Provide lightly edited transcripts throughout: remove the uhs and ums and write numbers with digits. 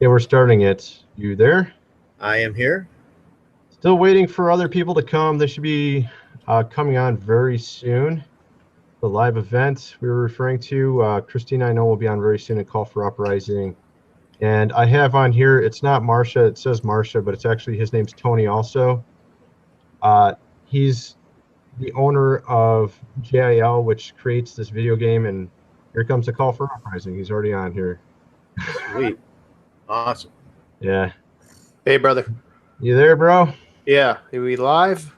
Okay, we're starting it. You there? I am here. Still waiting for other people to come. They should be coming on very soon. The live event we were referring to, Christina, I know will be on very soon, a call for uprising. And I have on here, it's not Marsha, it says Marsha, but it's actually, his name's Tony also. He's the owner of JIL, which creates this video game, and here comes a call for uprising. He's already on here. Sweet. Awesome. Yeah. Hey, brother. You there, bro? Yeah. Are we live?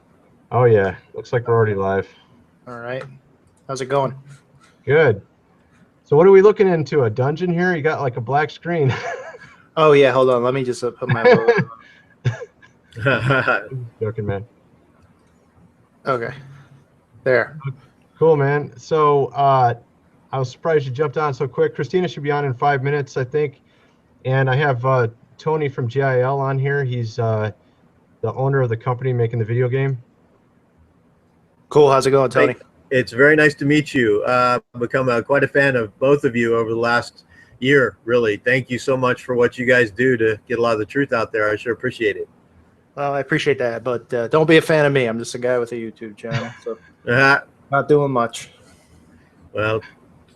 Oh, yeah. Looks like we're already live. All right. How's it going? Good. So what are we looking into? A dungeon here? You got like a black screen. Oh, yeah. Hold on. Let me just put my logo on. Joking, man. Okay. There. Cool, man. So I was surprised you jumped on so quick. Christina should be on in 5 minutes, I think. And I have Tony from GIL on here. He's the owner of the company making the video game. Cool. How's it going, Tony? Hey, it's very nice to meet you. I've become quite a fan of both of you over the last year, really. Thank you so much for what you guys do to get a lot of the truth out there. I sure appreciate it. Well, I appreciate that, but don't be a fan of me. I'm just a guy with a YouTube channel, so not doing much. Well,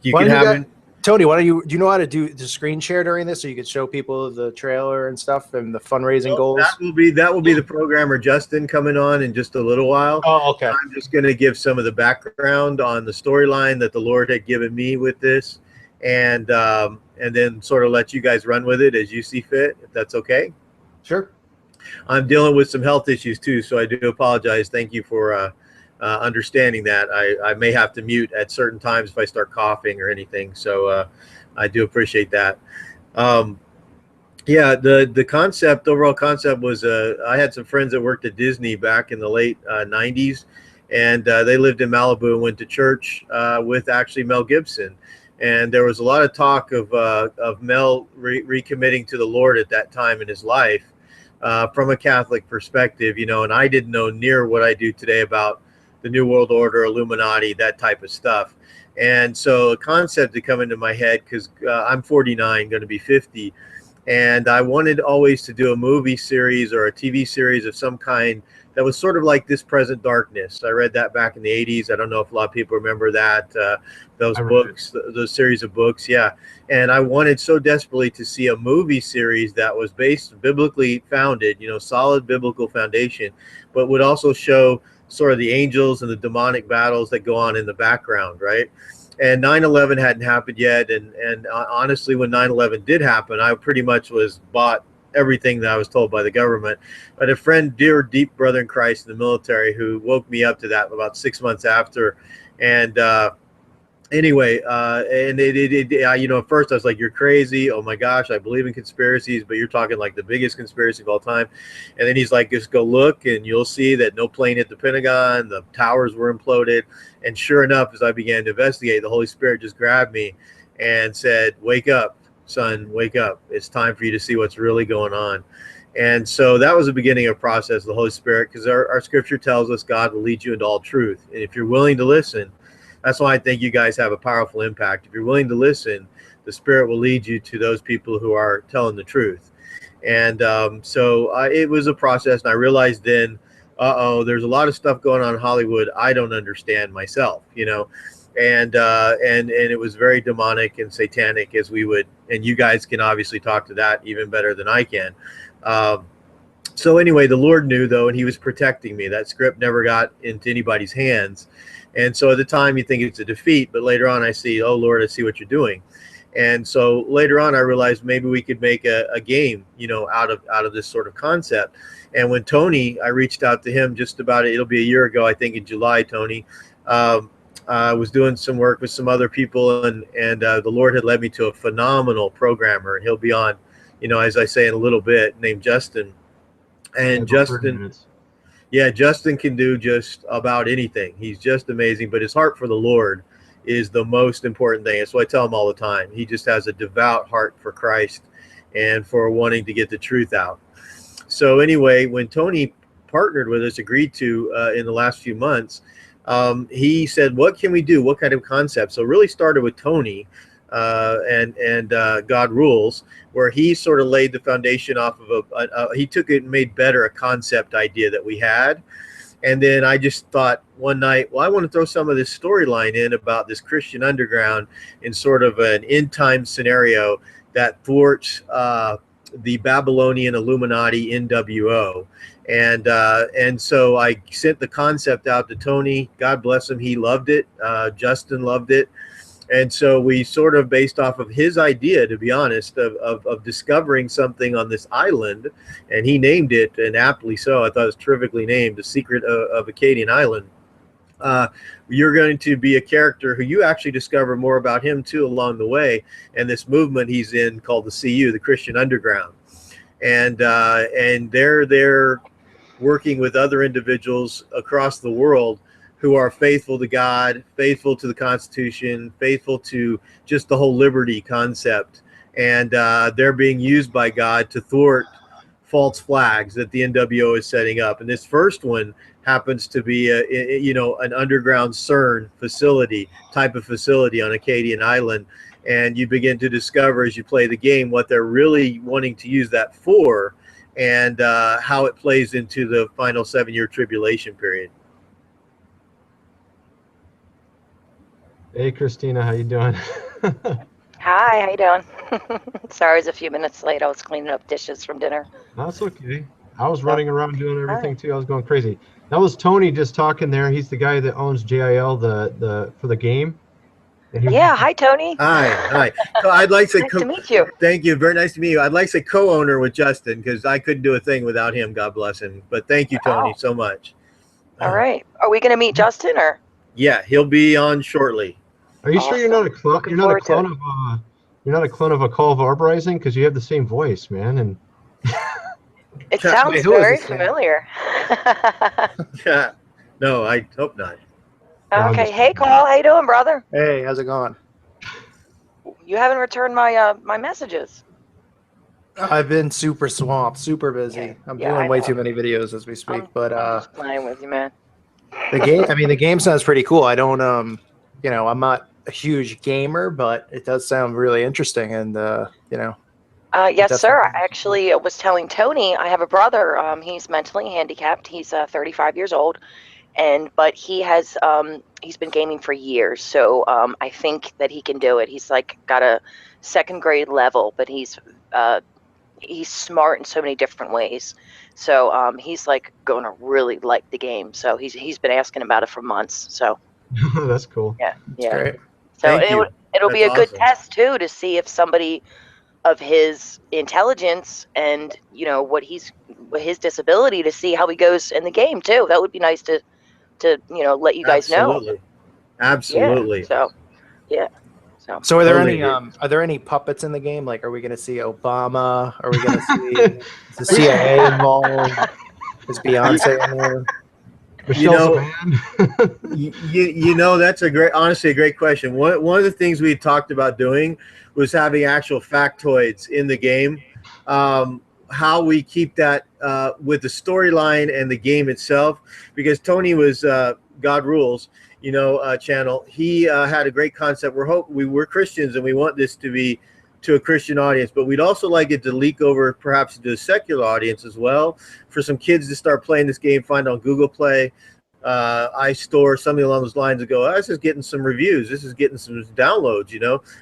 you can have Tony, do you know how to do the screen share during this so you could show people the trailer and stuff and the fundraising goals? That will be the programmer Justin coming on in just a little while. Oh, okay. I'm just going to give some of the background on the storyline that the Lord had given me with this, and then sort of let you guys run with it as you see fit, if that's okay. Sure. I'm dealing with some health issues too, so I do apologize. Thank you for understanding that. I may have to mute at certain times if I start coughing or anything, so I do appreciate that. Yeah, the concept, overall concept was I had some friends that worked at Disney back in the late 90s, and they lived in Malibu and went to church with actually Mel Gibson. And there was a lot of talk of Mel recommitting to the Lord at that time in his life from a Catholic perspective, you know, and I didn't know near what I do today about the New World Order, Illuminati, that type of stuff. And so a concept to come into my head, because I'm 49, going to be 50, and I wanted always to do a movie series or a TV series of some kind that was sort of like This Present Darkness. I read that back in the 80s. I don't know if a lot of people remember that, those books, those series of books. Yeah. And I wanted so desperately to see a movie series that was based, biblically founded, you know, solid biblical foundation, but would also show sort of the angels and the demonic battles that go on in the background, right? And 9/11 hadn't happened yet, and honestly, when 9/11 did happen, I pretty much was bought everything that I was told by the government. But a friend, dear deep brother in Christ in the military, who woke me up to that about 6 months after, and anyway, and you know, at first I was like, "You're crazy! Oh my gosh, I believe in conspiracies, but you're talking like the biggest conspiracy of all time." And then he's like, "Just go look, and you'll see that no plane hit the Pentagon. The towers were imploded." And sure enough, as I began to investigate, the Holy Spirit just grabbed me and said, "Wake up, son! Wake up! It's time for you to see what's really going on." And so that was the beginning of process of the Holy Spirit, because our Scripture tells us God will lead you into all truth, and if you're willing to listen. That's why I think you guys have a powerful impact. If you're willing to listen, the Spirit will lead you to those people who are telling the truth. And so it was a process, and I realized then, there's a lot of stuff going on in Hollywood I don't understand myself, you know, and it was very demonic and satanic, as we would, and you guys can obviously talk to that even better than I can. So anyway, the Lord knew, though, and he was protecting me. That script never got into anybody's hands. And so at the time you think it's a defeat, but later on I see, oh Lord, I see what you're doing. And so later on I realized maybe we could make a game, you know, out of this sort of concept. And when Tony, I reached out to him just about, it'll be a year ago, I think in July, Tony, I was doing some work with some other people, and the Lord had led me to a phenomenal programmer, and he'll be on, you know, as I say in a little bit, named Justin. And Justin, yeah, Justin can do just about anything. He's just amazing, but his heart for the Lord is the most important thing. That's what I tell him all the time. He just has a devout heart for Christ and for wanting to get the truth out. So anyway, when Tony partnered with us, agreed to in the last few months, he said, what can we do? What kind of concept? So it really started with Tony and Godrules, where he sort of laid the foundation off of he took it and made better a concept idea that we had. And then I just thought one night, well, I want to throw some of this storyline in about this Christian underground in sort of an end time scenario that thwarts the Babylonian Illuminati NWO. And so I sent the concept out to Tony. God bless him. He loved it. Justin loved it. And so we sort of, based off of his idea, to be honest, of discovering something on this island, and he named it, and aptly so. I thought it was terrifically named, The Secret of Acadian Island. You're going to be a character who you actually discover more about him too along the way, and this movement he's in called the CU, the Christian Underground. And they're there working with other individuals across the world who are faithful to God, faithful to the Constitution, faithful to just the whole liberty concept. And they're being used by God to thwart false flags that the NWO is setting up. And this first one happens to be an underground CERN facility, type of facility on Acadian Island. And you begin to discover as you play the game what they're really wanting to use that for, and how it plays into the final 7-year tribulation period. Hey, Christina, how you doing? Hi, how you doing? Sorry, I was a few minutes late. I was cleaning up dishes from dinner. That's okay. I was running around doing everything too. I was going crazy. That was Tony just talking there. He's the guy that owns JIL for the game. Yeah, hi Tony. Hi. So I'd like to nice to meet you. Thank you. Very nice to meet you. I'd like to say co-owner with Justin, because I couldn't do a thing without him. God bless him. But thank you, Tony, so much. All right. Are we going to meet Justin or? Yeah, he'll be on shortly. Are you sure you're not a clone? You're not a clone of you're not a clone of a Call of Uprising, because you have the same voice, man. And it sounds very familiar. Yeah. No, I hope not. Okay. Hey, Carl. How you doing, brother? Hey, how's it going? You haven't returned my my messages. I've been super swamped, super busy. I'm doing way too many videos as we speak. But I'm just playing with you, man. The game sounds pretty cool. I don't I'm not a huge gamer, but it does sound really interesting, and yes, sir. I actually was telling Tony, I have a brother. He's mentally handicapped. He's 35 years old, but he has he's been gaming for years. So I think that he can do it. He's like got a 2nd grade level, but he's smart in so many different ways. So he's like going to really like the game. So he's been asking about it for months. So that's cool. Yeah. Great. So it'll be a good test too, to see if somebody of his intelligence and what his disability, to see how he goes in the game too. That would be nice to let you guys know. Absolutely. Yeah. So are there any puppets in the game? Like, are we going to see Obama? Are we going to see the CIA involved? Is Beyonce in there? That's honestly a great question. One of the things we talked about doing was having actual factoids in the game. How we keep that with the storyline and the game itself, because Tony was Godrules, channel. He had a great concept. We're Christians and we want this to be to a Christian audience, but we'd also like it to leak over perhaps to a secular audience as well, for some kids to start playing this game, find on Google Play, iStore, something along those lines, and go, this is getting some reviews, this is getting some downloads,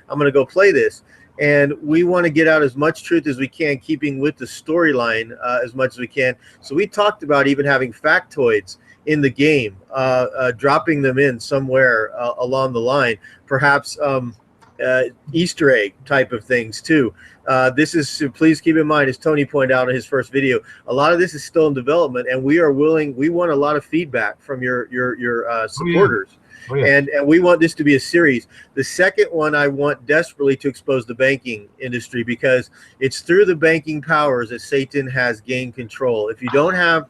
I'm going to go play this. And we want to get out as much truth as we can, keeping with the storyline as much as we can. So we talked about even having factoids in the game, dropping them in somewhere along the line, perhaps Easter egg type of things too. Please keep in mind, as Tony pointed out in his first video, a lot of this is still in development, and we want a lot of feedback from your supporters. Oh, yeah. And we want this to be a series. The second one, I want desperately to expose the banking industry, because it's through the banking powers that Satan has gained control. If you don't have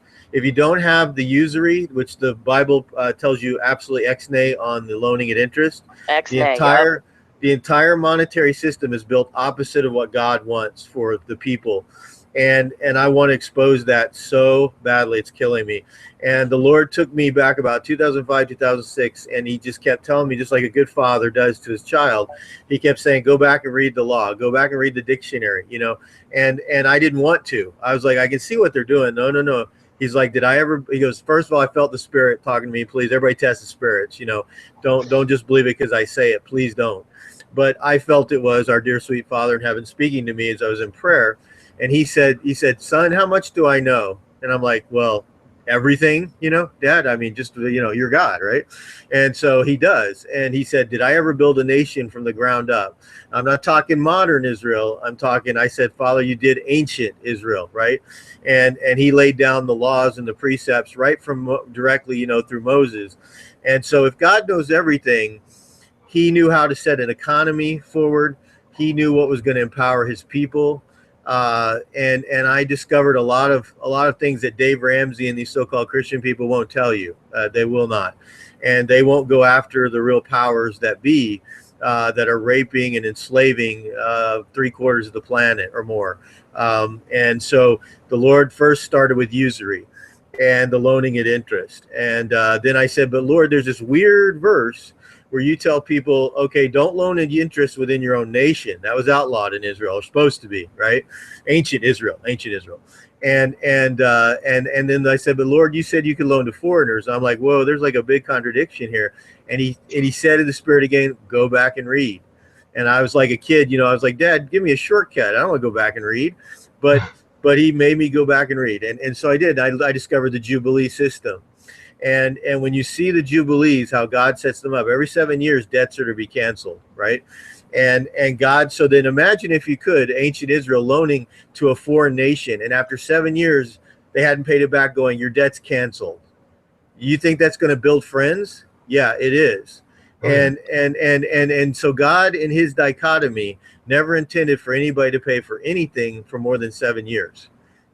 the usury, which the Bible tells you absolutely ex-nay on the loaning at interest, The entire monetary system is built opposite of what God wants for the people. And I want to expose that so badly. It's killing me. And the Lord took me back about 2005, 2006, and he just kept telling me, just like a good father does to his child, he kept saying, go back and read the law, go back and read the dictionary, you know. And I didn't want to. I was like, I can see what they're doing. No. He's like, did I ever? He goes, first of all, I felt the Spirit talking to me. Please, everybody test the spirits. You know, don't just believe it because I say it. Please don't. But I felt it was our dear sweet Father in heaven speaking to me as I was in prayer. And he said, son, how much do I know? And I'm like, well, everything, you know, Dad. I mean, just, you know, you're God, right? And so he does. And he said, did I ever build a nation from the ground up? I'm not talking modern Israel. I said, Father, you did ancient Israel, right? And he laid down the laws and the precepts right from directly, you know, through Moses. And so if God knows everything, he knew how to set an economy forward. He knew what was going to empower his people. And I discovered a lot of things that Dave Ramsey and these so-called Christian people won't tell you. They will not. And they won't go after the real powers that be, that are raping and enslaving 3/4 of the planet or more. And so the Lord first started with usury and the loaning at interest. And then I said, but Lord, there's this weird verse where you tell people, okay, don't loan at interest within your own nation. That was outlawed in Israel, or supposed to be, right? Ancient Israel. And then I said, but Lord, you said you could loan to foreigners. I'm like, whoa, there's like a big contradiction here. And he said in the Spirit again, go back and read. And I was like a kid, you know, I was like, Dad, give me a shortcut. I don't want to go back and read. But he made me go back and read. And so I did. I discovered the Jubilee system. And when you see the Jubilees, how God sets them up, every 7 years, debts are to be canceled, right? And God, so then imagine, if you could, ancient Israel loaning to a foreign nation, and after 7 years, they hadn't paid it back, going, your debt's canceled. You think that's going to build friends? Yeah, it is. And so God, in his dichotomy, never intended for anybody to pay for anything for more than 7 years.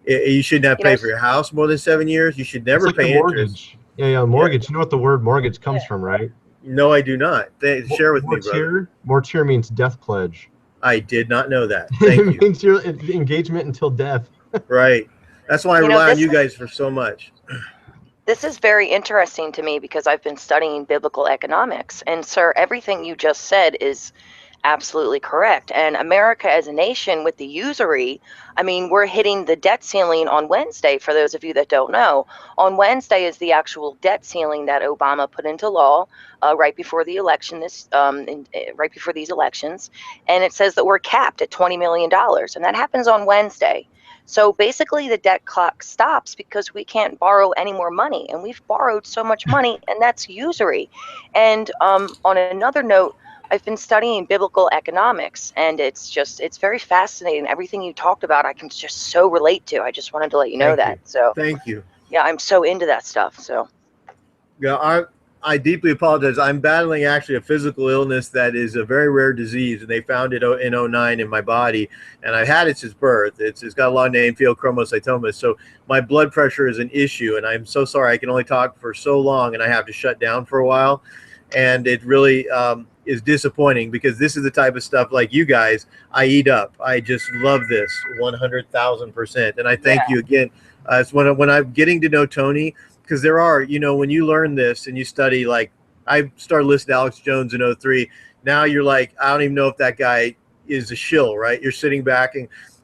You shouldn't have to pay for your house more than 7 years. You should never pay mortgage. Yeah, mortgage. Yeah. You know what the word mortgage comes from, right? No, I do not. Share with me, brother. Mortier means death pledge. I did not know that. Thank you. It means your engagement until death. Right. That's why I rely on you guys for so much. This is very interesting to me because I've been studying biblical economics. And, sir, everything you just said is absolutely correct. And America as a nation with the usury, I mean, we're hitting the debt ceiling on Wednesday, for those of you that don't know. On Wednesday is the actual debt ceiling that Obama put into law right before the election, right before these elections. And it says that we're capped at $20 million. And that happens on Wednesday. So basically the debt clock stops because we can't borrow any more money. And we've borrowed so much money, and that's usury. And on another note, I've been studying biblical economics, and it's very fascinating. Everything you talked about, I can just so relate to. I just wanted to let you know that. So thank you. Yeah, I'm so into that stuff. So yeah, I deeply apologize. I'm battling actually a physical illness that is a very rare disease, and they found it in 2009 in my body, and I've had it since birth. It's got a long name, pheochromocytoma. So my blood pressure is an issue, and I'm so sorry I can only talk for so long, and I have to shut down for a while, and it really is disappointing, because this is the type of stuff, like you guys, I eat up. I just love this 100,000%, and I thank you again. It's when I'm getting to know Tony. Because there are, you know, when you learn this and you study, like I started listening to Alex Jones in 2003. Now you're like, I don't even know if that guy is a shill, right? You're sitting back.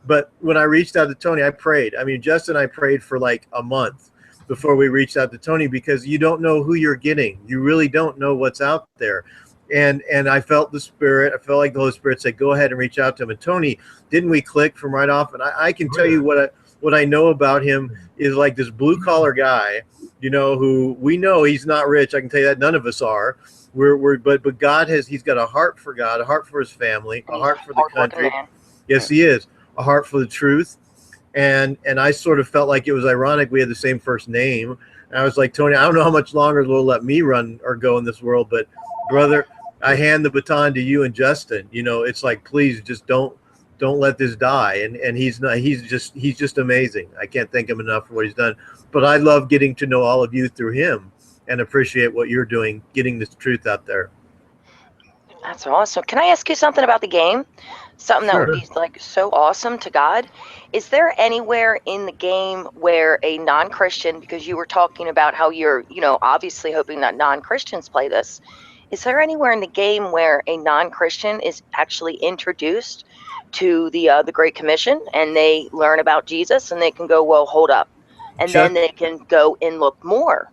But when I reached out to Tony, I prayed. I mean, Justin and I prayed for like a month before we reached out to Tony, because you don't know who you're getting. You really don't know what's out there. And I felt the Spirit. I felt like the Holy Spirit said, go ahead and reach out to him. And Tony, didn't we click from right off? And I can tell you what I know about him is like this blue collar guy, you know, who we know he's not rich. I can tell you that none of us are. But God he's got a heart for God, a heart for his family, a heart for the country. Yes, he is. A heart for the truth. And I sort of felt like it was ironic we had the same first name. And I was like, Tony, I don't know how much longer they'll let me run or go in this world, but brother, I hand the baton to you and Justin. You know, it's like, please just don't let this die. And he's just amazing. I can't thank him enough for what he's done. But I love getting to know all of you through him and appreciate what you're doing, getting this truth out there. That's awesome. Can I ask you something about the game? Something that would Sure. be like so awesome to God. Is there anywhere in the game where a non-Christian, because you were talking about how you're, obviously hoping that non-Christians play this, is there anywhere in the game where a non-Christian is actually introduced to the Great Commission and they learn about Jesus and they can go, well, hold up, and Chuck, then they can go and look more?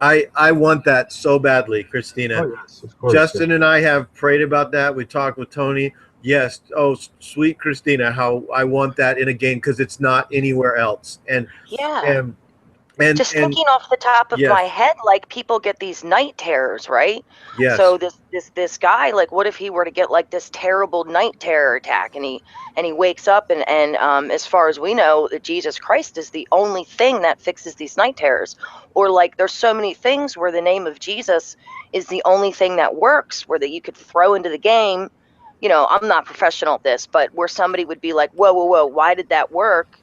I want that so badly, Christina. Oh yes, of course. Justin and I have prayed about that. We talked with Tony. Yes. Oh, sweet Christina, how I want that in a game because it's not anywhere else. Yeah. And and Just thinking off the top of my yes, head, like people get these night terrors, right? yes, So this guy, like, what if he were to get like this terrible night terror attack, and he wakes up and as far as we know, that Jesus Christ is the only thing that fixes these night terrors, or like there's so many things where the name of Jesus is the only thing that works, where that you could throw into the game. I'm not professional at this, but where somebody would be like, whoa, whoa, whoa, why did that work?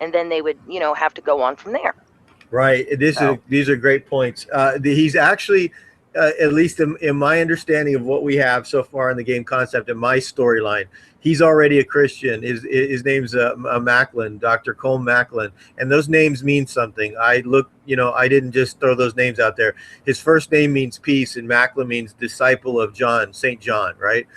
And then they would, have to go on from there. right. So. These are great points. He's actually, at least in my understanding of what we have so far in the game concept and my storyline, he's already a Christian. His name's Macklin, Dr. Cole Macklin, and those names mean something. I didn't just throw those names out there. His first name means peace, and Macklin means disciple of John, Saint John, right?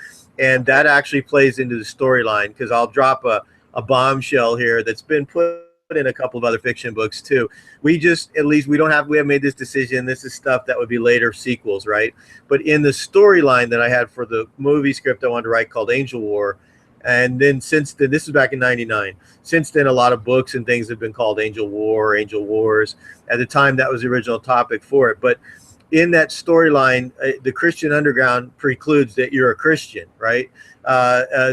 And that actually plays into the storyline because I'll drop a bombshell here that's been put in a couple of other fiction books too. We haven't made this decision. This is stuff that would be later sequels, right? But in the storyline that I had for the movie script I wanted to write called Angel War, and then since then, this was back in '99. Since then, a lot of books and things have been called Angel War, Angel Wars. At the time, that was the original topic for it. But in that storyline, the Christian underground precludes that you're a Christian, right?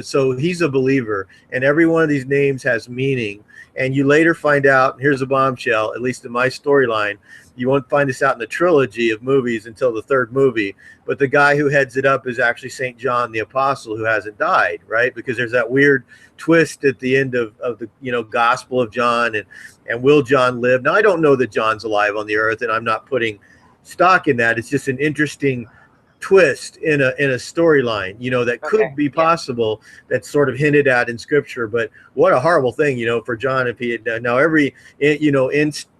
So he's a believer, and every one of these names has meaning. And you later find out, and here's a bombshell, at least in my storyline, you won't find this out in the trilogy of movies until the third movie, but the guy who heads it up is actually St. John the Apostle, who hasn't died, right? Because there's that weird twist at the end of the Gospel of John, and will John live? Now, I don't know that John's alive on the earth, and I'm not putting stock in that. It's just an interesting twist in a storyline, that could be possible, that's sort of hinted at in scripture. But what a horrible thing, for John, if he had now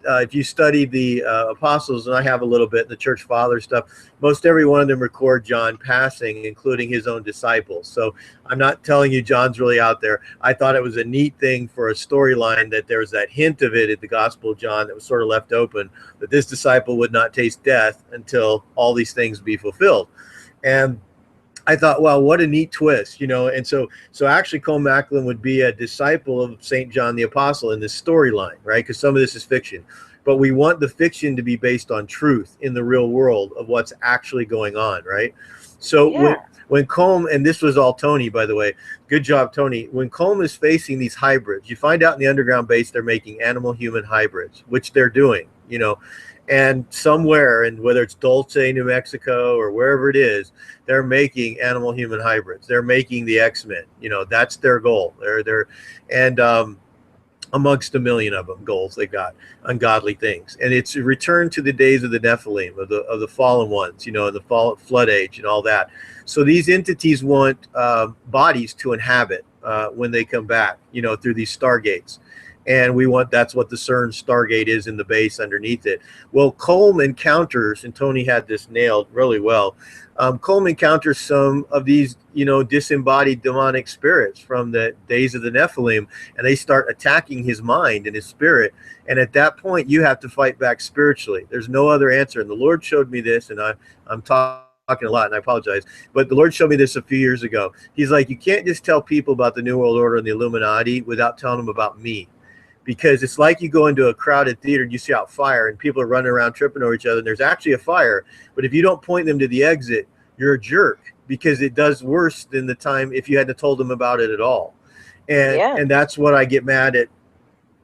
if you study the apostles, and I have a little bit in the church father stuff, most every one of them record John passing, including his own disciples. So I'm not telling you John's really out there. I thought it was a neat thing for a storyline that there was that hint of it at the Gospel of John that was sort of left open, that this disciple would not taste death until all these things be fulfilled. And I thought, well, what a neat twist, and so actually Cole Macklin would be a disciple of St. John the Apostle in this storyline, right? Because some of this is fiction, but we want the fiction to be based on truth in the real world of what's actually going on, right? So when Colm, and this was all Tony, by the way, good job, Tony. When Colm is facing these hybrids, you find out in the underground base they're making animal-human hybrids, which they're doing, and somewhere, and whether it's Dulce, New Mexico, or wherever it is, they're making animal-human hybrids. They're making the X-Men. That's their goal. And amongst a million of them goals they got, ungodly things, and it's a return to the days of the Nephilim, of the fallen ones, in the flood age and all that. So these entities want bodies to inhabit when they come back, through these stargates. And that's what the CERN Stargate is in the base underneath it. Well, Colm encounters, and Tony had this nailed really well, Colm encounters some of these, disembodied demonic spirits from the days of the Nephilim, and they start attacking his mind and his spirit. And at that point, you have to fight back spiritually. There's no other answer. And the Lord showed me this, and I'm talking a lot, and I apologize, but the Lord showed me this a few years ago. He's like, you can't just tell people about the New World Order and the Illuminati without telling them about me. Because it's like you go into a crowded theater and you see out fire and people are running around tripping over each other, and there's actually a fire. But if you don't point them to the exit, you're a jerk, because it does worse than the time if you hadn't told them about it at all. And that's what I get mad at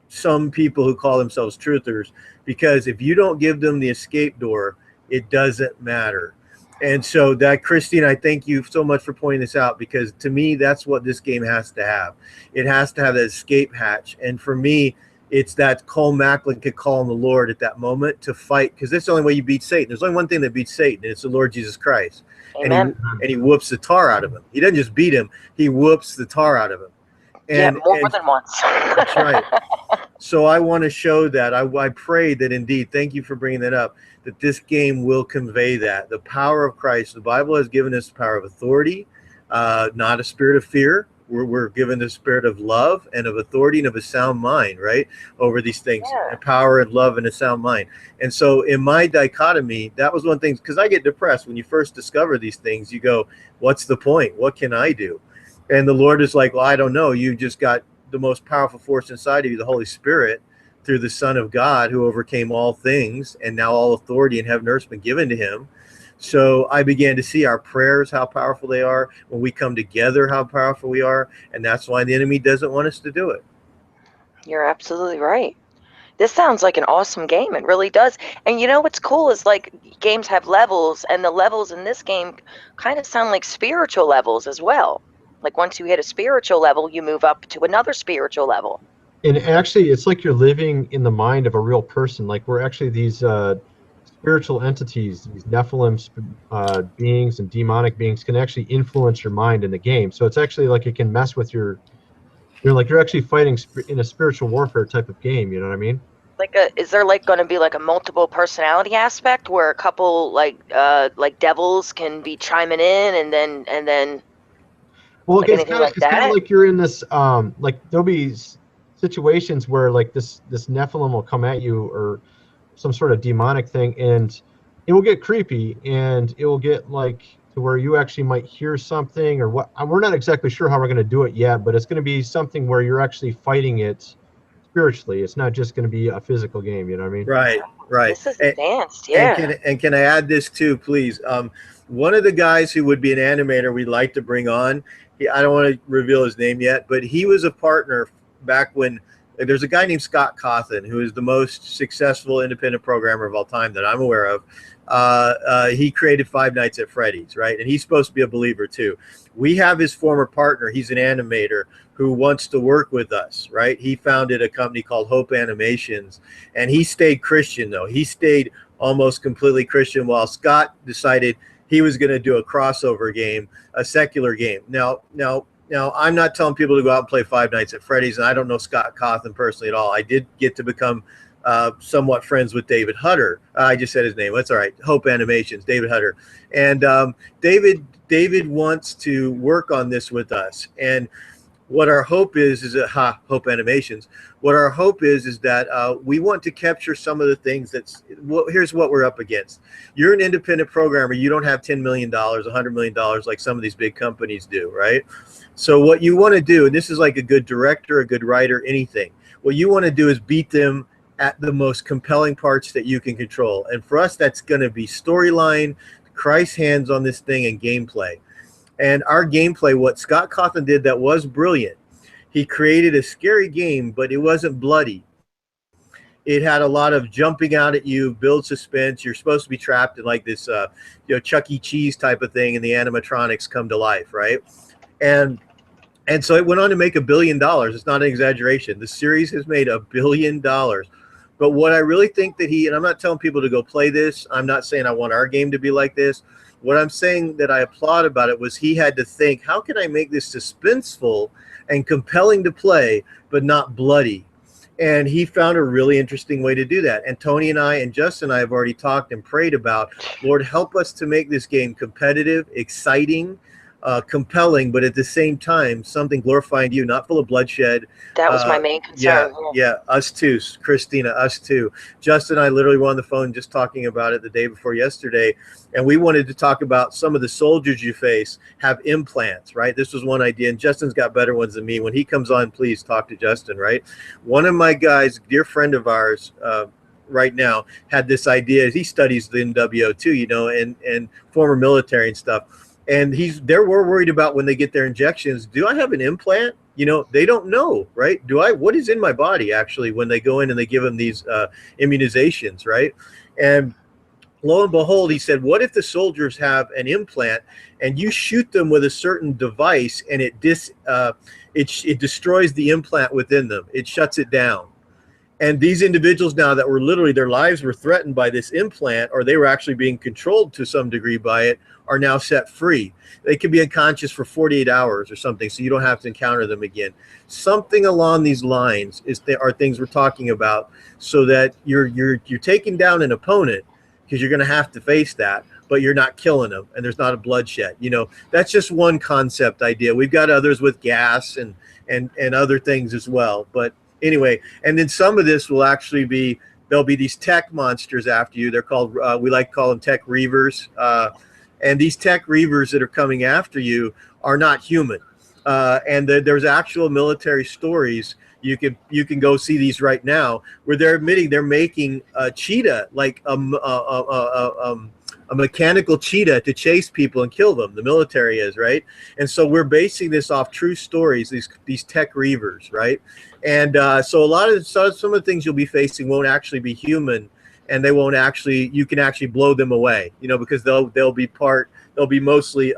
some people who call themselves truthers, because if you don't give them the escape door, it doesn't matter. And so that, Christine, I thank you so much for pointing this out, because to me, that's what this game has to have. It has to have that escape hatch. And for me, It's that Cole Macklin could call on the Lord at that moment to fight, because that's the only way you beat Satan. There's only one thing that beats Satan, and it's the Lord Jesus Christ. Amen. And he whoops the tar out of him. He doesn't just beat him; he whoops the tar out of him. Yeah, more than once. That's right. So I want to show that. I pray that indeed, thank you for bringing that up, that this game will convey that. The power of Christ. The Bible has given us the power of authority, not a spirit of fear. We're given the spirit of love and of authority and of a sound mind, right, over these things. Yeah. Power and love and a sound mind. And so in my dichotomy, that was one thing, because I get depressed when you first discover these things. You go, what's the point? What can I do? And the Lord is like, well, I don't know. You just got the most powerful force inside of you, the Holy Spirit, through the Son of God, who overcame all things, and now all authority in heaven and earth has been given to him. So I began to see our prayers, how powerful they are. When we come together, how powerful we are. And that's why the enemy doesn't want us to do it. You're absolutely right. This sounds like an awesome game. It really does. And you know what's cool is, like, games have levels, and the levels in this game kind of sound like spiritual levels as well. Like, once you hit a spiritual level, you move up to another spiritual level. And actually, it's like you're living in the mind of a real person. Like, we're actually these spiritual entities, these Nephilim beings and demonic beings can actually influence your mind in the game. So it's actually like it can mess with you're actually fighting in a spiritual warfare type of game. You know what I mean? Like, is there like going to be like a multiple personality aspect where a couple like devils can be chiming in and then? Well, Like it's anything kind like of that? like you're in this like there'll be situations where like this Nephilim will come at you or some sort of demonic thing, and it will get creepy, and it will get like to where you actually might hear something or what. We're not exactly sure how we're going to do it yet, but it's going to be something where you're actually fighting it spiritually. It's not just going to be a physical game. You know what I mean? Right, right. This is advanced, yeah. And can I add this too, please? One of the guys who would be an animator we'd like to bring on, I don't want to reveal his name yet, but he was a partner back when there's a guy named Scott Cawthon, who is the most successful independent programmer of all time that I'm aware of. He created Five Nights at Freddy's, right? And he's supposed to be a believer too. We have his former partner. He's an animator who wants to work with us, right? He founded a company called Hope Animations, and he stayed Christian though. He stayed almost completely Christian, while Scott decided he was going to do a crossover game, a secular game. Now, I'm not telling people to go out and play Five Nights at Freddy's, and I don't know Scott Cawthon personally at all. I did get to become somewhat friends with David Hutter. I just said his name. That's all right. Hope Animations, David Hutter. And David wants to work on this with us. And what our hope is that Hope Animations. What our hope is that we want to capture some of the things here's what we're up against. You're an independent programmer. You don't have $10 million, $100 million like some of these big companies do, right? So what you want to do, and this is like a good director, a good writer, anything. What you want to do is beat them at the most compelling parts that you can control. And for us, that's going to be storyline, Christ's hands on this thing, and gameplay. And our gameplay, what Scott Cawthon did that was brilliant, he created a scary game, but it wasn't bloody. It had a lot of jumping out at you, build suspense. You're supposed to be trapped in like this, Chuck E. Cheese type of thing, and the animatronics come to life, right? And so it went on to make $1 billion. It's not an exaggeration. The series has made $1 billion. But what I really think that and I'm not telling people to go play this. I'm not saying I want our game to be like this. What I'm saying that I applaud about it was he had to think, how can I make this suspenseful and compelling to play, but not bloody? And he found a really interesting way to do that. And Tony and I and Justin and I have already talked and prayed about, Lord, help us to make this game competitive, exciting, compelling, but at the same time, something glorifying to you, not full of bloodshed. That was my main concern. Yeah, us too, Christina, us too. Justin and I literally were on the phone just talking about it the day before yesterday, and we wanted to talk about some of the soldiers you face have implants, right? This was one idea, and Justin's got better ones than me. When he comes on, please talk to Justin, right? One of my guys, dear friend of ours, right now, had this idea. He studies the NWO too, and former military and stuff. And they're worried about when they get their injections. Do I have an implant? They don't know, right? What is in my body actually when they go in and they give them these immunizations, right? And lo and behold, he said, what if the soldiers have an implant and you shoot them with a certain device and it destroys the implant within them? It shuts it down. And these individuals now that were literally, their lives were threatened by this implant, or they were actually being controlled to some degree by it, are now set free. They can be unconscious for 48 hours or something, so you don't have to encounter them again. Something along these lines are things we're talking about, so that you're taking down an opponent, because you're going to have to face that, but you're not killing them, and there's not a bloodshed. You know, that's just one concept idea. We've got others with gas and other things as well. But anyway, and then some of this will actually be, there'll be these tech monsters after you. They're called, we like to call them tech reavers. And these tech reavers that are coming after you are not human. And there's actual military stories. You can go see these right now, where they're admitting they're making a cheetah, like a mechanical cheetah, to chase people and kill them. The military is, right? And so we're basing this off true stories, these tech reavers, right? And so some of the things you'll be facing won't actually be human, and they won't actually, you can actually blow them away, you know, because they'll be mostly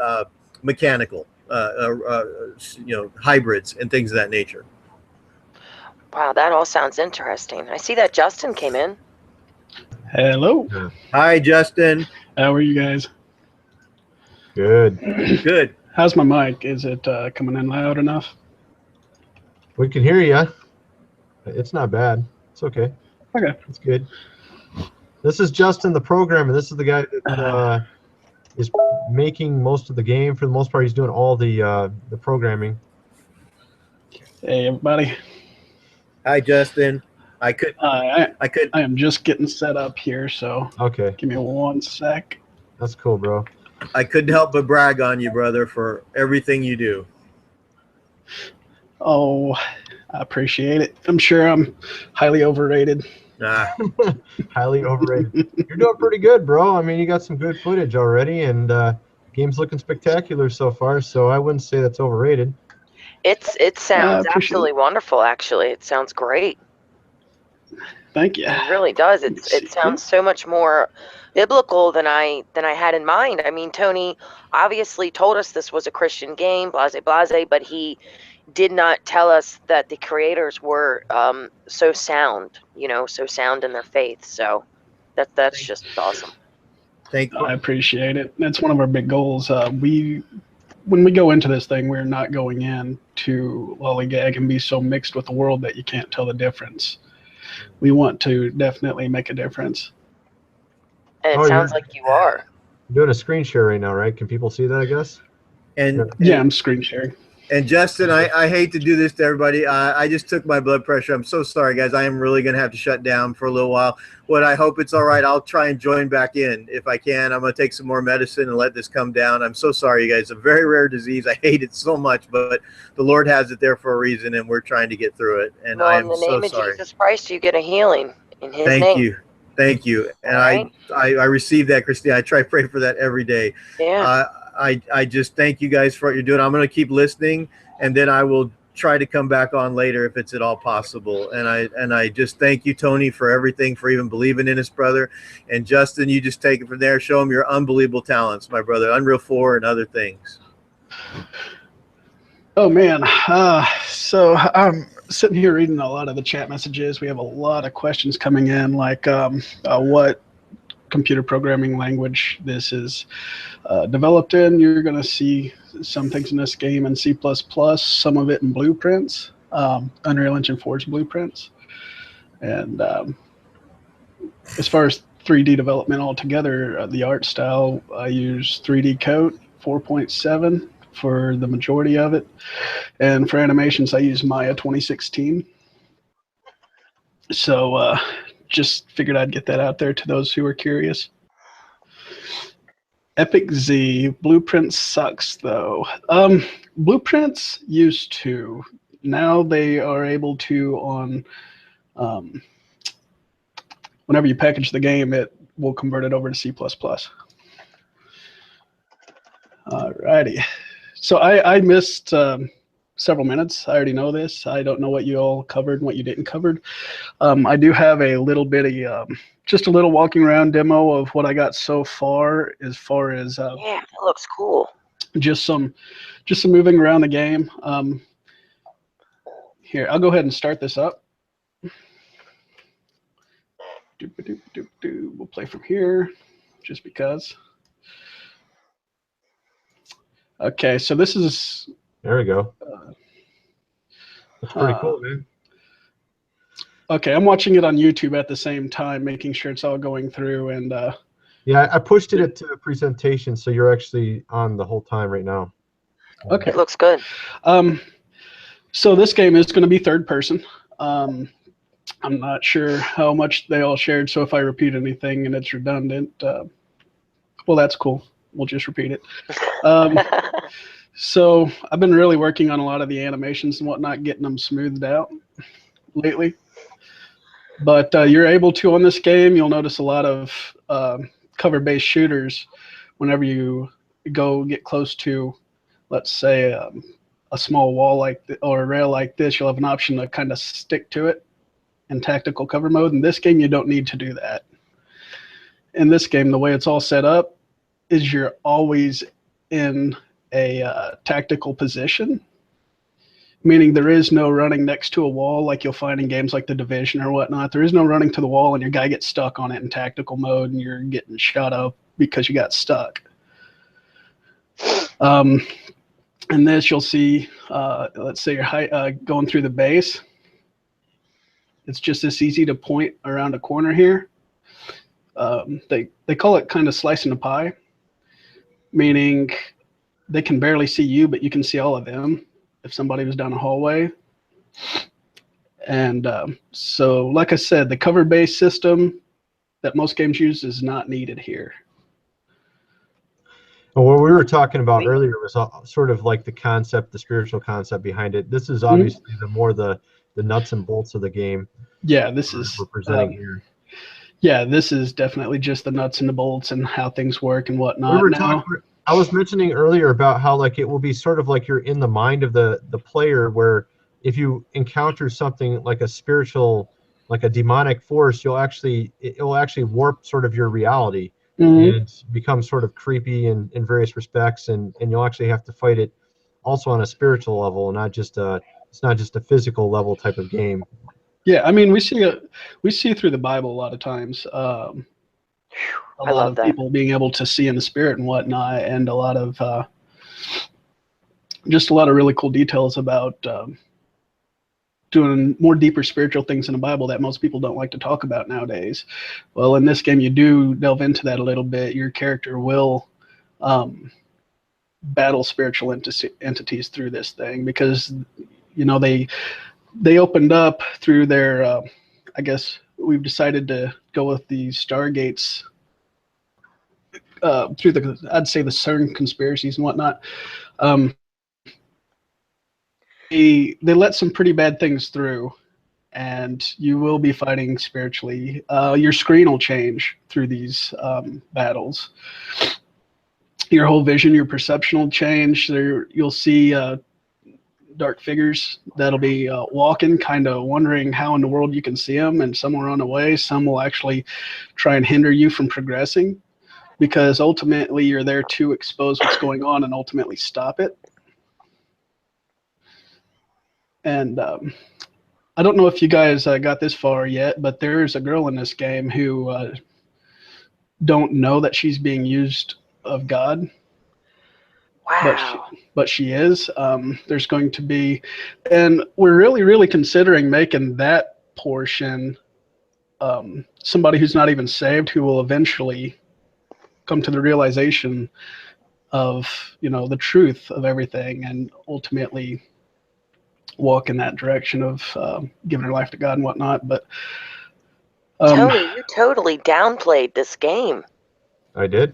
mechanical, you know, hybrids and things of that nature. Wow, that all sounds interesting. I see that Justin came in. Hello. Hi, Justin. How are you guys? Good. Good. How's my mic? Is it coming in loud enough? We can hear you. It's not bad. It's okay. Okay. It's good. This is Justin, the programmer. This is the guy that is making most of the game. For the most part, he's doing all the programming. Hey, everybody. Hi, Justin. I am just getting set up here, so Okay. give me 1 sec. That's cool, bro. I couldn't help but brag on you, brother, for everything you do. Oh, I appreciate it. I'm sure I'm highly overrated. Highly overrated. You're doing pretty good, bro. I mean, you got some good footage already, and game's looking spectacular so far, so I wouldn't say that's overrated. It sounds absolutely wonderful, actually. It sounds great. Thank you. It really does. It sounds so much more biblical than I had in mind. I mean, Tony obviously told us this was a Christian game, blase blase, but he did not tell us that the creators were so sound, you know, so sound in their faith. So that's just awesome. Thank you. I appreciate it. That's one of our big goals. When we go into this thing, we're not going in to lollygag and be so mixed with the world that you can't tell the difference. We want to definitely make a difference. And it sounds like you are. You're doing a screen share right now, right? Can people see that, I guess? And yeah, I'm screen sharing. And Justin, I hate to do this to everybody. I just took my blood pressure. I'm so sorry, guys. I am really going to have to shut down for a little while. What I hope it's all right. I'll try and join back in if I can. I'm going to take some more medicine and let this come down. I'm so sorry, you guys. It's a very rare disease. I hate it so much, but the Lord has it there for a reason, and we're trying to get through it. And I am so sorry. In the name of Jesus Christ, you get a healing in His name. Thank you. Thank you. And right. I received that, Christina. I try to pray for that every day. Yeah. I just thank you guys for what you're doing. I'm going to keep listening, and then I will try to come back on later if it's at all possible. And I just thank you, Tony, for everything, for even believing in us, brother. And Justin, you just take it from there. Show them your unbelievable talents, my brother. Unreal 4 and other things. Oh, man. So I'm sitting here reading a lot of the chat messages. We have a lot of questions coming in, like what computer programming language this is developed in. You're going to see some things in this game in C++, some of it in blueprints, Unreal Engine 4's blueprints. And as far as 3D development altogether, the art style, I use 3D Code 4.7 for the majority of it. And for animations, I use Maya 2016. So just figured I'd get that out there to those who are curious. Epic Z, Blueprints sucks though. Blueprints used to. Now they are able to on, whenever you package the game, it will convert it over to C++. Alrighty. So I missed several minutes. I already know this. I don't know what you all covered and what you didn't cover. I do have a little bit of just a little walking around demo of what I got so far as yeah, it looks cool. Just some moving around the game. Here, I'll go ahead and start this up. We'll play from here, just because. Okay, so this is. There we go. That's pretty cool, man. Okay, I'm watching it on YouTube at the same time, making sure it's all going through. And yeah, I pushed it to a presentation, so you're actually on the whole time right now. Okay, It looks good. So this game is going to be third person. I'm not sure how much they all shared, so if I repeat anything and it's redundant, well, that's cool. We'll just repeat it. So I've been really working on a lot of the animations and whatnot, getting them smoothed out lately. But you're able to, on this game, you'll notice a lot of cover-based shooters. Whenever you go get close to, let's say, a small wall or a rail like this, you'll have an option to kind of stick to it in tactical cover mode. In this game, you don't need to do that. In this game, the way it's all set up is you're always in a tactical position, meaning there is no running next to a wall like you'll find in games like The Division or whatnot. There is no running to the wall and your guy gets stuck on it in tactical mode and you're getting shot up because you got stuck. In this, you'll see, let's say you're going through the base. It's just this easy to point around a corner here. They call it kind of slicing a pie, meaning they can barely see you, but you can see all of them if somebody was down a hallway. And so, like I said, the cover-based system that most games use is not needed here. Well, what we were talking about earlier was sort of like the concept, the spiritual concept behind it. This is obviously the nuts and bolts of the game. Yeah, this is we're presenting here. Yeah, this is definitely just the nuts and the bolts and how things work and whatnot. I was mentioning earlier about how like it will be sort of like you're in the mind of the player, where if you encounter something like a spiritual, like a demonic force, it will actually warp sort of your reality. And become sort of creepy in various respects, and you'll actually have to fight it also on a spiritual level, and it's not just a physical level type of game. Yeah, I mean, we see through the Bible a lot of times. A lot of people being able to see in the spirit and whatnot, and a lot of just a lot of really cool details about doing more deeper spiritual things in the Bible that most people don't like to talk about nowadays. Well, in this game, you do delve into that a little bit. Your character will battle spiritual entities through this thing because, you know, they opened up through their, I guess we've decided to go with the Stargates through I'd say the CERN conspiracies and whatnot. They let some pretty bad things through, and you will be fighting spiritually. Your screen will change through these battles. Your whole vision, your perception will change. You'll see dark figures that'll be walking, kind of wondering how in the world you can see them, and some will run away. Some will actually try and hinder you from progressing, because ultimately you're there to expose what's going on and ultimately stop it. And I don't know if you guys got this far yet, but there's a girl in this game who don't know that she's being used of God. Wow. But she is. There's going to be, and we're really considering making that portion somebody who's not even saved, who will eventually come to the realization of, you know, the truth of everything, and ultimately walk in that direction of giving her life to God and whatnot. But Tony, you totally downplayed this game. I did.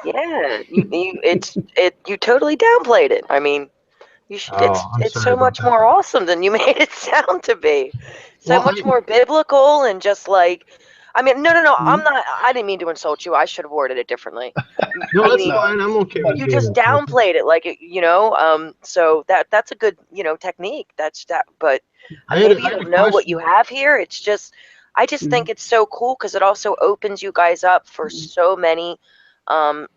Yeah, you totally downplayed it. I mean, you should. It's so much more awesome than you made it sound to be. So much more biblical and just like. I mean, no. I'm not. I didn't mean to insult you. I should have worded it differently. No, that's fine. I'm okay with you just downplayed it, like, you know. So that's a good, you know, technique. That's that. But maybe you don't know what you have here. It's just, I just think it's so cool because it also opens you guys up for so many,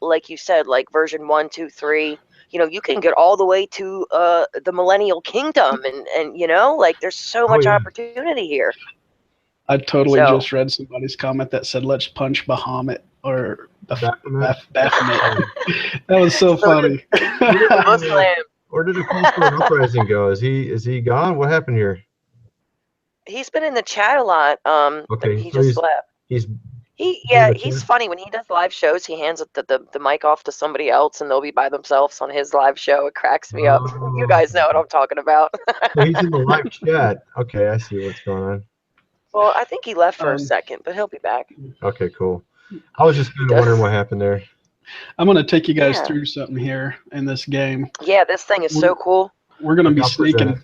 like you said, like version 1, 2, 3. You know, you can get all the way to the Millennial Kingdom, and you know, like there's so much opportunity here. I totally just read somebody's comment that said, "Let's punch Bahamut," or Baphomet. That was so funny. Where did the call for an uprising go? Is he gone? What happened here? He's been in the chat a lot. Okay, he just left. He's funny. When he does live shows, he hands the mic off to somebody else, and they'll be by themselves on his live show. It cracks me up. You guys know what I'm talking about. So he's in the live chat. Okay, I see what's going on. Well, I think he left for a second, but he'll be back. Okay, cool. I was just kind of wondering what happened there. I'm going to take you guys through something here in this game. Yeah, this thing is so cool. We're going to be sneaking.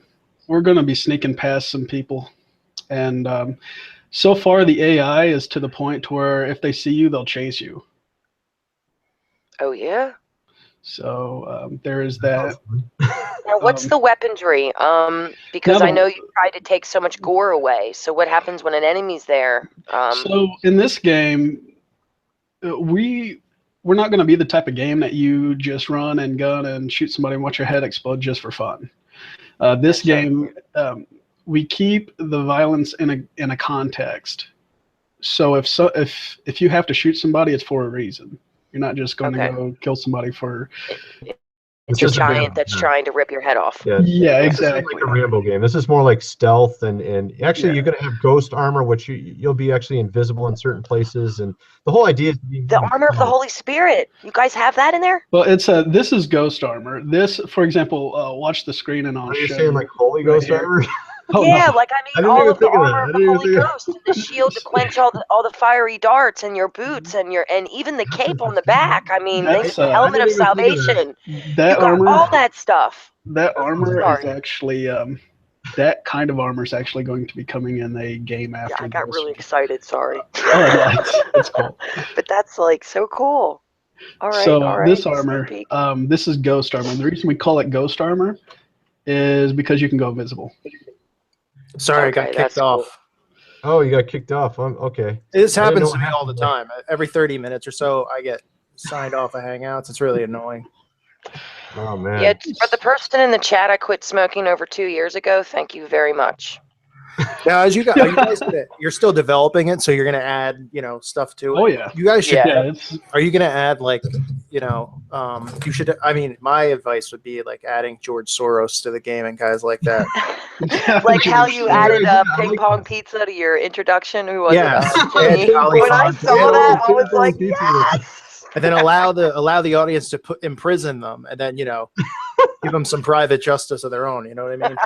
We're going to be sneaking past some people, and so far the AI is to the point where if they see you, they'll chase you. Oh yeah. So there is that. Now, what's the weaponry? Because I know you try to take so much gore away. So what happens when an enemy's there? So in this game, we're not going to be the type of game that you just run and gun and shoot somebody and watch your head explode just for fun. This game, we keep the violence in a context. So if you have to shoot somebody, it's for a reason. You're not just going to go kill somebody for. It's a giant that's trying to rip your head off. Yeah, exactly. This is like a Rambo game. This is more like stealth, and actually you're going to have ghost armor, which you'll be actually invisible in certain places, and the whole idea is the armor of the Holy Spirit. You guys have that in there? Well, this is ghost armor. This, for example, watch the screen and I'll show you. Are you saying like holy ghost armor? Oh, yeah, no. Like I mean, all of the armor of the Holy Ghost, and the shield to quench all the fiery darts, and your boots, and even the cape on the back. I mean, the helmet of salvation. That armor, all that stuff. That armor is actually that kind of armor is actually going to be coming in a game after. Yeah, I got really excited. Sorry. Oh yeah, it's cool. But that's like so cool. All right. So all right, this armor, this is ghost armor. The reason we call it ghost armor is because you can go invisible. Sorry, I got kicked off. Oh, you got kicked off. Okay. This happens to me all the time. Every 30 minutes or so, I get signed off of Hangouts. It's really annoying. Oh, man. Yeah, for the person in the chat, I quit smoking over 2 years ago. Thank you very much. Now, as you guys you're still developing it, so you're gonna add, stuff to it. Oh yeah. You guys should. Yeah, are you gonna add you should. I mean, my advice would be like adding George Soros to the game and guys like that. Like how you added ping pong pizza to your introduction. Who was it? When I saw that, I was like, yes. And then allow the audience to imprison them, and then give them some private justice of their own. You know what I mean?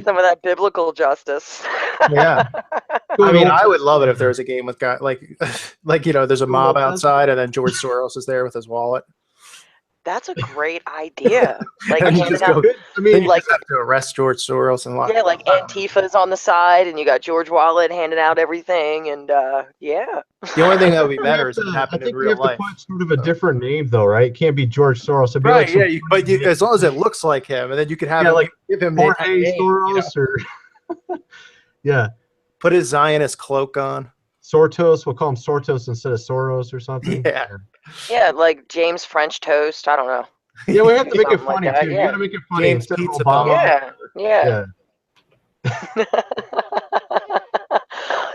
Some of that biblical justice. Yeah. I mean, I would love it if there was a game with guys like there's a mob outside, and then George Soros is there with his wallet. That's a great idea. Like, then you just have to arrest George Soros and lock. Yeah, like Antifa's on the side, and you got George Wallet handing out everything, and yeah. The only thing that would be better is if it happened in real life. I think we have to put sort of a different name, though, right? It can't be George Soros. It'd be right? Yeah, but as long as it looks like him, and then you could have give him Jorge Soros or put his Zionist cloak on. Sortos, we'll call him Sortos instead of Soros or something. Yeah, like James French Toast. I don't know. Yeah, we have to make it funny like too. You gotta make it funny James instead Pizza of Obama. Yeah.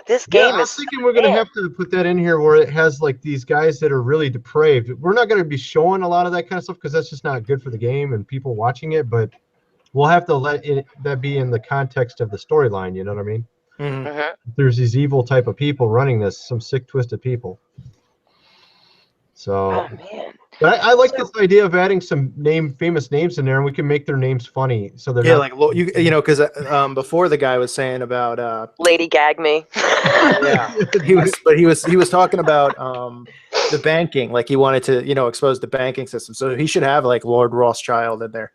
This game I was thinking we're gonna have to put that in here where it has like these guys that are really depraved. We're not gonna be showing a lot of that kind of stuff because that's just not good for the game and people watching it. But we'll have to let that be in the context of the storyline. You know what I mean? Mm-hmm. There's these evil type of people running this, some sick, twisted people. So, oh, man. But I like this idea of adding some famous names in there, and we can make their names funny. So they're because before the guy was saying about Lady Gag Me. Yeah, he was talking about the banking, like he wanted to expose the banking system. So he should have like Lord Rothschild in there.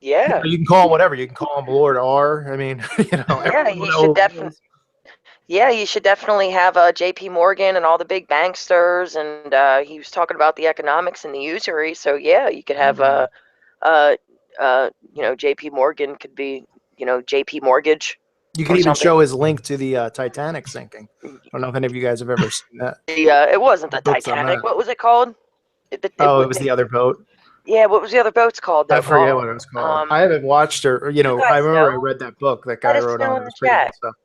Yeah, you can call him whatever. You can call him Lord R. I mean, Yeah, he should definitely. Yeah, you should definitely have J.P. Morgan and all the big banksters, and he was talking about the economics and the usury. So yeah, you could have J.P. Morgan could be J.P. Mortgage. You could even show his link to the Titanic sinking. I don't know if any of you guys have ever seen that. It wasn't the Titanic. What was it called? It was the other boat. Yeah, what was the other boat's called though? I forget Paul? what it was called. I haven't watched or you I guys remember I know. read that book that Let guy us wrote know on in it. the Was pretty good chat. stuff.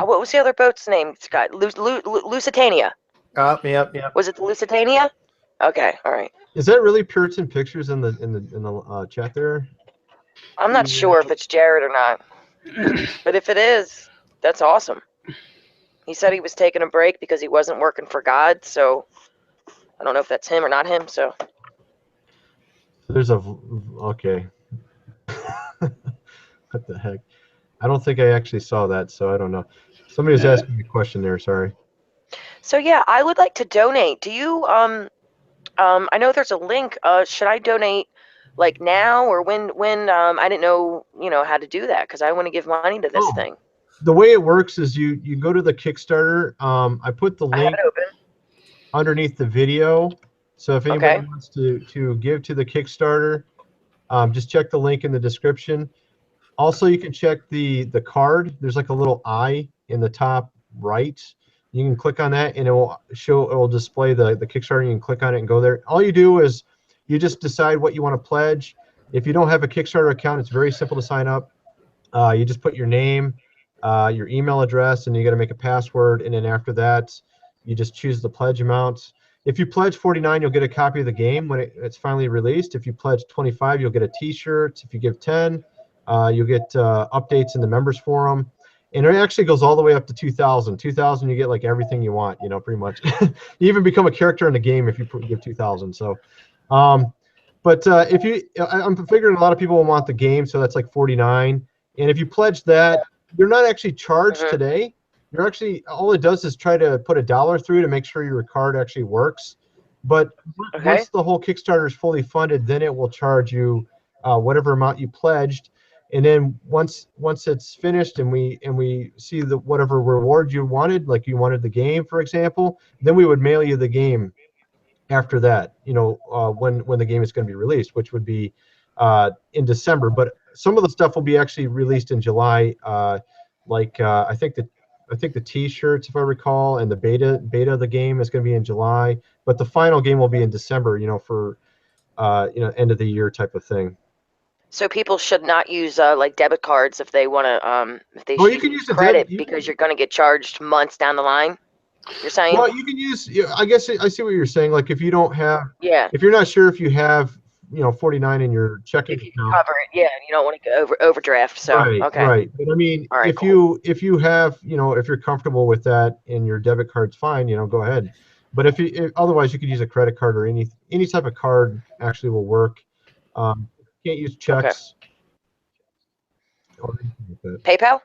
What was the other boat's name, Scott? Lusitania. Yep. Was it the Lusitania? Okay, all right. Is that really Puritan Pictures in the chat there? I'm not sure if it's Jared or not, but if it is, that's awesome. He said he was taking a break because he wasn't working for God, so I don't know if that's him or not him. So There's okay. What the heck? I don't think I actually saw that, so I don't know. Somebody was asking me a question there. Sorry. So yeah, I would like to donate. Do you I know there's a link. Should I donate like now or when I didn't know, how to do that because I want to give money to this thing. The way it works is you go to the Kickstarter. I put the I have link it open. underneath the video. So if anybody Okay. wants to give to the Kickstarter, just check the link in the description. Also, you can check the card. There's like a little eye in the top right. You can click on that, and it will display the Kickstarter. You can click on it and go there. All you do is you just decide what you want to pledge. If you don't have a Kickstarter account, it's very simple to sign up. You just put your name, your email address, and you got to make a password. And then after that, you just choose the pledge amount. If you pledge 49, you'll get a copy of the game when it's finally released. If you pledge 25, you'll get a T-shirt. If you give 10, you'll get updates in the members forum. And it actually goes all the way up to 2,000. 2,000, you get like everything you want, pretty much. You even become a character in the game if you give 2,000. So, but I'm figuring a lot of people will want the game, so that's like 49. And if you pledge that, you're not actually charged today. You're actually, all it does is try to put $1 through to make sure your card actually works. But once the whole Kickstarter is fully funded, then it will charge you whatever amount you pledged. And then once it's finished and we see the whatever reward you wanted, like you wanted the game, for example, then we would mail you the game after that, when the game is going to be released, which would be in December. But some of the stuff will be actually released in July, I think the T-shirts, if I recall, and the beta of the game is going to be in July. But the final game will be in December, for end of the year type of thing. So people should not use like debit cards if they want to if they Well, should you can use credit because you're going to get charged months down the line. You're saying? Well, you can use. I guess I see what you're saying. Like if you don't have, Yeah. if you're not sure if you have, 49 in your checking If you account. cover it, yeah, you don't want to go overdraft. So Right, okay. right. But I mean, All right, if you have, if you're comfortable with that and your debit card's fine, go ahead. But if otherwise, you could use a credit card or any type of card actually will work. You can't use checks. Or anything like that. PayPal?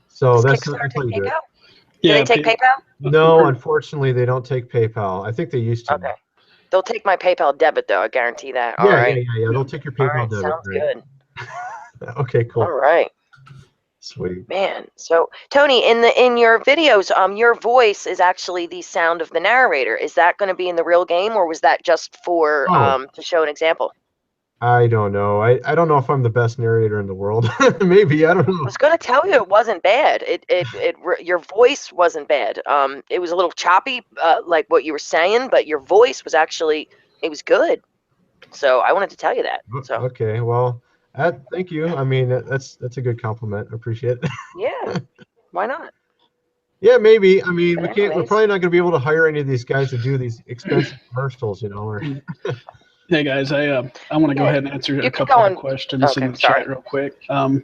So Does that's Kickstarter how you take do it. PayPal? Do they take PayPal? No, unfortunately, they don't take PayPal. I think they used to. Okay. They'll take my PayPal debit though. I guarantee that. Yeah, All right. yeah. They'll take your All PayPal right. debit. Sounds Right. good. Okay, cool. All right. Sweet. Man, so Tony, in your videos, your voice is actually the sound of the narrator. Is that going to be in the real game, or was that just for to show an example? I don't know. I don't know if I'm the best narrator in the world. Maybe, I don't know. I was going to tell you it wasn't bad. Your voice wasn't bad. It was a little choppy, like what you were saying, but your voice was actually it was good. So I wanted to tell you that. So okay, well, thank you. I mean, that's a good compliment. I appreciate it. yeah, why not? Yeah, maybe. I mean, But we're anyways. probably not going to be able to hire any of these guys to do these expensive commercials, or Hey guys, I want to go ahead and answer a couple of questions in the chat real quick. A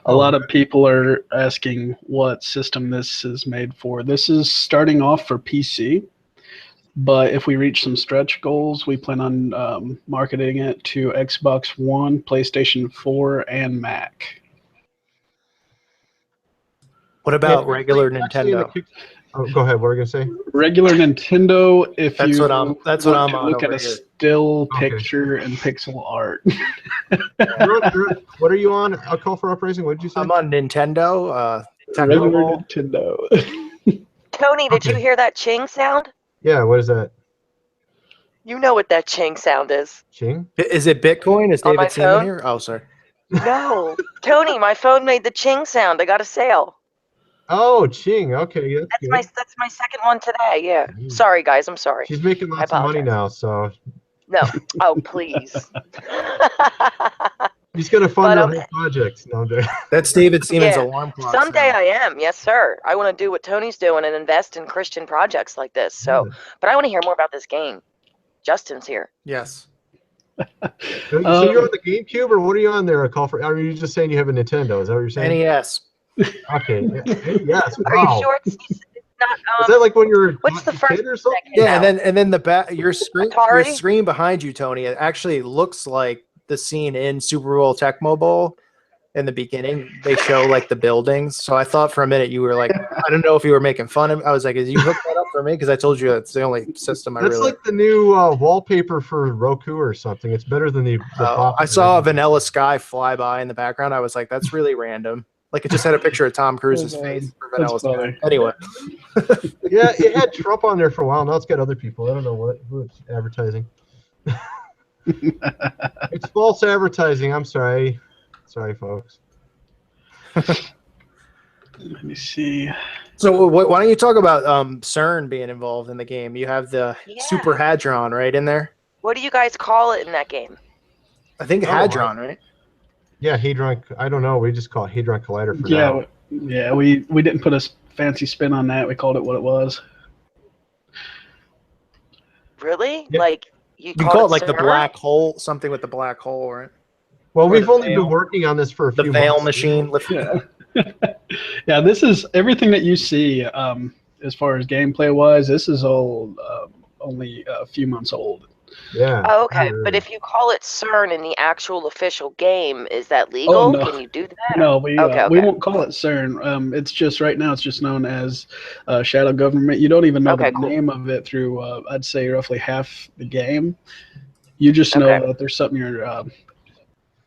lot of people are asking what system this is made for. This is starting off for PC, but if we reach some stretch goals, we plan on marketing it to Xbox One, PlayStation 4, and Mac. What about regular Nintendo? Go ahead. What are you gonna say? Regular Nintendo. If that's you what I'm on look at a still picture and pixel art. What are you on? I'll call for uprising. What did you say? I'm on Nintendo. Regular Nintendo. Tony, did you hear that ching sound? Yeah. What is that? You know what that ching sound is. Ching? Is it Bitcoin? Is David Seaman here? Oh, sorry. No, Tony, my phone made the ching sound. I got a sale. Oh, Ching. Okay, that's good. That's my second one today. Yeah. Mm. Sorry, guys. I'm sorry. She's making lots of money now, so No. Oh, please. she's gonna fund But, her whole project. No, I'm joking. That's David Seaman's Yeah, alarm clock. someday sound. I am. Yes, sir. I want to do what Tony's doing and invest in Christian projects like this. So, Yeah. but I want to hear more about this game. Justin's here. Yes. So you're on the GameCube, or what are you on there? A call for? Are you just saying you have a Nintendo? Is that what you're saying? NES. Okay. Yes. Are Wow. you sure it's not? Is that like when you're What's the a first kid or something? that came Yeah, out? and then the back your Atari? screen behind you, Tony, it actually looks like the scene in Super Bowl Tecmo Bowl. In the beginning, they show like the buildings. So I thought for a minute you were like, I don't know if you were making fun of me. I was like, is you hooked that up for me? Because I told you it's the only system I That's really. like the new wallpaper for Roku or something. It's better than the I saw a Vanilla Sky fly by in the background. I was like, that's really random. Like it just had a picture of Tom Cruise's face for Vanilla Sky. Anyway. Yeah, it had Trump on there for a while. Now it's got other people. I don't know who it's advertising. It's false advertising. I'm sorry. Sorry, folks. Let me see. So why don't you talk about CERN being involved in the game? You have the Super Hadron right in there. What do you guys call it in that game? I think Hadron, right? Yeah, Hadron. I don't know. We just call it Hadron Collider for now. Yeah. We didn't put a fancy spin on that. We called it what it was. Really? Yeah. Like You can call it like the CERN? black hole, something with the black hole, right? Well, we've the only veil. been working on this for a The few veil months. machine. Yeah. Yeah, this is everything that you see as far as gameplay wise. This is all only a few months old. Yeah. Oh, okay. Sure. But if you call it CERN in the actual official game, is that legal? no. Can you do that? No, we Okay. won't call it CERN. It's just right now. It's just known as Shadow Government. You don't even know the Cool. name of it through. I'd say roughly half the game. You just know that there's something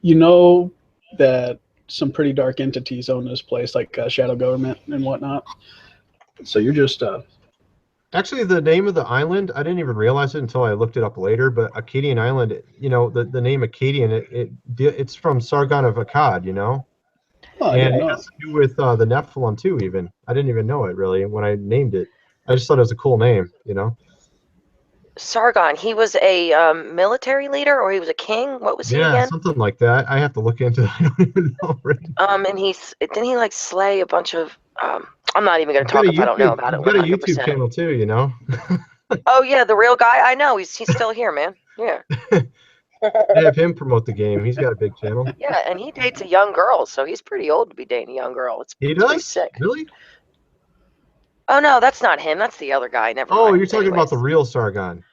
you know that some pretty dark entities own this place, like Shadow Government and whatnot. So you're just. Actually, the name of the island, I didn't even realize it until I looked it up later. But Akkadian Island, you know, the name Akkadian, it's from Sargon of Akkad, you know, and it has to do with the Nephilim too. Even I didn't even know it really when I named it. I just thought it was a cool name, you know. Sargon, he was a military leader, or he was a king? What was he Yeah, again? something like that. I have to look into it. I don't even know. Right? And didn't he like slay a bunch of I'm not even going to talk if I don't know about it. You've got a 100%. YouTube channel too, you know. Oh yeah, the real guy. I know he's still here, man. Yeah. I have him promote the game. He's got a big channel. Yeah, and he dates a young girl, so he's pretty old to be dating a young girl. It's pretty sick. Really? Oh no, that's not him. That's the other guy. Never mind. Oh, you're talking about the real Sargon.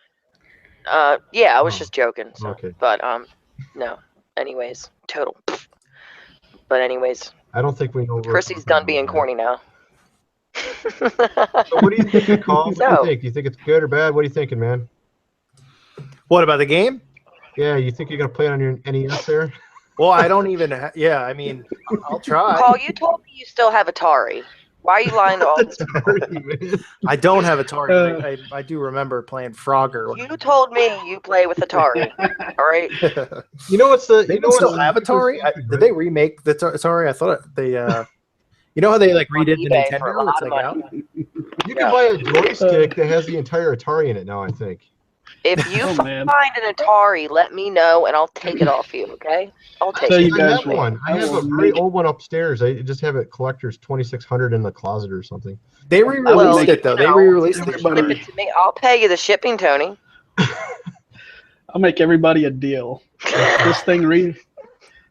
Yeah, I was just joking. So. Okay. But no. Anyways, total. But anyways, I don't think we know. Chrissy's done being corny now. So what do you think, Nicole? What do you think? Do you think it's good or bad? What are you thinking, man? What about the game? Yeah, you think you're gonna play it on your NES there? Well, I don't even. Yeah, I mean, I'll try. Paul, you told me you still have Atari. Why are you lying to all this? I don't have Atari. I do remember playing Frogger. You told me you play with Atari. All right. You know what's the? They you know still what's have Atari? Did they remake the Atari? I thought they. You know how they like redid the Nintendo? It's like out. You can buy a joystick that has the entire Atari in it now. I think. If you find an Atari, let me know and I'll take it off you. Okay? I'll take it. I have one. I have a very old one upstairs. I just have it collector's 2600 in the closet or something. They re-released it though. They re-released it. Ship it to me. I'll pay you the shipping, Tony. I'll make everybody a deal.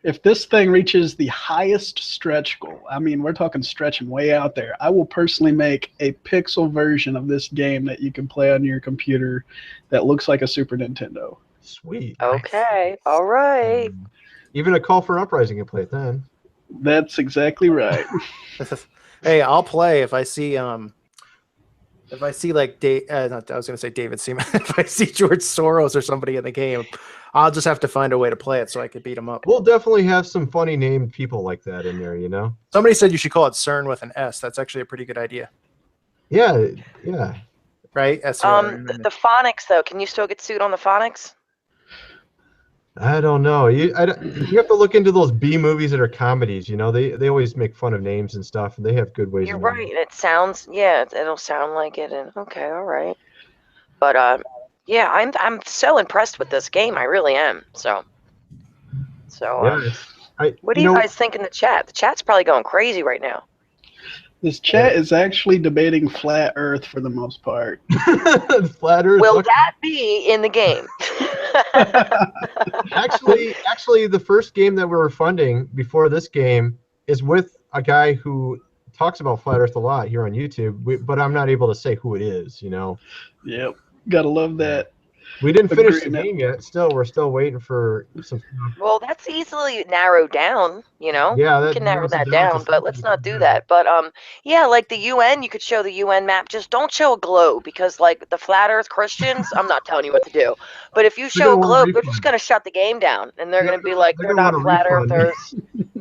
If this thing reaches the highest stretch goal, I mean, we're talking stretching way out there, I will personally make a pixel version of this game that you can play on your computer that looks like a Super Nintendo. Sweet. Okay. All right. Even a Call for Uprising can play it then. That's exactly right. Hey, I'll play if I see like I was gonna say David Seaman. If I see George Soros or somebody in the game, I'll just have to find a way to play it so I could beat him up. We'll definitely have some funny named people like that in there, you know. Somebody said you should call it CERN with an S. That's actually a pretty good idea. Yeah, yeah. Right? The phonics though, can you still get sued on the phonics? I don't know. You have to look into those B movies that are comedies. You know, they always make fun of names and stuff, and they have good ways. You're of right. It sounds, yeah, it'll sound like it. And okay, all right. But yeah, I'm so impressed with this game. I really am. So Yeah, what do you guys think in the chat? The chat's probably going crazy right now. This chat is actually debating flat Earth for the most part. Flat Earth. Will that be in the game? Actually, the first game that we were funding before this game is with a guy who talks about flat Earth a lot here on YouTube, but I'm not able to say who it is. You know. Yep, gotta love that. We didn't finish the game yet. We're still waiting for some. Well, that's easily narrowed down, you know? Yeah, we can narrow that down, but let's not do that. But yeah, like the UN, you could show the UN map. Just don't show a globe, because like the flat Earth Christians, I'm not telling you what to do. But if you show a globe, they're just gonna shut the game down, and they're gonna be like, they're not flat earthers.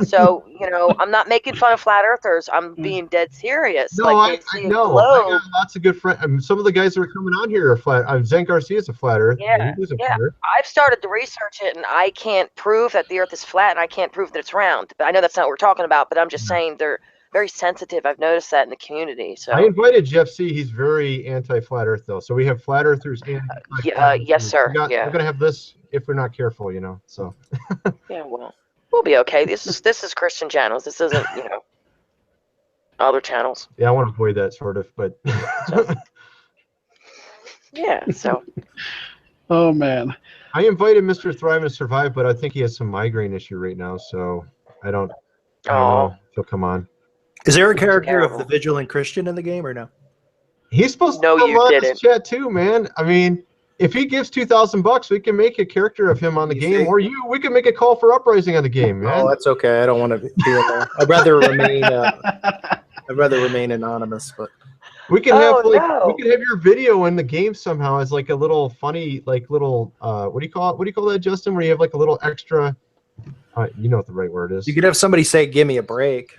So, you know, I'm not making fun of flat earthers. I'm being dead serious. No, like, I know. I got lots of good friends. Some of the guys that are coming on here are flat. Zen Garcia's a flat Earth. Yeah, yeah. I've started to research it, and I can't prove that the Earth is flat, and I can't prove that it's round. But I know that's not what we're talking about. But I'm just saying they're very sensitive. I've noticed that in the community. So I invited Jeff C. He's very anti-flat Earth, though. So we have flat Earthers and yes, sir. We're gonna have this if we're not careful, you know. So yeah, well, we'll be okay. This is Christian channels. This isn't, you know, other channels. Yeah, I want to avoid that sort of, but yeah. So. Oh man. I invited Mr. Thrive and Survive, but I think he has some migraine issue right now, so I don't know if he'll come on. Is there a character of the Vigilant Christian in the game or no? He's supposed to come on this chat too, man. I mean, if he gives $2,000, we can make a character of him on the game, or we can make a call for uprising on the game, man. Oh, that's okay. I don't want to be in there. I'd rather remain anonymous, but. We can have we can have your video in the game somehow as like a little funny, like little what do you call it? What do you call that, Justin? Where you have like a little extra, you know what the right word is. You could have somebody say, "Give me a break."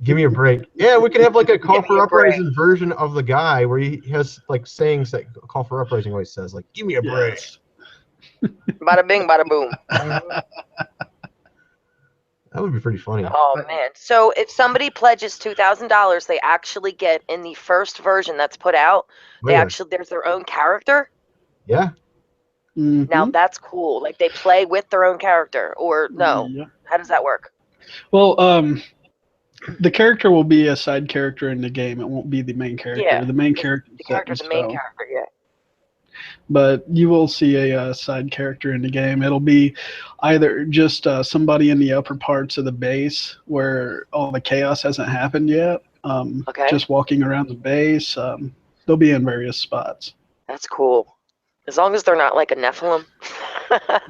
Give me a break. Yeah, we could have like a call for uprising version of the guy where he has like sayings that call for uprising always says, like, "Give me a break." Bada bing, bada boom. That would be pretty funny. Oh man! So if somebody pledges $2,000, they actually get in the first version that's put out. There's their own character. Yeah. Mm-hmm. Now that's cool. Like they play with their own character, or no? Yeah. How does that work? Well, the character will be a side character in the game. It won't be the main character. Yeah. The main character. The character's the main character. Yeah. But you will see a side character in the game. It'll be either just somebody in the upper parts of the base where all the chaos hasn't happened yet. Just walking around the base. They'll be in various spots. That's cool. As long as they're not like a Nephilim.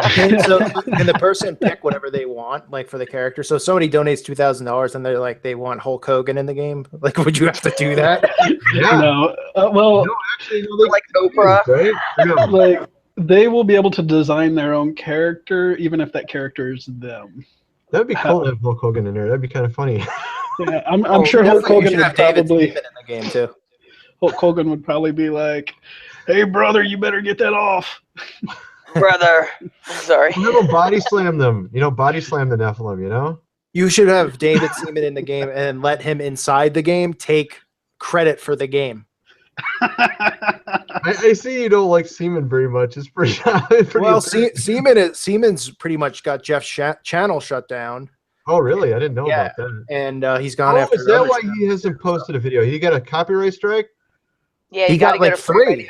Can the person pick whatever they want, like for the character? So if somebody donates $2,000 and they're like, they want Hulk Hogan in the game. Like, would you have to do that? Yeah. No. Well, no, actually, like Oprah. Right? Yeah. Like they will be able to design their own character, even if that character is them. That'd be cool to have Hulk Hogan in there. That'd be kind of funny. Yeah, I'm sure Hulk Hogan would probably in the game too. Hulk Hogan would probably be like, "Hey brother, you better get that off." Brother, sorry. Body slam them. You know, body slam the Nephilim. You know. You should have David Seaman in the game and let him inside the game take credit for the game. I see you don't like Seaman very much. It's pretty well, Seaman's pretty much got Jeff's channel shut down. Oh, really? I didn't know about that. And he's gone after. Is that why he hasn't posted a video? He got a copyright strike? Yeah, he got like 3.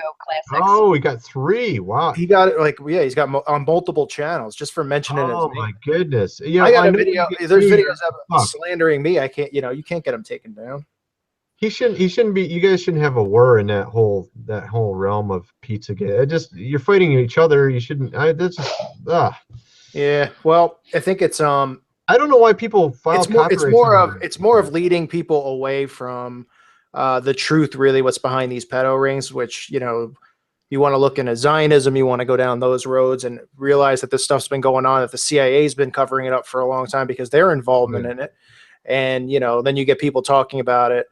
Oh, he got 3. Wow. He got it he's got on multiple channels just for mentioning his name. Oh my goodness. Yeah, I got a video. There's videos of slandering me. I can't. You can't get him taken down. He shouldn't be. You guys shouldn't have a war in that whole realm of Pizzagate. You're fighting each other. You shouldn't. That's just. Yeah. Well, I think it's I don't know why people file. It's more of leading people away from the truth, really, what's behind these pedo rings, which, you want to look into Zionism, you want to go down those roads and realize that this stuff's been going on, that the CIA's been covering it up for a long time because their involvement in it. And, then you get people talking about it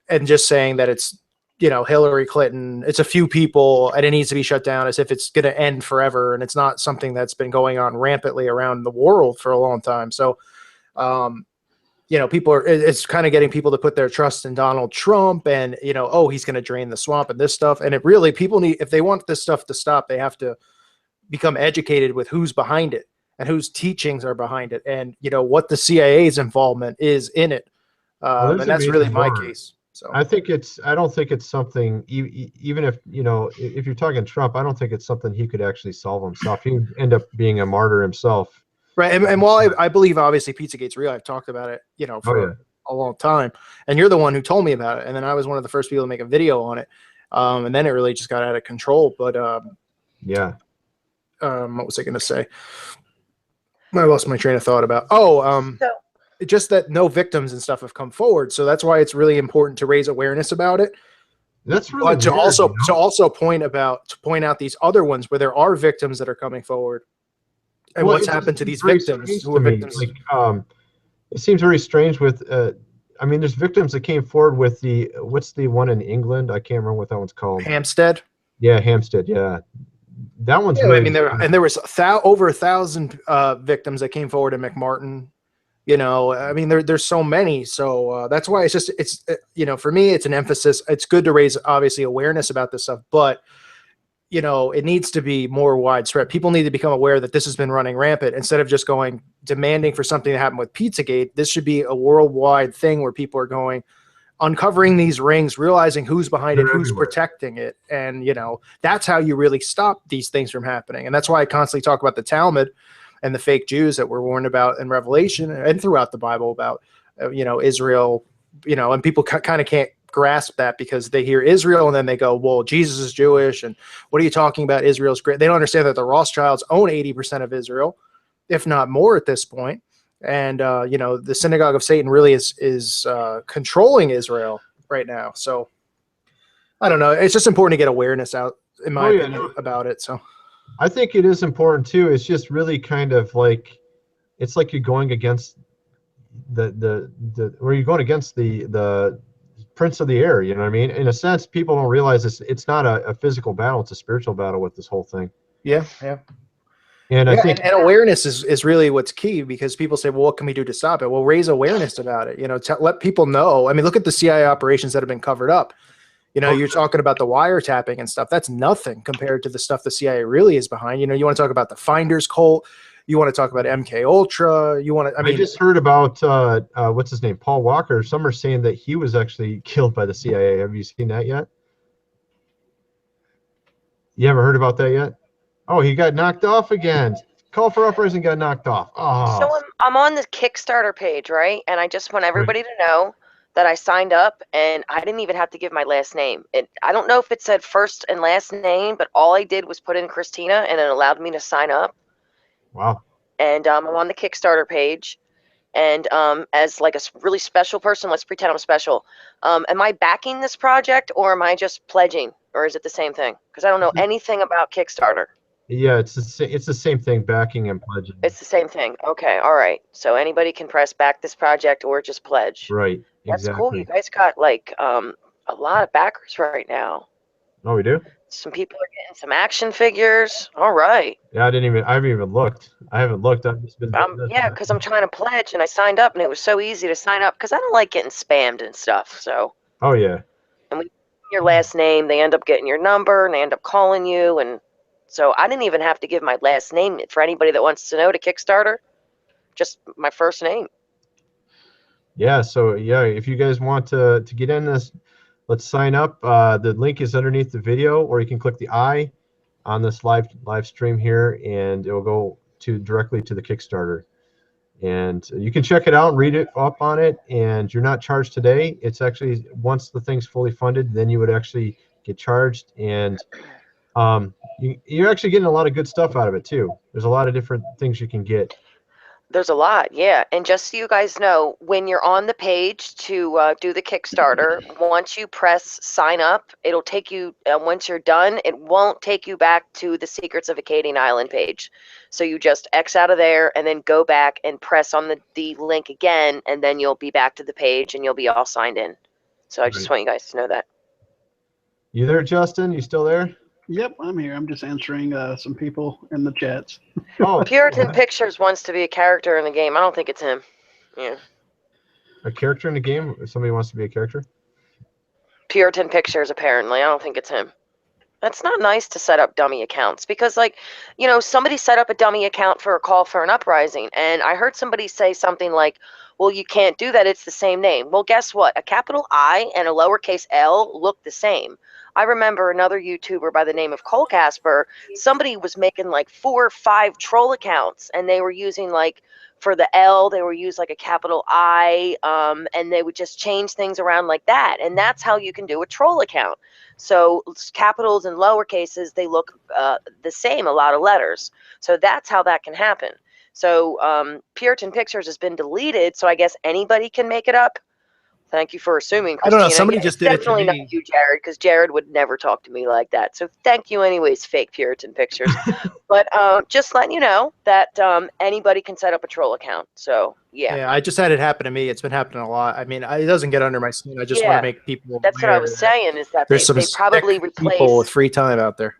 and just saying that it's, Hillary Clinton, it's a few people and it needs to be shut down, as if it's going to end forever. And it's not something that's been going on rampantly around the world for a long time. So, it's kind of getting people to put their trust in Donald Trump and, oh, he's going to drain the swamp and this stuff. And it really, people need, if they want this stuff to stop, they have to become educated with who's behind it and whose teachings are behind it. And, what the CIA's involvement is in it. And that's really my case. So I don't think it's something, even if, if you're talking Trump, I don't think it's something he could actually solve himself. He would end up being a martyr himself. Right. And while I believe obviously Pizzagate's real, I've talked about it, for a long time, and you're the one who told me about it. And then I was one of the first people to make a video on it. And then it really just got out of control. But what was I going to say? I lost my train of thought about, just that no victims and stuff have come forward. So that's why it's really important to raise awareness about it. That's really to also point out these other ones where there are victims that are coming forward, and what's happened to these victims who are victims. It seems very strange with, there's victims that came forward with what's the one in England? I can't remember what that one's called. Hampstead. Yeah, Hampstead. Yeah, that one's. Yeah, really, there was over 1,000 victims that came forward in McMartin. There's so many. So that's why it's for me, it's an emphasis. It's good to raise obviously awareness about this stuff, but it needs to be more widespread. People need to become aware that this has been running rampant instead of just demanding for something to happen with Pizzagate. This should be a worldwide thing where people are uncovering these rings, realizing who's behind it, who's protecting it. And, that's how you really stop these things from happening. And that's why I constantly talk about the Talmud and the fake Jews that we're warned about in Revelation and throughout the Bible about, Israel, and people kind of can't grasp that because they hear Israel and then they go, well, Jesus is Jewish. And what are you talking about? Israel's great. They don't understand that the Rothschilds own 80% of Israel, if not more at this point. And, the synagogue of Satan really is controlling Israel right now. So I don't know. It's just important to get awareness out, in my opinion, about it. So I think it is important too. It's just really kind of like, it's like you're going against the prince of the air. You know what I mean? In a sense, people don't realize it's not a physical battle; it's a spiritual battle with this whole thing. Yeah. And I think and awareness is really what's key, because people say, well, what can we do to stop it? Well, raise awareness about it. Let people know. Look at the CIA operations that have been covered up. You're talking about the wiretapping and stuff. That's nothing compared to the stuff the CIA really is behind. You want to talk about the Finders cult. You want to talk about MK Ultra. I just heard about what's his name, Paul Walker. Some are saying that he was actually killed by the CIA. Have you seen that yet? You haven't heard about that yet? Oh, he got knocked off again. Call for Uprising got knocked off. Oh. So I'm on the Kickstarter page, right? And I just want everybody to know that I signed up, and I didn't even have to give my last name. I don't know if it said first and last name, but all I did was put in Christina, and it allowed me to sign up. Wow. And I'm on the Kickstarter page, and as like a really special person, let's pretend I'm special. Am I backing this project, or am I just pledging, or is it the same thing? Because I don't know anything about Kickstarter. Yeah, it's the same thing, backing and pledging. It's the same thing. Okay, all right. So anybody can press back this project or just pledge. Right. That's exactly. cool. You guys got a lot of backers right now. Oh, we do? Some people are getting some action figures. All right. Yeah, I haven't even looked. I haven't looked. I've just been because I'm trying to pledge, and I signed up, and it was so easy to sign up because I don't like getting spammed and stuff. So. Oh yeah. And when you get your last name, they end up getting your number, and they end up calling you, and so I didn't even have to give my last name for anybody that wants to know to Kickstarter. Just my first name. Yeah. So yeah, if you guys want to get in this, let's sign up. The link is underneath the video, or you can click the I on this live stream here, and it will go directly to the Kickstarter. And you can check it out and read it up on it. And you're not charged today. It's actually, once the thing's fully funded, then you would actually get charged. And you're actually getting a lot of good stuff out of it too. There's a lot of different things you can get. There's a lot, yeah. And just so you guys know, when you're on the page to do the Kickstarter, once you press sign up, it'll take you, once you're done, it won't take you back to the Secrets of Acadian Island page. So you just X out of there and then go back and press on the link again, and then you'll be back to the page and you'll be all signed in. So I just want you guys to know that. You there, Justin? You still there? Yep, I'm here. I'm just answering some people in the chats. Oh, Puritan Pictures wants to be a character in the game. I don't think it's him. Yeah. a character in the game? If somebody wants to be a character? Puritan Pictures, apparently. I don't think it's him. That's not nice to set up dummy accounts because, like, somebody set up a dummy account for a call for an uprising, and I heard somebody say something like, well, you can't do that. It's the same name. Well, guess what? A capital I and a lowercase L look the same. I remember another YouTuber by the name of Cole Casper. Somebody was making like 4 or 5 troll accounts, and they were using like for the L, they were used like a capital I, and they would just change things around like that. And that's how you can do a troll account. So capitals and lower cases, they look the same, a lot of letters. So that's how that can happen. So Puritan Pictures has been deleted, so I guess anybody can make it up. Thank you for assuming, I don't Christina. know. Somebody Yeah, just did it to definitely me. not you, Jared, because Jared would never talk to me like that. So thank you anyways, fake Puritan Pictures. But just letting you know that anybody can set up a troll account. So, yeah. Yeah, I just had it happen to me. It's been happening a lot. I mean, it doesn't get under my skin. I just want Yeah. to make people That's what I was aware that saying, is that there's some they probably sick people with replace free time out there.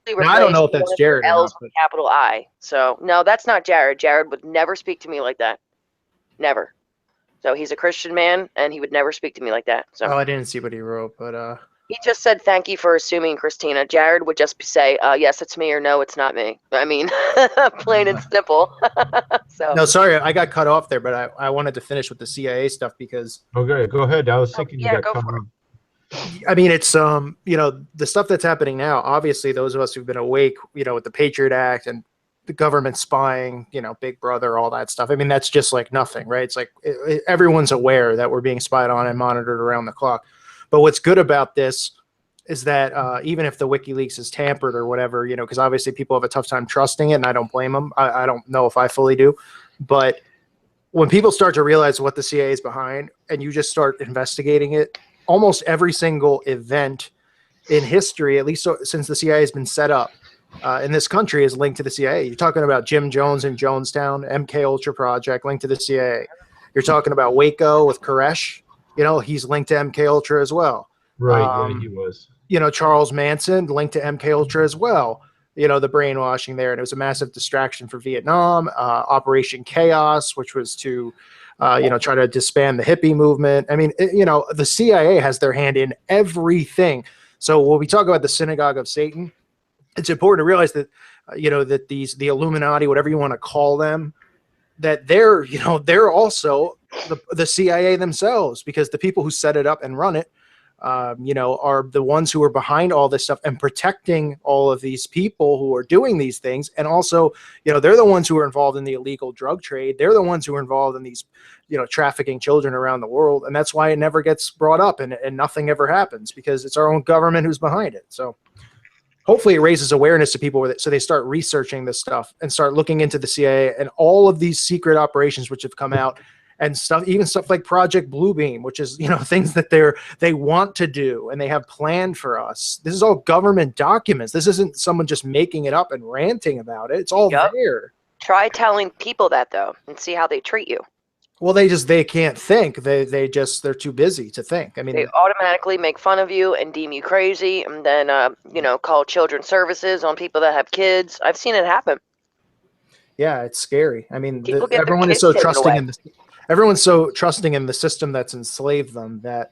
Now, I don't know if that's Jared or L's not, with capital I. So, no, that's not Jared. Jared would never speak to me like that. Never. So he's a Christian man, and he would never speak to me like that. So Oh, I didn't see what he wrote, but he just said, thank you for assuming, Christina. Jared would just say, yes, it's me, or no, it's not me. I mean, plain and simple. So no, sorry, I got cut off there, but I wanted to finish with the CIA stuff because Okay, go ahead. I was thinking you yeah, got go cut for it. off. I mean, it's the stuff that's happening now. Obviously, those of us who've been awake, with the Patriot Act and the government spying, Big Brother, all that stuff. I mean, that's just like nothing, right? It's like everyone's aware that we're being spied on and monitored around the clock. But what's good about this is that even if the WikiLeaks is tampered or whatever, because obviously people have a tough time trusting it, and I don't blame them. I don't know if I fully do, but when people start to realize what the CIA is behind, and you just start investigating it, almost every single event in history, at least since the CIA has been set up in this country, is linked to the CIA. You're talking about Jim Jones in Jonestown, MK Ultra Project, linked to the CIA. You're talking about Waco with Koresh. He's linked to MK Ultra as well. Right, yeah, he was. Charles Manson linked to MK Ultra as well. The brainwashing there, and it was a massive distraction for Vietnam. Operation Chaos, which was to try to disband the hippie movement. I mean, the CIA has their hand in everything. So when we talk about the synagogue of Satan, it's important to realize that, that the Illuminati, whatever you want to call them, that they're also the CIA themselves, because the people who set it up and run it, are the ones who are behind all this stuff and protecting all of these people who are doing these things. And also, they're the ones who are involved in the illegal drug trade. They're the ones who are involved in these, trafficking children around the world. And that's why it never gets brought up and nothing ever happens, because it's our own government who's behind it. So hopefully it raises awareness to people with it, so they start researching this stuff and start looking into the CIA and all of these secret operations which have come out, and even stuff like Project Bluebeam, which is, things that they want to do and they have planned for us. This is all government documents. This isn't someone just making it up and ranting about it. It's all there. Try telling people that, though, and see how they treat you. Well, they can't think. They're too busy to think. I mean, they automatically make fun of you and deem you crazy, and then call children's services on people that have kids. I've seen it happen. Yeah, it's scary. I mean, everyone is so trusting everyone's so trusting in the system that's enslaved them that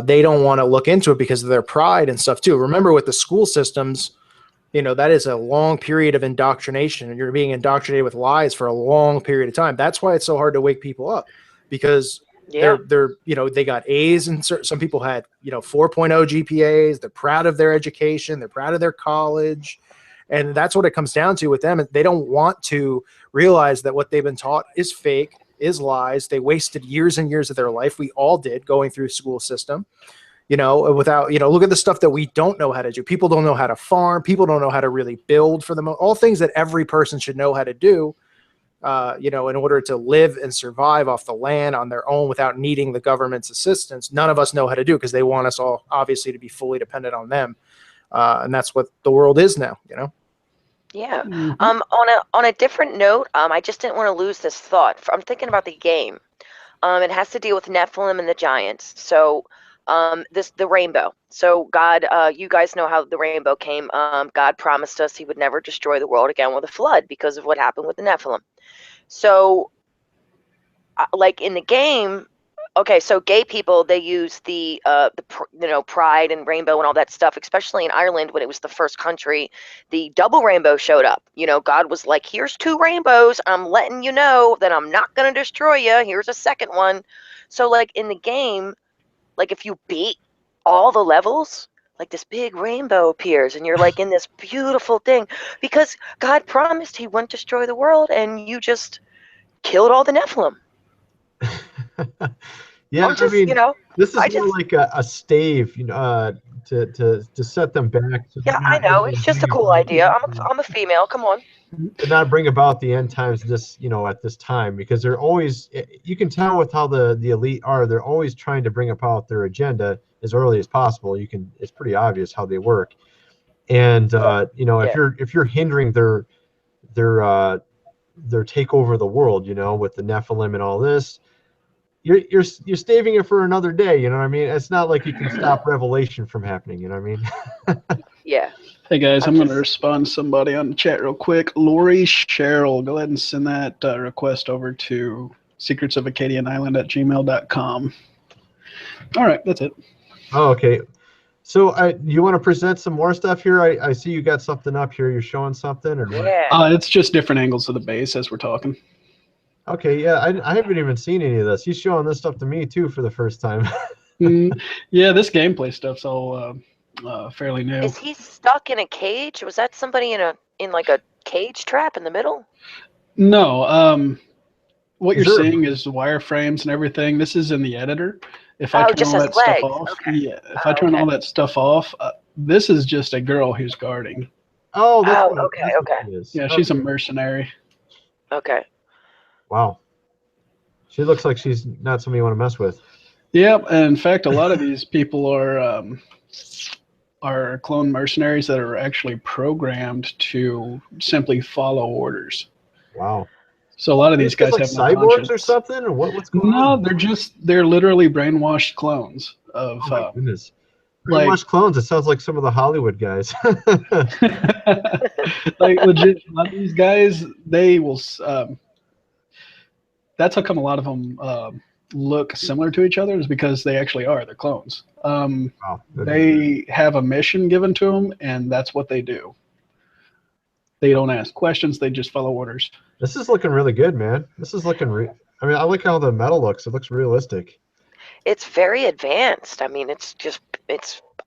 they don't want to look into it because of their pride and stuff too. Remember, with the school systems, that is a long period of indoctrination, and you're being indoctrinated with lies for a long period of time. That's why it's so hard to wake people up, because they're they got A's, and some people had 4.0 GPAs. They're proud of their education. They're proud of their college. And that's what it comes down to with them. They don't want to realize that what they've been taught is fake, is lies. They wasted years and years of their life. We all did, going through the school system, without, look at the stuff that we don't know how to do. People don't know how to farm. People don't know how to really build, for them. All things that every person should know how to do, in order to live and survive off the land on their own without needing the government's assistance. None of us know how to do, because they want us all obviously to be fully dependent on them. And that's what the world is now, Yeah. On a different note, I just didn't want to lose this thought. I'm thinking about the game. It has to deal with Nephilim and the giants. So the rainbow. So God, you guys know how the rainbow came. God promised us he would never destroy the world again with a flood because of what happened with the Nephilim. So like in the game, okay, so gay people, they use the pride and rainbow and all that stuff, especially in Ireland when it was the first country. The double rainbow showed up. God was like, here's 2 rainbows. I'm letting you know that I'm not going to destroy you. Here's a second one. So like in the game, like if you beat all the levels, like this big rainbow appears and you're like in this beautiful thing because God promised he wouldn't destroy the world and you just killed all the Nephilim. Yeah, Just, this is I more just- like a stave, to set them back. So Yeah, I know. It's just a cool idea. I'm a female. Come on. to not bring about the end times at this time, because they're always, you can tell with how the elite are, they're always trying to bring about their agenda as early as possible. It's pretty obvious how they work. And if you're hindering their takeover of the world, with the Nephilim and all this, you're staving it for another day. You know what I mean? It's not like you can stop revelation from happening. You know what I mean? Yeah. Hey guys, I'm going to respond to somebody on the chat real quick. Lori Cheryl, go ahead and send that request over to secretsofacadianisland@gmail.com. All right, that's it. Oh, okay. So you want to present some more stuff here? I see you got something up here. You're showing something, or Yeah. It's just different angles of the base as we're talking. Okay, yeah, I haven't even seen any of this. He's showing this stuff to me too for the first time. Yeah, this gameplay stuff's all fairly new. Is he stuck in a cage? Was that somebody in like a cage trap in the middle? No, what you're seeing is wireframes and everything. This is in the editor. If I turn all that stuff off, if I turn all that stuff off, this is just a girl who's guarding. Oh, that's okay. Yeah, she's a mercenary. Okay. Wow. She looks like she's not somebody you want to mess with. Yep, and in fact, a lot of these people are clone mercenaries that are actually programmed to simply follow orders. Wow. So a lot of these guys like have no cyborgs conscience. or something, or what's going on? No, they're literally brainwashed clones of. Oh my goodness. Brainwashed clones. It sounds like some of the Hollywood guys. Like legit, a lot of these guys, they will. That's how come a lot of them look similar to each other, is because they actually are. They're clones. Wow. They have a mission given to them, and that's what they do. They don't ask questions. They just follow orders. This is looking really good, man. This is looking I like how the metal looks. It looks realistic. It's very advanced. I mean,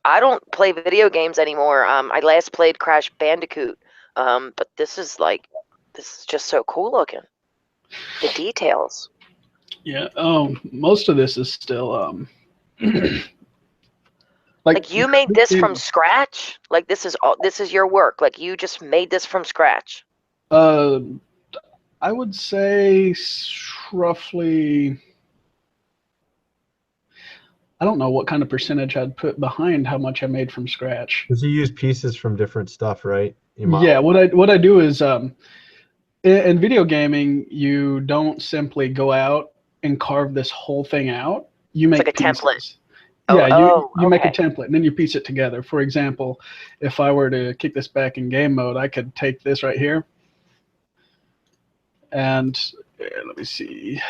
I don't play video games anymore. I last played Crash Bandicoot. But this is just so cool looking. The details. Yeah. Most of this is still like you made this from scratch? Like this is your work. Like you just made this from scratch. I would say roughly, I don't know what kind of percentage I'd put behind how much I made from scratch. Because you use pieces from different stuff, right? Yeah, what I do is in video gaming, you don't simply go out and carve this whole thing out. You make like a template. Yeah, you make a template and then you piece it together. For example, if I were to kick this back in game mode, I could take this right here. And let me see.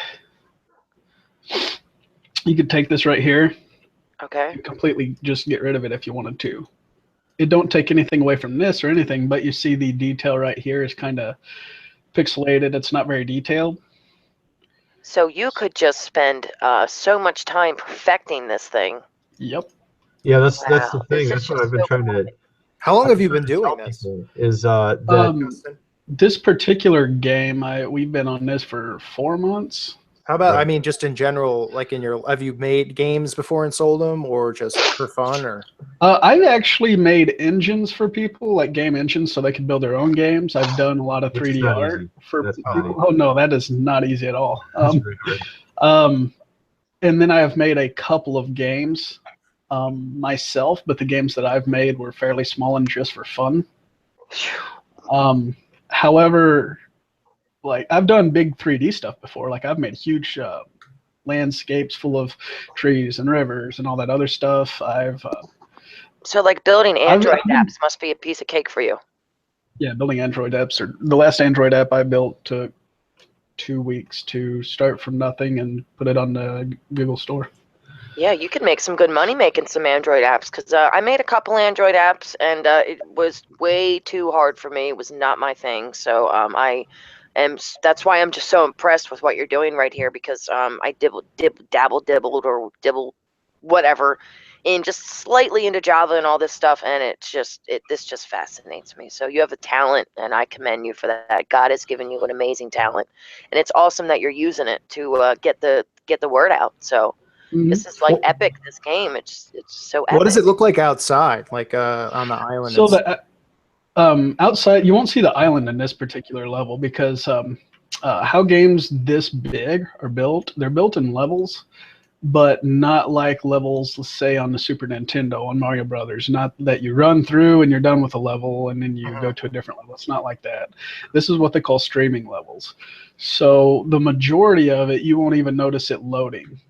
You could take this right here. Okay. And completely just get rid of it if you wanted to. It don't take anything away from this or anything, but you see the detail right here is kind of pixelated. It's not very detailed. So you could just spend so much time perfecting this thing. Yep. Yeah, that's the thing. That's what I've been trying to. How long have you been doing this? This particular game, we've been on this for 4 months. How about, I mean, just in general, like have you made games before and sold them, or just for fun, or? I've actually made engines for people, like game engines, so they can build their own games. I've done a lot of 3D art for people. Oh no, that is not easy at all. And then I have made a couple of games myself, but the games that I've made were fairly small and just for fun. However, like I've done big 3D stuff before. Like I've made huge landscapes full of trees and rivers and all that other stuff. So like building Android I've been- apps must be a piece of cake for you. Yeah, building Android apps. Or the last Android app I built took 2 weeks to start from nothing and put it on the Google Store. Yeah, you could make some good money making some Android apps, because I made a couple Android apps, and it was way too hard for me. It was not my thing. So that's why I'm just so impressed with what you're doing right here, because I dabbled or dibble whatever in just slightly into Java and all this stuff, and this just fascinates me. So you have a talent, and I commend you for that. God has given you an amazing talent, and it's awesome that you're using it to get the word out. So this is like epic. This game, it's so epic. What does it look like outside, like on the island? So the outside, you won't see the island in this particular level because how games this big are built, they're built in levels, but not like levels, let's say, on the Super Nintendo on Mario Brothers. Not that you run through and you're done with a level and then you go to a different level. It's not like that. This is what they call streaming levels. So the majority of it, you won't even notice it loading.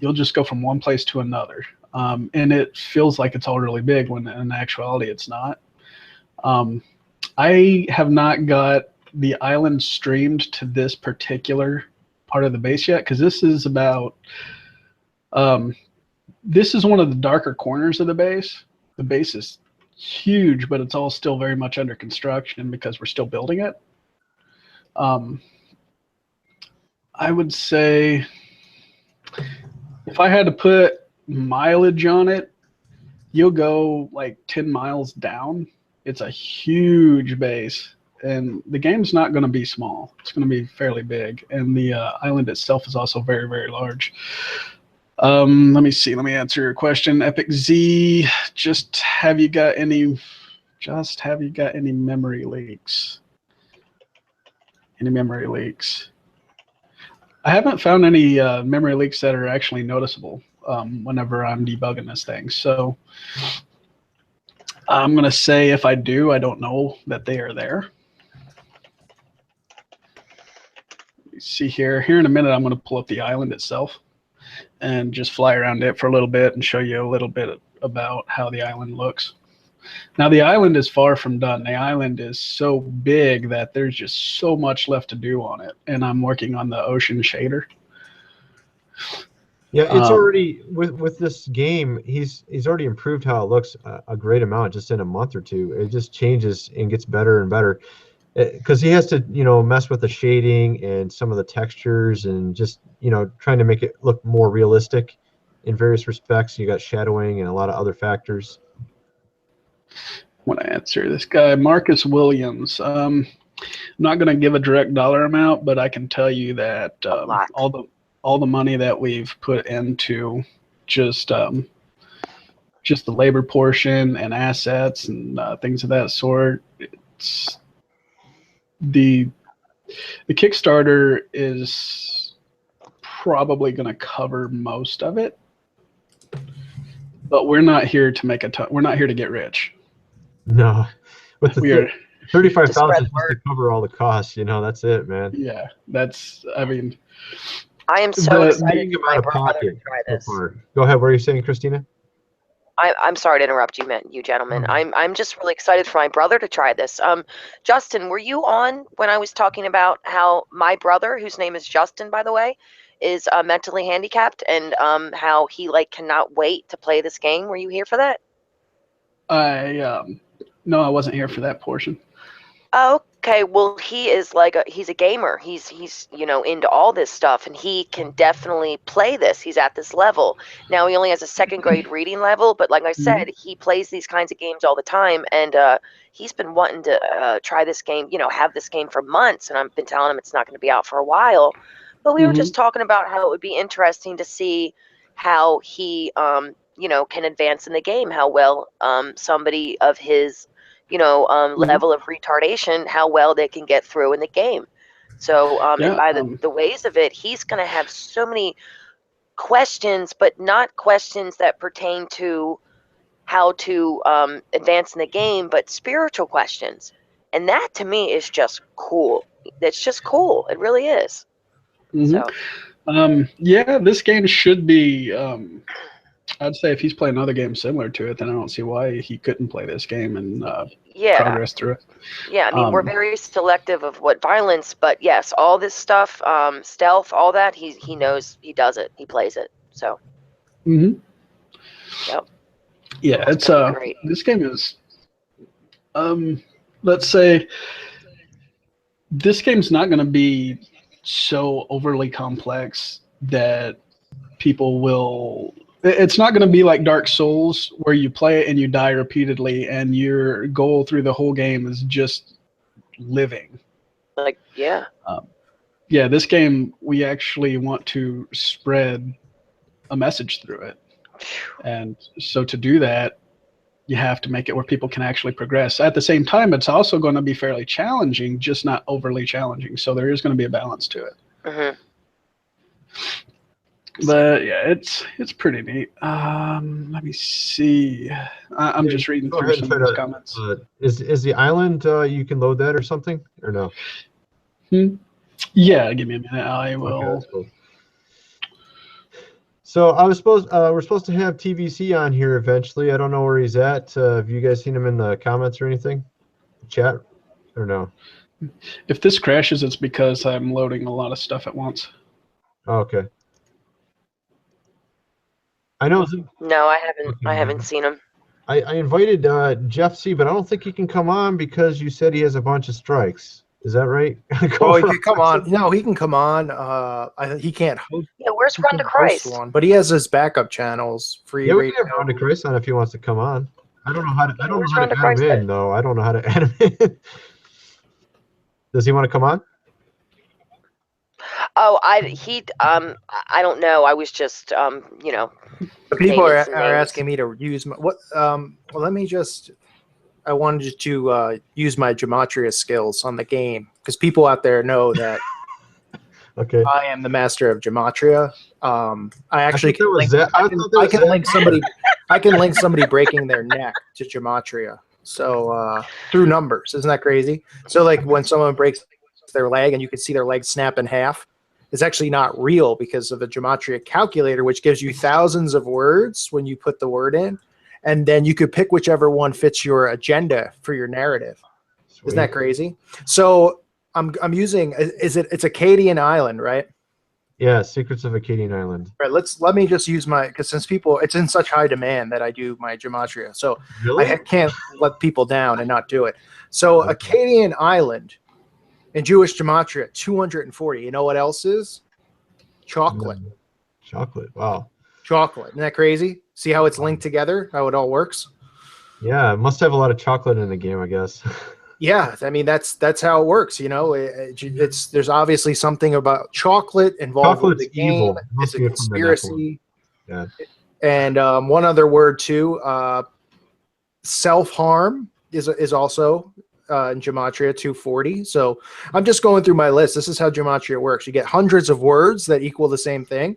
You'll just go from one place to another. And it feels like it's all really big when in actuality it's not. I have not got the island streamed to this particular part of the base yet, because this is about this is one of the darker corners of the base. The base is huge, but it's all still very much under construction because we're still building it. I would say if I had to put mileage on it, you'll go like 10 miles down. It's a huge base, and the game's not going to be small. It's going to be fairly big, and the island itself is also very, very large. Let me see. Let me answer your question. Epic Z, have you got any memory leaks? Any memory leaks? I haven't found any memory leaks that are actually noticeable whenever I'm debugging this thing. So I'm going to say if I do, I don't know that they are there. Let me see here. Here in a minute, I'm going to pull up the island itself and just fly around it for a little bit and show you a little bit about how the island looks. Now, the island is far from done. The island is so big that there's just so much left to do on it, and I'm working on the ocean shader. Yeah, it's already with this game. He's already improved how it looks a great amount just in a month or two. It just changes and gets better and better because he has to mess with the shading and some of the textures and just trying to make it look more realistic in various respects. You got shadowing and a lot of other factors. I want to answer this guy, Marcus Williams. I'm not going to give a direct dollar amount, but I can tell you that all the money that we've put into just the labor portion and assets and things of that sort, it's the Kickstarter is probably going to cover most of it, but we're not here to make we're not here to get rich. No, with the 35,000 just to cover all the costs, that's it, man. Yeah, I am so excited for my brother to try this. Go ahead. What are you saying, Christina? I'm sorry to interrupt you gentlemen. I'm just really excited for my brother to try this. Justin, were you on when I was talking about how my brother, whose name is Justin, by the way, is mentally handicapped, and how he cannot wait to play this game? Were you here for that? No, I wasn't here for that portion. Okay, well, he is he's a gamer. He's into all this stuff, and he can definitely play this. He's at this level. Now he only has a second grade reading level, but like I said, he plays these kinds of games all the time, and he's been wanting to try this game, have this game for months, and I've been telling him it's not going to be out for a while. But we were just talking about how it would be interesting to see how he can advance in the game, how well somebody of his level of retardation, how well they can get through in the game. So and by the ways of it, he's going to have so many questions, but not questions that pertain to how to advance in the game, but spiritual questions. And that to me is just cool. It's just cool. It really is. So Yeah, this game should be. I'd say if he's playing another game similar to it, then I don't see why he couldn't play this game and Yeah. progress through it. Yeah, I mean, we're very selective of what violence, but yes, all this stuff, stealth, all that, he knows, he does it, he plays it. So, Mm-hmm. yep. Yeah, it's great. this game is, let's say, this game's not going to be so overly complex that people will. It's not going to be like Dark Souls where you play it and you die repeatedly, and your goal through the whole game is just living. Like, yeah. Yeah, this game, we actually want to spread a message through it. And so to do that, you have to make it where people can actually progress. At the same time, it's also going to be fairly challenging, just not overly challenging. So there is going to be a balance to it. Mm-hmm. But yeah, it's pretty neat. Let me see. I'm just reading Go through ahead some and of try these to, comments. is the island you can load that or something or no? Yeah, give me a minute. I will. Okay, that's cool. So we're supposed to have TVC on here eventually. I don't know where he's at. Have you guys seen him in the comments or anything? Chat or no? If this crashes, it's because I'm loading a lot of stuff at once. Oh, okay. I know. No, I haven't seen him. I invited Jeff C, but I don't think he can come on because you said he has a bunch of strikes. Is that right? Oh, he can come on. No, he can come on. He can't host. Yeah, where's Run to Christ? One, but he has his backup channels. Free. Yeah, we radio. can have Run to Christ on if he wants to come on. I don't know how to. I don't know how Run to to add him Christ in though. I don't know how to add him in. Does he want to come on? Oh, I don't know. I was just People are naming some names. asking me to use my what. Well, let me just. I wanted to use my gematria skills on the game because people out there know that Okay. I am the master of gematria. I actually can link, I can link somebody. I can link somebody breaking their neck to gematria. So through numbers, isn't that crazy? So like when someone breaks their leg and you can see their leg snap in half, it's actually not real because of the gematria calculator, which gives you thousands of words when you put the word in. And then you could pick whichever one fits your agenda for your narrative. Sweet. Isn't that crazy? So I'm using it's Acadian Island, right? Yeah, Secrets of Acadian Island. Right. Let me just use because since it's in such high demand that I do my gematria. So Really? I can't let people down and not do it. So Acadian Island in Jewish gematria 240. You know what else is? Chocolate. Chocolate. Wow. Chocolate. Isn't that crazy? See how it's linked together? How it all works? Yeah, it must have a lot of chocolate in the game, I guess. Yeah, I mean that's how it works. You know, there's obviously something about chocolate involved with the game. Evil. It's a conspiracy. Yeah. And one other word too, self-harm is also in gematria 240. So I'm just going through my list. This is how gematria works. You get hundreds of words that equal the same thing.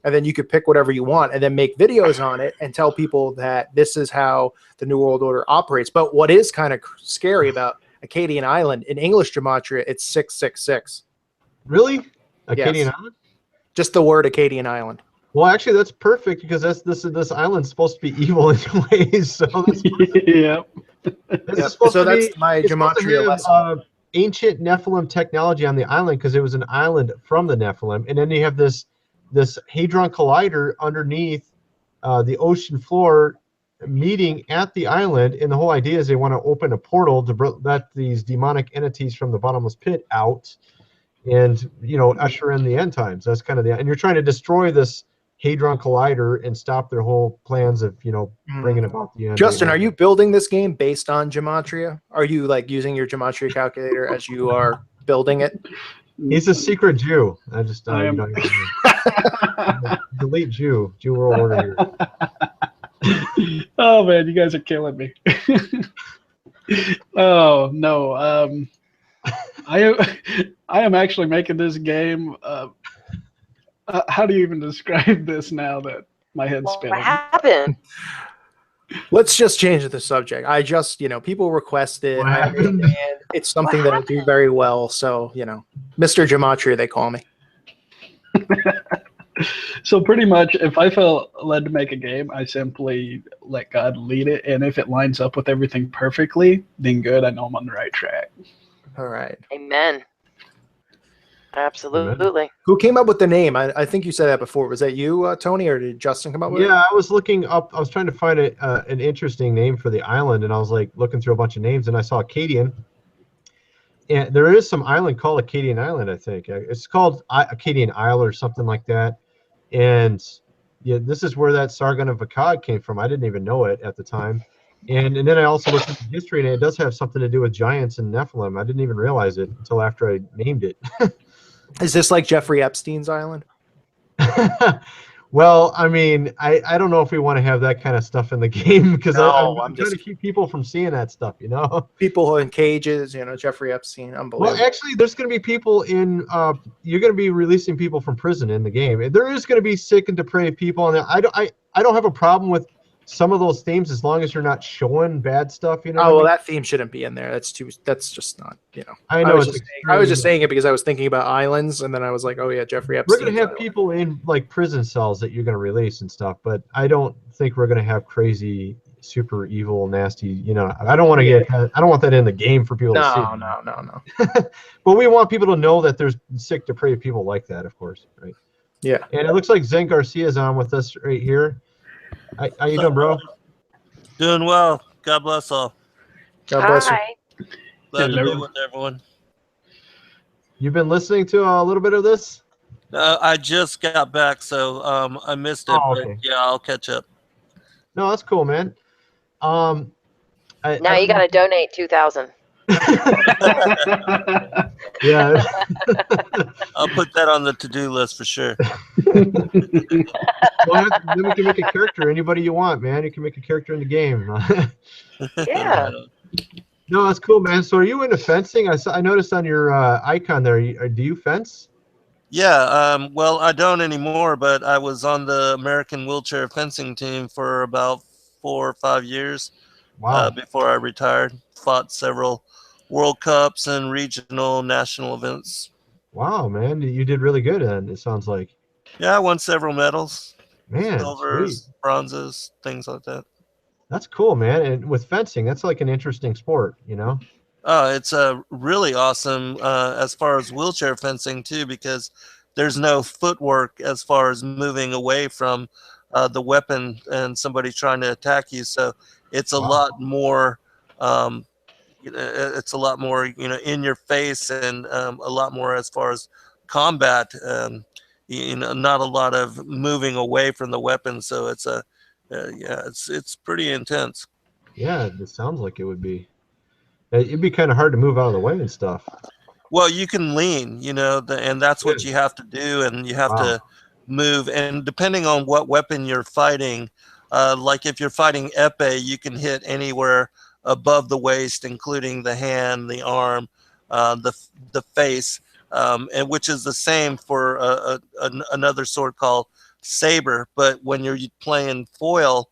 And then you could pick whatever you want and then make videos on it and tell people that this is how the New World Order operates. But what is kind of scary about Acadian Island, in English gematria, it's 666. Really? Acadian Island? Just the word Acadian Island. Well, actually, that's perfect because this island's supposed to be evil in ways. So that's yeah. So that's my gematria lesson. Ancient Nephilim technology on the island because it was an island from the Nephilim. And then you have this Hadron Collider underneath the ocean floor meeting at the island, and the whole idea is they want to open a portal to let these demonic entities from the bottomless pit out and usher in the end times. That's kind of and you're trying to destroy this Hadron Collider and stop their whole plans of bringing about the end. Justin, are you building this game based on gematria? Are you like using your gematria calculator as you are building it? He's a secret Jew. I just delete Jew World Order here. Oh man, you guys are killing me. Oh no, I am actually making this game. How do you even describe this now that my head's spinning? What happened? Let's just change the subject. I just, people request it. I understand it's something that I do very well. So, Mr. Gematria, they call me. So pretty much, if I felt led to make a game, I simply let God lead it, and if it lines up with everything perfectly, then good. I know I'm on the right track. All right. Amen. Absolutely. Who came up with the name? I think you said that before. Was that you, Tony, or did Justin come up with it? Yeah, I was looking up. I was trying to find an interesting name for the island, and I was like looking through a bunch of names, and I saw Acadian. And there is some island called Acadian Island, I think. It's called Acadian Isle or something like that. And yeah, this is where that Sargon of Akkad came from. I didn't even know it at the time. And then I also looked into history, and it does have something to do with giants and Nephilim. I didn't even realize it until after I named it. Is this like Jeffrey Epstein's island? Well, I mean, I don't know if we want to have that kind of stuff in the game because No, I'm trying to keep people from seeing that stuff, People in cages, Jeffrey Epstein, unbelievable. Well, actually, there's going to be people in. You're going to be releasing people from prison in the game. There is going to be sick and depraved people, and I don't have a problem with some of those themes as long as you're not showing bad stuff. Oh, well, that theme shouldn't be in there. That's just not. I know. I was just saying it because I was thinking about islands, and then I was like, oh yeah, Jeffrey Epstein. We're going to have people in like prison cells that you're going to release and stuff, but I don't think we're going to have crazy, super evil, nasty. I don't want to get. I don't want that in the game for people to see. No. But we want people to know that there's sick, depraved people like that, of course, right? Yeah. And it looks like Zen Garcia is on with us right here. How you doing, bro? Doing well. God bless all. God bless you. Hi. Glad to be with everyone. You've been listening to a little bit of this? I just got back, so I missed it. Oh, okay. But yeah, I'll catch up. No, that's cool, man. Now you got to donate 2,000. Yeah. I'll put that on the to-do list for sure. Well, then we can make a character. Anybody you want, man. You can make a character in the game. Yeah. No, that's cool, man. So, are you into fencing? I noticed on your icon there. Do you fence? Yeah. Well, I don't anymore, but I was on the American wheelchair fencing team for about 4 or 5 years. Wow. Before I retired. Fought several World Cups and regional national events. Wow, man. You did really good, and it sounds like. Yeah, I won several medals. Man, Silvers, sweet. bronzes, things like that. That's cool, man. And with fencing, that's like an interesting sport, It's really awesome as far as wheelchair fencing too, because there's no footwork as far as moving away from the weapon and somebody trying to attack you. So it's a lot more. It's a lot more, in your face, and a lot more as far as combat. Not a lot of moving away from the weapon. So it's it's pretty intense. Yeah, it sounds like it would be. It'd be kind of hard to move out of the way and stuff. Well, you can lean, and that's what you have to do, and you have to move. And depending on what weapon you're fighting, like if you're fighting epee, you can hit anywhere above the waist, including the hand, the arm, the face, and which is the same for another sword called saber. But when you're playing foil,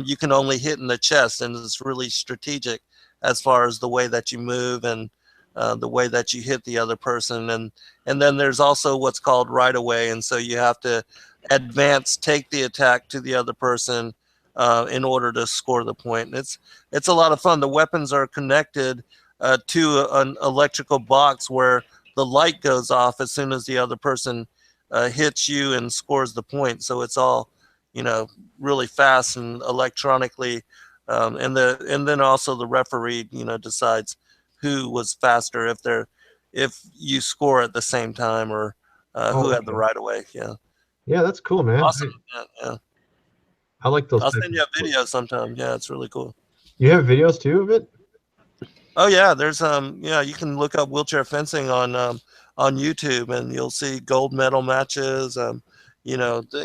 you can only hit in the chest, and it's really strategic as far as the way that you move and the way that you hit the other person. And then there's also what's called right away, and so you have to advance, take the attack to the other person in order to score the point. And it's a lot of fun. The weapons are connected to an electrical box where the light goes off as soon as the other person hits you and scores the point. So it's all, really fast and electronically. And then also the referee, decides who was faster if you score at the same time or who had the right of way. Yeah. Yeah, that's cool, man. Awesome. Yeah. I like those. I'll send you a video sometime. Yeah, it's really cool. You have videos too of it? Oh yeah, there's you can look up wheelchair fencing on YouTube, and you'll see gold medal matches, the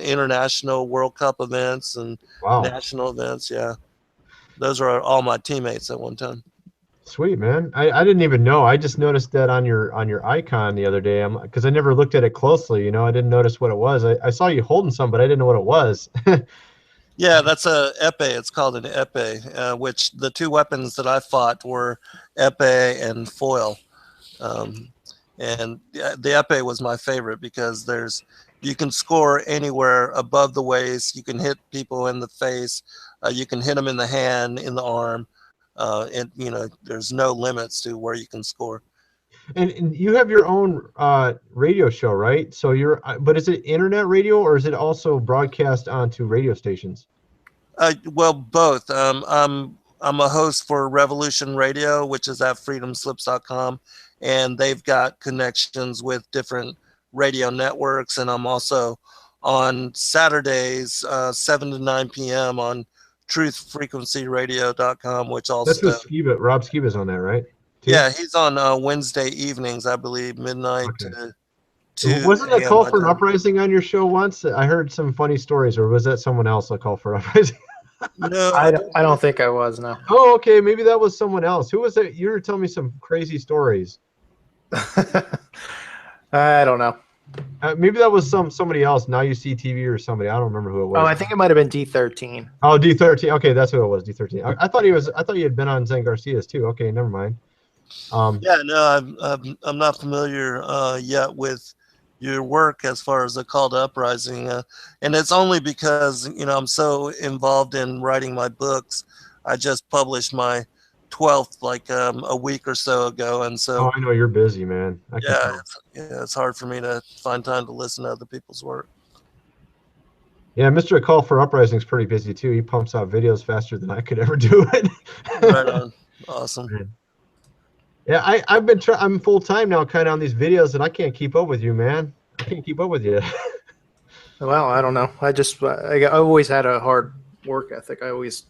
international World Cup events and national events. Yeah, those are all my teammates at one time. Sweet, man. I didn't even know. I just noticed that on your icon the other day. Because I never looked at it closely. I didn't notice what it was. I saw you holding some, but I didn't know what it was. Yeah, that's a epee. It's called an epee, which the two weapons that I fought were epee and foil. And the epee was my favorite because you can score anywhere above the waist. You can hit people in the face. You can hit them in the hand, in the arm. And there's no limits to where you can score. And you have your own radio show, right? So but is it internet radio or is it also broadcast onto radio stations? Well, both. I'm a host for Revolution Radio, which is at freedomslips.com, and they've got connections with different radio networks. And I'm also on Saturdays, 7 to 9 p.m. on truthfrequencyradio.com, which also... That's with Skiba. Rob Skiba's on that, right? Too? Yeah, he's on Wednesday evenings, I believe, midnight to 2 Wasn't a a.m. call my for an time. uprising on your show once? I heard some funny stories, or was that someone else a call for uprising? No, I don't think I was, no. Oh, okay. Maybe that was someone else. Who was it? You were telling me some crazy stories. I don't know. Maybe that was somebody else. Now You See TV or somebody. I don't remember who it was. Oh, I think it might have been D13. Oh, D13. Okay, that's who it was. D13. I thought you had been on Zen Garcia's too. Okay, never mind. Yeah, no, I'm not familiar yet with your work as far as the call to uprising, and it's only because I'm so involved in writing my books. I just published my 12th like a week or so ago, and so I know you're busy, man. it's hard for me to find time to listen to other people's work. Yeah, Mr. Call for Uprising is pretty busy too. He pumps out videos faster than I could ever do it. Right on. Awesome. Yeah, I'm full time now, kind of on these videos, and I can't keep up with you, man. I can't keep up with you. Well, I don't know. I always had a hard work ethic. I always,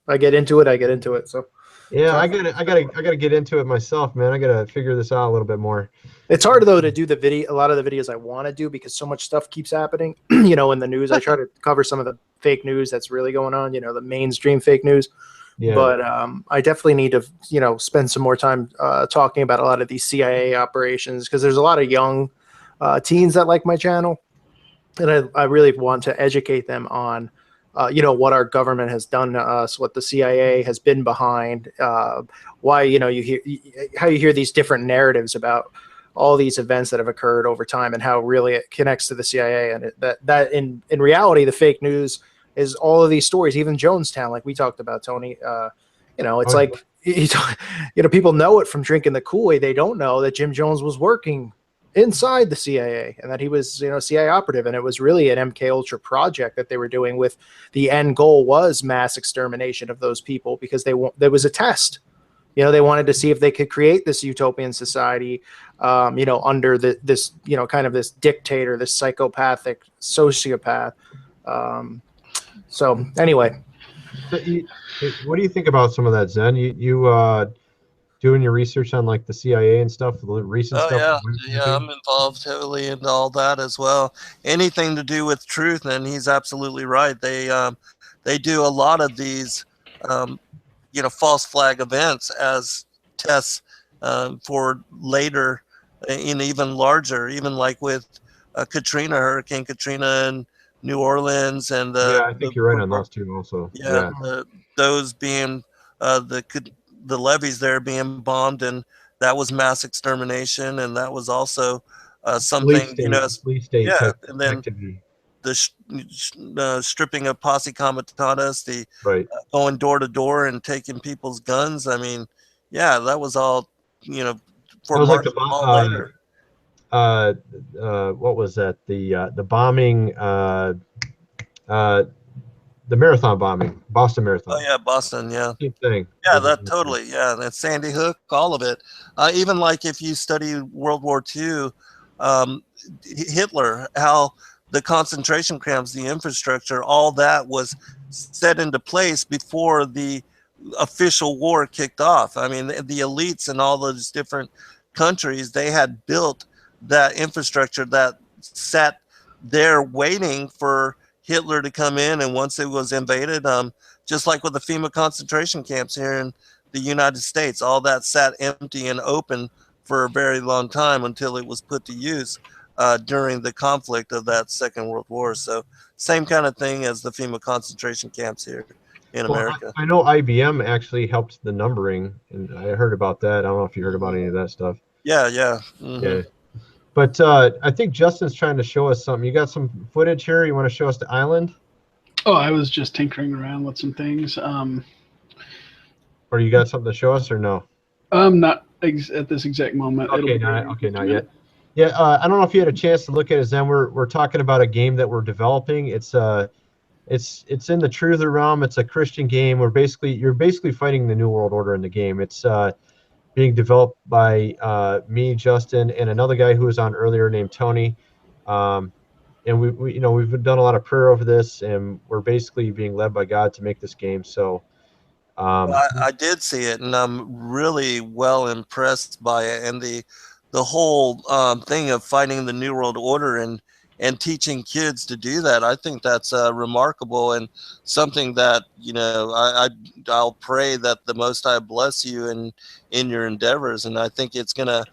I get into it. So yeah, I gotta get into it myself, man. I gotta figure this out a little bit more. it's hard though to do a lot of the videos I want to do because so much stuff keeps happening, in the news. I try to cover some of the fake news that's really going on, the mainstream fake news. Yeah. But I definitely need to, spend some more time talking about a lot of these CIA operations because there's a lot of young teens that like my channel, and I really want to educate them on, what our government has done to us, what the CIA has been behind, why you hear these different narratives about all these events that have occurred over time and how really it connects to the CIA, and that in reality the fake news is all of these stories, even Jonestown, like we talked about, Tony. It's like, people know it from drinking the Kool-Aid. They don't know that Jim Jones was working inside the CIA and that he was, CIA operative. And it was really an MK Ultra project that they were doing with the end goal was mass extermination of those people because there was a test. They wanted to see if they could create this utopian society, under this kind of this dictator, this psychopathic sociopath. So anyway, what do you think about some of that, Zen? You doing your research on like the CIA and stuff, the recent stuff? Yeah, I'm involved heavily in all that as well. Anything to do with truth, and he's absolutely right. They do a lot of these, false flag events as tests for later, in even larger, even like with Hurricane Katrina, and New Orleans, and I think you're right on those two also. Yeah. Those being the levees there being bombed, and that was mass extermination, and that was also something police state and then activity. The stripping of posse comitatus, going door to door and taking people's guns. I mean, that was all for like later. What was that? The bombing, the marathon bombing, Boston Marathon. Oh yeah, Boston. Yeah. Same thing. Yeah, that totally. Yeah, that Sandy Hook, all of it. Even like if you study World War II, Hitler, how the concentration camps, the infrastructure, all that was set into place before the official war kicked off. I mean, the elites in all those different countries, they had built that infrastructure that sat there waiting for Hitler to come in. And once it was invaded, just like with the FEMA concentration camps here in the United States, all that sat empty and open for a very long time until it was put to use during the conflict of that Second World War. So same kind of thing as the FEMA concentration camps here in America. I know IBM actually helped the numbering, and I heard about that. I don't know if you heard about any of that stuff. Yeah. Mm-hmm. Yeah. But I think Justin's trying to show us something. You got some footage here? You want to show us the island? Oh, I was just tinkering around with some things. Or you got something to show us, or no? Not at this exact moment. Okay, not yet. Yeah, I don't know if you had a chance to look at it, Zen. We're talking about a game that we're developing. It's in the Truther realm. It's a Christian game. You're basically fighting the New World Order in the game. It's being developed by me, Justin, and another guy who was on earlier named Tony. And we've done a lot of prayer over this, and we're basically being led by God to make this game. So I did see it, and I'm really well impressed by it, and the whole thing of fighting the New World Order and teaching kids to do that. I think that's remarkable, and something that I'll pray that the Most High bless you in your endeavors, and I think it's gonna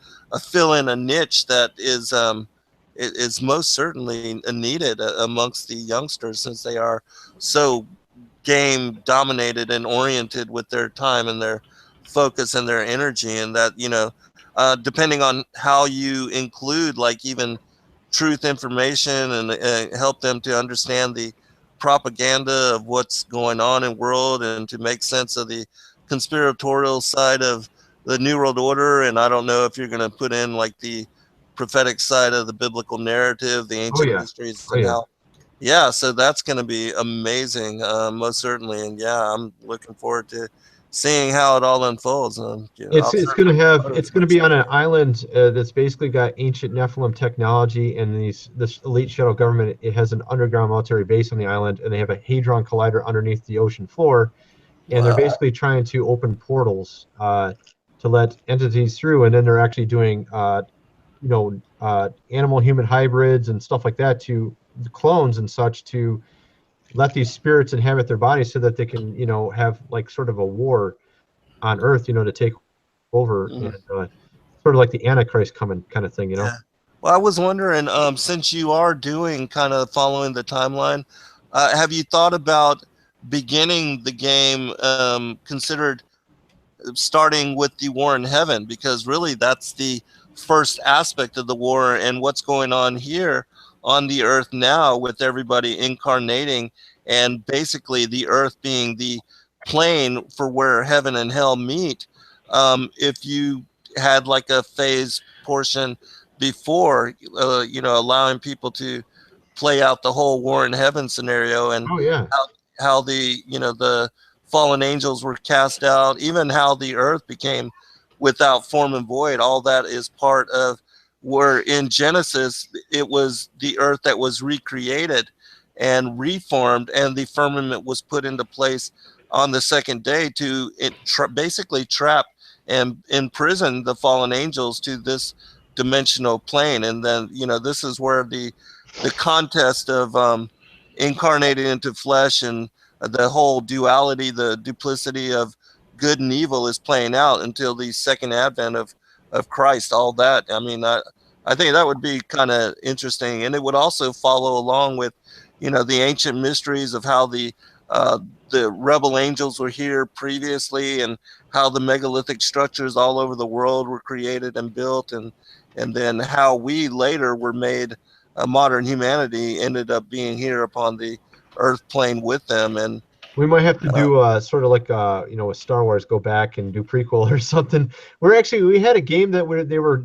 fill in a niche that is most certainly needed amongst the youngsters, since they are so game dominated and oriented with their time and their focus and their energy, and that depending on how you include like even truth information and help them to understand the propaganda of what's going on in the world and to make sense of the conspiratorial side of the New World Order. And I don't know if you're going to put in like the prophetic side of the biblical narrative, the ancient histories, and how. Yeah, so that's going to be amazing, most certainly, and yeah, I'm looking forward to seeing how it all unfolds. It's going to be on an island that's basically got ancient Nephilim technology, and this elite shadow government. It has an underground military base on the island, and they have a hadron collider underneath the ocean floor, and they're basically trying to open portals to let entities through, and then they're actually doing animal human hybrids and stuff like that to clones and such to let these spirits inhabit their bodies so that they can have like sort of a war on Earth to take over, and sort of like the Antichrist coming kind of thing. Yeah. Well, I was wondering, since you are doing kind of following the timeline, have you thought about beginning the game, considered starting with the war in heaven, because really that's the first aspect of the war, and what's going on here on the earth now with everybody incarnating, and basically the earth being the plane for where heaven and hell meet. If you had like a phase portion before, allowing people to play out the whole war in heaven scenario, and how the fallen angels were cast out, even how the earth became without form and void, all that is part of where in Genesis, it was the earth that was recreated and reformed, and the firmament was put into place on the second day to basically trap and imprison the fallen angels to this dimensional plane. And then, this is where the contest of incarnating into flesh and the whole duality, the duplicity of good and evil is playing out until the second advent of Christ. All that, I mean, I think that would be kind of interesting, and it would also follow along with, the ancient mysteries of how the rebel angels were here previously, and how the megalithic structures all over the world were created and built, and then how we later were made. Modern humanity ended up being here upon the earth plane with them, and we might have to do sort of like with Star Wars, go back and do prequel or something. We had a game that they were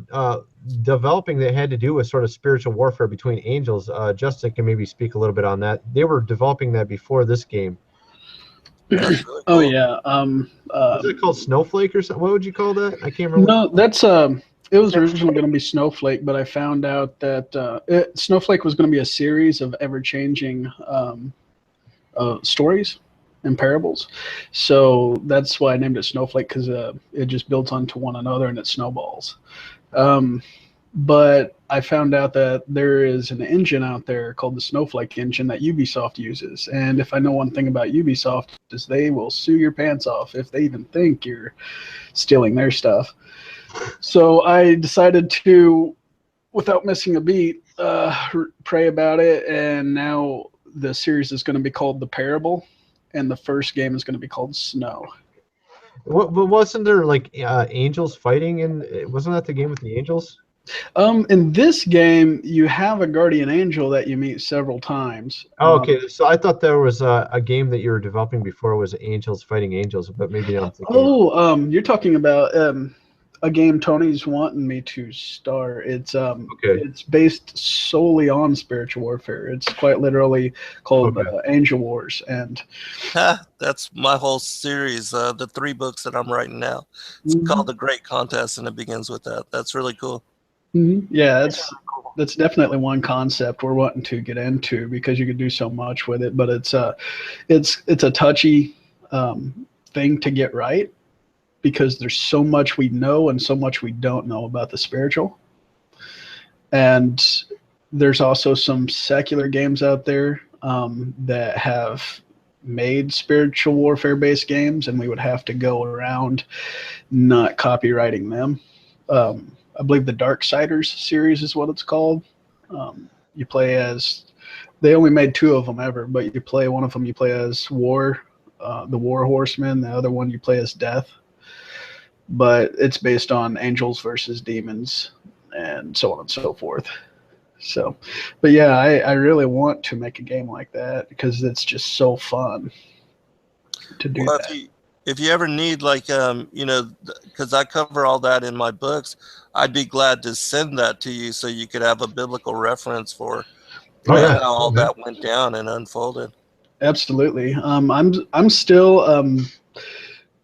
developing that had to do with sort of spiritual warfare between angels. Justin can maybe speak a little bit on that. They were developing that before this game. Really cool. Oh yeah. Is it called Snowflake or something? What would you call that? I can't remember. No, that's it was originally going to be Snowflake, but I found out that Snowflake was going to be a series of ever-changing stories and parables. So that's why I named it Snowflake, because it just builds onto one another and it snowballs. But I found out that there is an engine out there called the Snowflake engine that Ubisoft uses. And if I know one thing about Ubisoft, is they will sue your pants off if they even think you're stealing their stuff. So I decided to, without missing a beat, pray about it. And now the series is going to be called The Parable, and the first game is going to be called Snow. But wasn't there like angels fighting? And wasn't that the game with the angels? In this game, you have a guardian angel that you meet several times. Oh, okay. So I thought there was a game that you were developing before was angels fighting angels, but maybe I'm thinking. You're talking about a game Tony's wanting me to start. It's Okay. it's based solely on spiritual warfare. It's quite literally called Angel Wars, and that's my whole series. The 3 books that I'm writing now. It's called The Great Contest, and it begins with that. That's really cool. Yeah, that's definitely one concept we're wanting to get into because you could do so much with it. But it's a touchy thing to get right because there's so much we know and so much we don't know about the spiritual. And there's also some secular games out there that have made spiritual warfare based games, and we would have to go around not copywriting them. I believe the Darksiders series is what it's called. You play as, they only made 2 of them ever, but you play one of them, you play as the War Horseman. The other one you play as Death. But it's based on angels versus demons and so on and so forth. So, but yeah, I really want to make a game like that because it's just so fun to do that. If you ever need, like, because I cover all that in my books, I'd be glad to send that to you so you could have a biblical reference for how all that went down and unfolded. Absolutely. I'm still.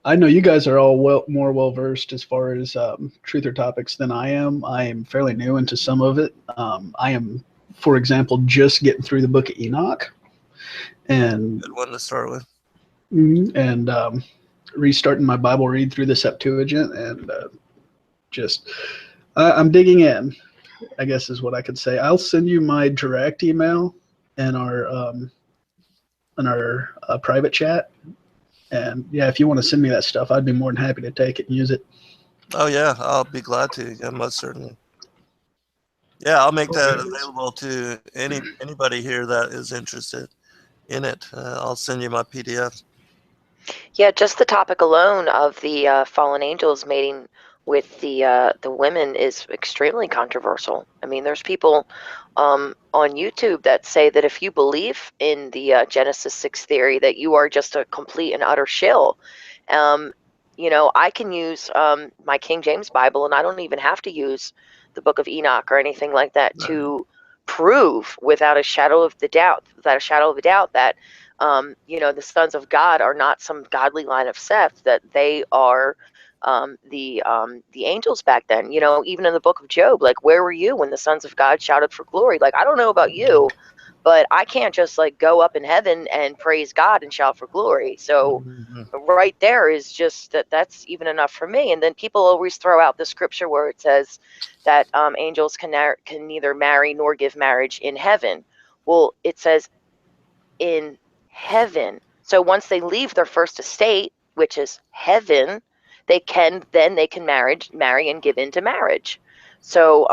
I know you guys are all more well versed as far as truther topics than I am. I am fairly new into some of it. I am, for example, just getting through the Book of Enoch, and good one to start with. And restarting my Bible read through the Septuagint, and I'm digging in, I guess is what I could say. I'll send you my direct email in our private chat. And yeah, if you want to send me that stuff, I'd be more than happy to take it and use it. Oh yeah, I'll be glad to. Yeah, most certainly. Yeah, I'll make that available to anybody here that is interested in it. I'll send you my PDF. Yeah, just the topic alone of the fallen angels mating with the women is extremely controversial. I mean, there's people on YouTube that say that if you believe in the Genesis 6 theory, that you are just a complete and utter shill. I can use my King James Bible, and I don't even have to use the Book of Enoch or anything like that to prove without a shadow of a doubt that the sons of God are not some godly line of Seth, that they are the angels back then. Even in the book of Job, like, where were you when the sons of God shouted for glory? Like, I don't know about you, but I can't just like go up in heaven and praise God and shout for glory. So right there is just that's even enough for me. And then people always throw out the scripture where it says that angels can neither marry nor give marriage in heaven. Well, it says in heaven. So once they leave their first estate, which is heaven, they can marry and give into marriage. So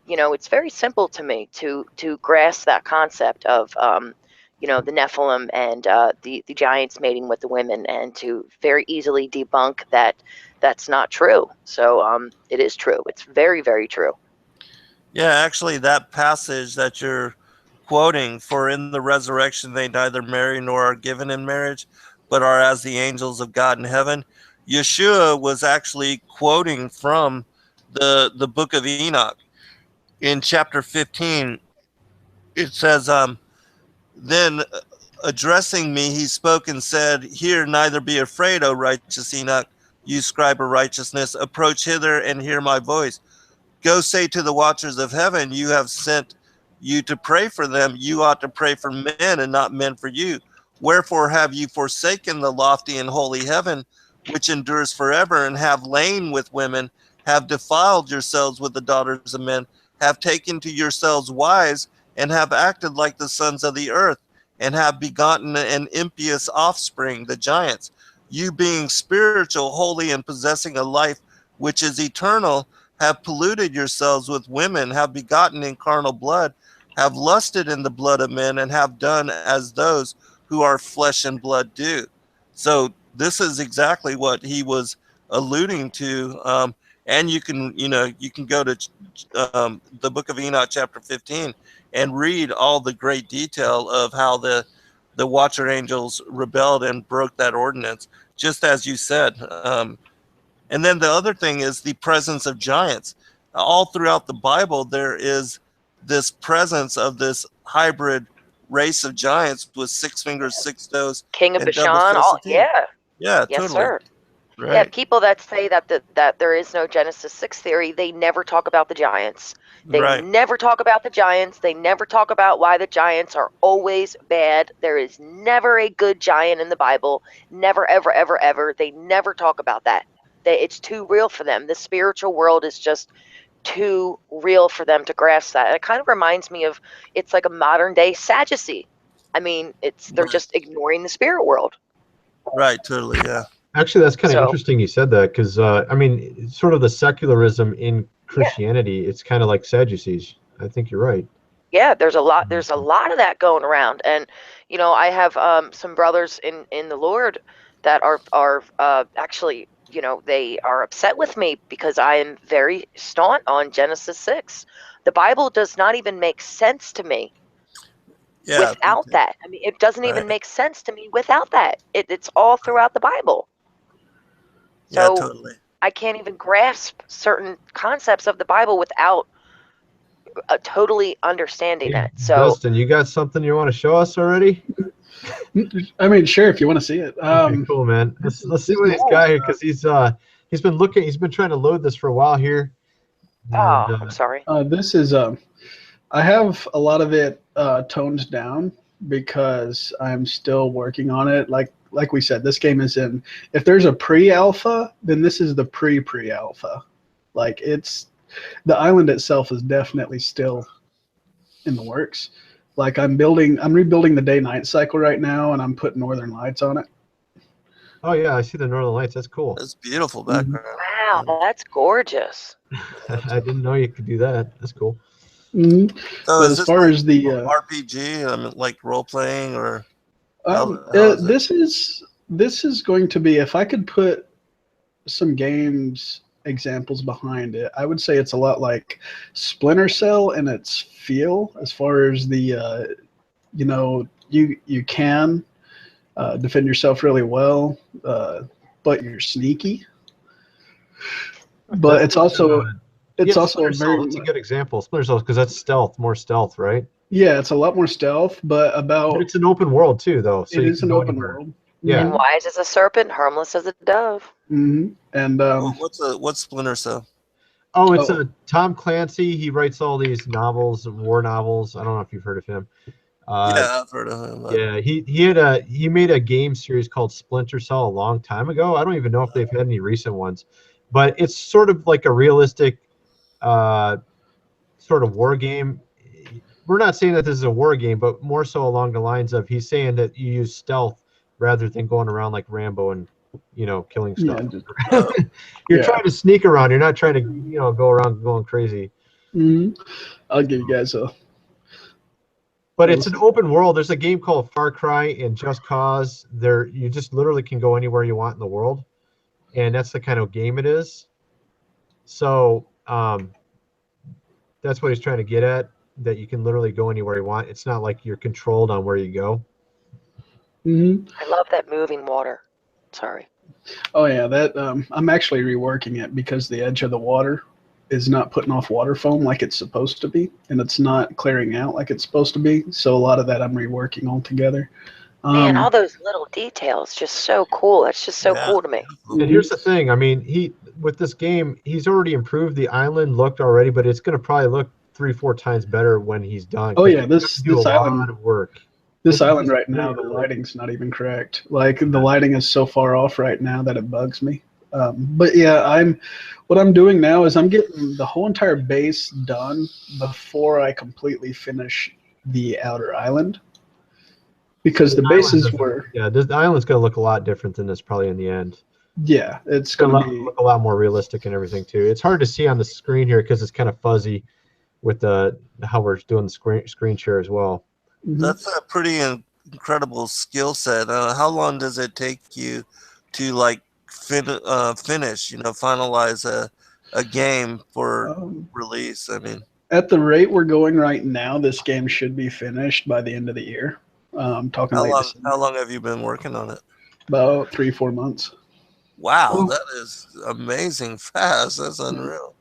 it's very simple to me to grasp that concept of the Nephilim and the giants mating with the women, and to very easily debunk that that's not true. So it is true. It's very, very true. Yeah, actually, that passage that you're quoting, for in the resurrection they neither marry nor are given in marriage, but are as the angels of God in heaven. Yeshua was actually quoting from the book of Enoch. In chapter 15, it says, then addressing me, he spoke and said, "Hear, neither be afraid, O righteous Enoch, you scribe of righteousness. Approach hither and hear my voice. Go say to the watchers of heaven, you have sent you to pray for them. You ought to pray for men and not men for you. Wherefore have you forsaken the lofty and holy heaven, which endures forever, and have lain with women, have defiled yourselves with the daughters of men, have taken to yourselves wives, and have acted like the sons of the earth, and have begotten an impious offspring, the giants. You being spiritual, holy, and possessing a life which is eternal, have polluted yourselves with women, have begotten in carnal blood, have lusted in the blood of men, and have done as those who are flesh and blood do." So this is exactly what he was alluding to. And you can, you can go to the Book of Enoch, chapter 15, and read all the great detail of how the Watcher Angels rebelled and broke that ordinance, just as you said. And then the other thing is the presence of giants. All throughout the Bible, there is this presence of this hybrid race of giants with 6 fingers, 6 toes, King of and double Bashan. All, fisted teeth. yeah. Yeah, Yes, totally. sir. Right. Yeah, people that say that there is no Genesis 6 theory, they never talk about the giants. They Right. never talk about the giants. They never talk about why the giants are always bad. There is never a good giant in the Bible. Never, ever, ever, ever. They never talk about that. It's too real for them. The spiritual world is just too real for them to grasp that. And it kind of reminds me of, it's like a modern day Sadducee. I mean, they're Right. just ignoring the spirit world. Right, totally, yeah. Actually, that's kind of So- interesting you said that, because I mean, sort of the secularism in Christianity, it's kind of like Sadducees. I think you're right. Yeah, there's a lot of that going around. And I have some brothers in the Lord that are actually, they are upset with me because I am very staunch on Genesis 6. The Bible does not even make sense to me Yeah. without that. I mean, it doesn't even Right. make sense to me without that. It's all throughout the Bible. Yeah, So totally. I can't even grasp certain concepts of the Bible without totally understanding Hey, it. So Dustin, you got something you want to show us already? I mean, sure, if you want to see it. Okay, cool, man. Let's see what he's got here, because he's been trying to load this for a while here. And, I'm sorry. This is I have a lot of it toned down because I'm still working on it. Like we said, this game is in. If there's a pre-alpha, then this is the pre-alpha. Like the island itself is definitely still in the works. Like I'm rebuilding the day-night cycle right now, and I'm putting northern lights on it. oh yeah, I see the Northern Lights. That's cool. That's beautiful background. Wow, that's gorgeous. I didn't know you could do that. That's cool. Mm-hmm. So But is as this far like as the RPG, like role playing, or how is it? this is going to be, if I could put some games examples behind it, I would say it's a lot like Splinter Cell in its feel, as far as the you can defend yourself really well, but you're sneaky. But it's also Splinter Cell, very, that's a good example. Splinter Cell, because that's more stealth, right? yeah, it's a lot more stealth, but it's an open world too, though. So it you is can an go open anywhere. world. Yeah. And wise as a serpent, harmless as a dove. Mm-hmm. And What's Splinter Cell? Oh, it's a Tom Clancy. He writes all these novels, war novels. I don't know if you've heard of him. Yeah, I've heard of him. Yeah, he made a game series called Splinter Cell a long time ago. I don't even know if they've had any recent ones, but it's sort of like a realistic sort of war game. We're not saying that this is a war game, but more so along the lines of, he's saying that you use stealth rather than going around like Rambo and killing stuff. You're trying to sneak around. You're not trying to go around going crazy. Mm-hmm. I'll give you guys a. But it's an open world. There's a game called Far Cry and Just Cause. You just literally can go anywhere you want in the world, and that's the kind of game it is. So that's what he's trying to get at, that you can literally go anywhere you want. It's not like you're controlled on where you go. Mm-hmm. I love that moving water. Sorry. Oh yeah, that I'm actually reworking it because the edge of the water is not putting off water foam like it's supposed to be, and it's not clearing out like it's supposed to be. So a lot of that I'm reworking altogether. Man, all those little details, just so cool. That's just so cool to me. And here's the thing. I mean, with this game, he's already improved the island look already, but it's going to probably look 3-4 times better when he's done. Oh yeah, this island, lot of work. This island right now, the lighting's not even correct. Like the lighting is so far off right now that it bugs me. But yeah, what I'm doing now is I'm getting the whole entire base done before I completely finish the outer island, because the bases were. Yeah, the island's going to look a lot different than this probably in the end. Yeah, it's going to look a lot more realistic and everything too. It's hard to see on the screen here because it's kind of fuzzy with how we're doing the screen share as well. Mm-hmm. That's a pretty incredible skill set. How long does it take you to like finish? Finalize a game for Um, release? I mean, At the rate we're going right now, this game should be finished by the end of the year. Talking late December. how long have you been working on it? About 3-4 months. Wow, that is amazing fast. That's unreal.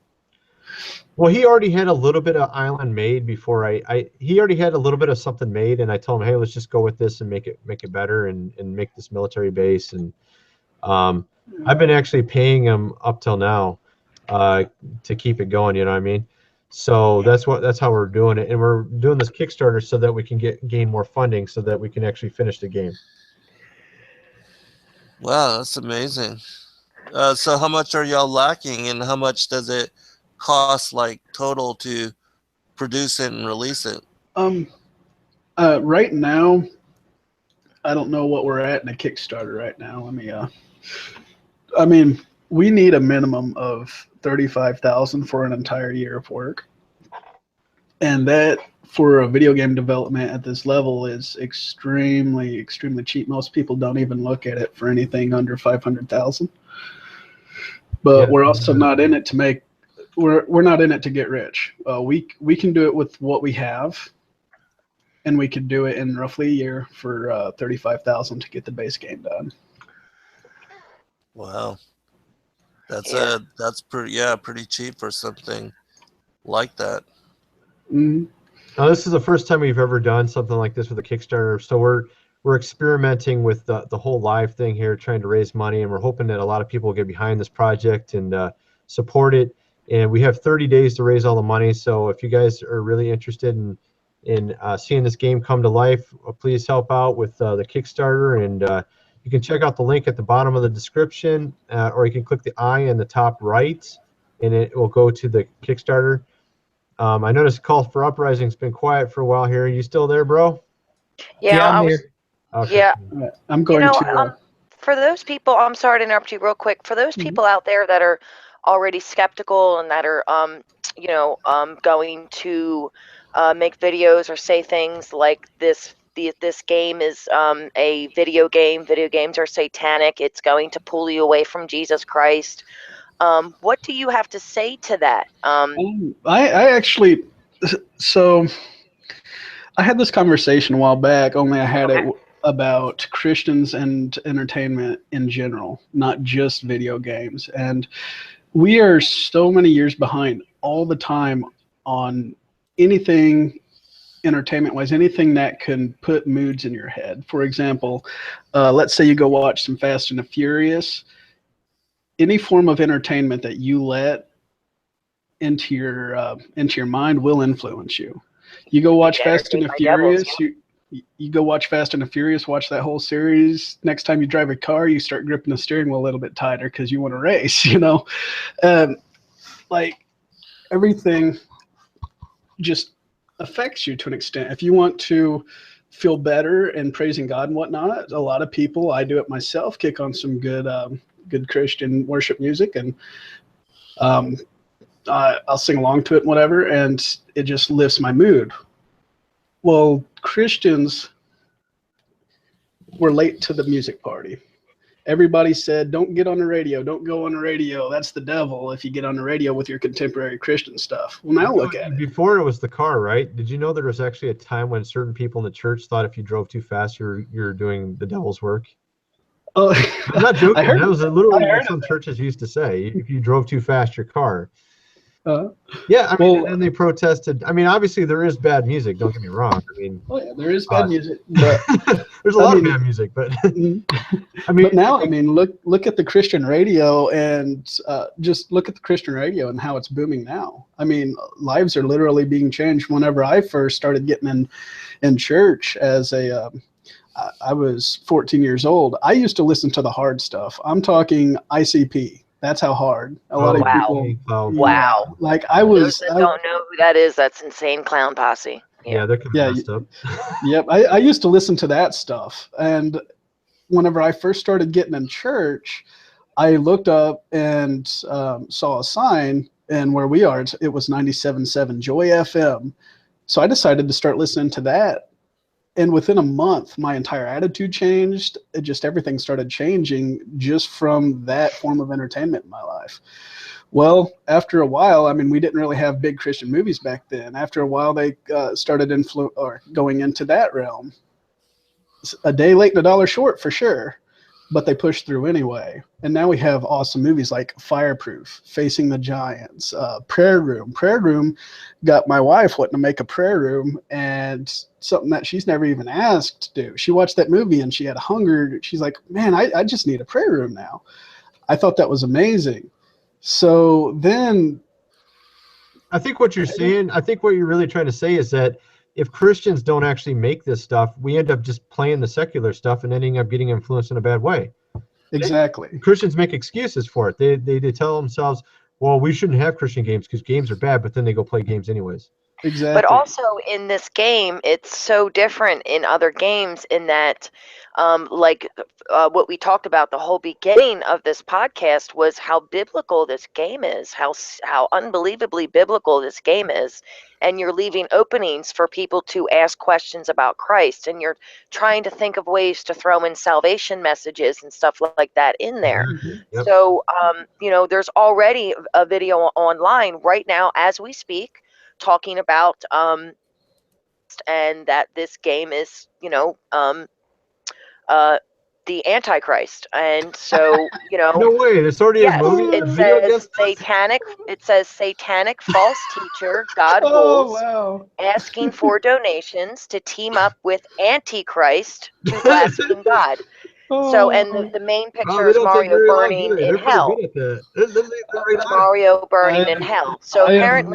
Well, he already had a little bit of island made before he already had a little bit of something made, and I told him, hey, let's just go with this and make it better and make this military base. And I've been actually paying him up till now to keep it going. You know what I mean? So that's how we're doing it, and we're doing this Kickstarter so that we can gain more funding so that we can actually finish the game. Wow, that's amazing. So how much are y'all lacking, and how much does it cost, like, total to produce it and release it? Right now, I don't know what we're at in a Kickstarter right now. Let me I mean, we need a minimum of 35,000 for an entire year of work. And that for a video game development at this level is extremely, extremely cheap. Most people don't even look at it for anything under 500,000. But Yeah. we're also not in it to make. We're not in it to get rich. We can do it with what we have, and we could do it in roughly a year for 35,000 to get the base game done. Wow, that's Yeah. that's pretty cheap for something like that. Mm-hmm. Now, this is the first time we've ever done something like this with a Kickstarter, so we're experimenting with the whole live thing here, trying to raise money, and we're hoping that a lot of people will get behind this project and support it. And we have 30 days to raise all the money. So if you guys are really interested in seeing this game come to life, please help out with the Kickstarter. And you can check out the link at the bottom of the description, or you can click the eye in the top right, and it will go to the Kickstarter. I noticed Call for Uprising's been quiet for a while here. Are you still there, bro? Yeah, I'm I was. here. Okay. Yeah, I'm going to. for those people, I'm sorry to interrupt you real quick. For those people out there that are already skeptical and that are, going to make videos or say things like this game is a video game. Video games are satanic. It's going to pull you away from Jesus Christ. What do you have to say to that? I actually, so I had this conversation a while back, only I had it about Christians and entertainment in general, not just video games. And we are so many years behind all the time on anything entertainment-wise, anything that can put moods in your head. For example, let's say you go watch some Fast and the Furious. Any form of entertainment that you let into your mind will influence you. You go watch Fast and the Furious. You go watch Fast and the Furious. Watch that whole series. Next time you drive a car, you start gripping the steering wheel a little bit tighter because you want to race. Like everything just affects you to an extent. If you want to feel better and praising God and whatnot, a lot of people, I do it myself, kick on some good Christian worship music, and I'll sing along to it and whatever, and it just lifts my mood. Well, Christians were late to the music party. Everybody said, don't get on the radio, don't go on the radio. That's the devil if you get on the radio with your contemporary Christian stuff. Well, now look at it. Before it was the car, right? Did you know there was actually a time when certain people in the church thought if you drove too fast, you're doing the devil's work? Oh, I'm not joking. That was literally what some that. churches used to say. If you drove too fast, your car. Yeah, I mean, and they protested. I mean, obviously there is bad music. Don't get me wrong. I mean, oh yeah, there is bad music, but there's a lot of bad music. But I mean, but now, I mean, look at the Christian radio and just look at the Christian radio and how it's booming now. I mean, lives are literally being changed. Whenever I first started getting in church as I was 14 years old, I used to listen to the hard stuff. I'm talking ICP. That's how hard a lot of people. Wow. Like I was. Those that don't know who that is, that's Insane Clown Posse. Yeah, they're messed up. Yep, I used to listen to that stuff, and whenever I first started getting in church, I looked up and saw a sign, and where we are, it was 97.7 Joy FM. So I decided to start listening to that. And within a month, my entire attitude changed. Everything started changing just from that form of entertainment in my life. Well, after a while, I mean, we didn't really have big Christian movies back then. After a while, they started going into that realm. A day late and a dollar short for sure, but they pushed through anyway. And now we have awesome movies like Fireproof, Facing the Giants, Prayer Room. Prayer Room got my wife wanting to make a prayer room, and something that she's never even asked to do. She watched that movie and she had hunger. She's like, man, I just need a prayer room now. I thought that was amazing. So then I think what you're saying, I think what you're really trying to say is that if Christians don't actually make this stuff, we end up just playing the secular stuff and ending up getting influenced in a bad way. exactly. Christians make excuses for it. They tell themselves, well, we shouldn't have Christian games because games are bad, but then they go play games anyways. Exactly. But also in this game, it's so different in other games in that, what we talked about the whole beginning of this podcast was how biblical this game is, how unbelievably biblical this game is, and you're leaving openings for people to ask questions about Christ, and you're trying to think of ways to throw in salvation messages and stuff like that in there. Yep. So, there's already a video online right now as we speak, talking about and that this game is the Antichrist, and so No way. There's already yes, a movie. it a video says against us? satanic. It says satanic false teacher God Oh, rules, wow. asking for donations to team up with Antichrist to blaspheme God. So, and the main Wow, picture they is don't take Mario very long, do burning they? in They're pretty hell. good at that. They're right on. Mario burning in hell. So I am-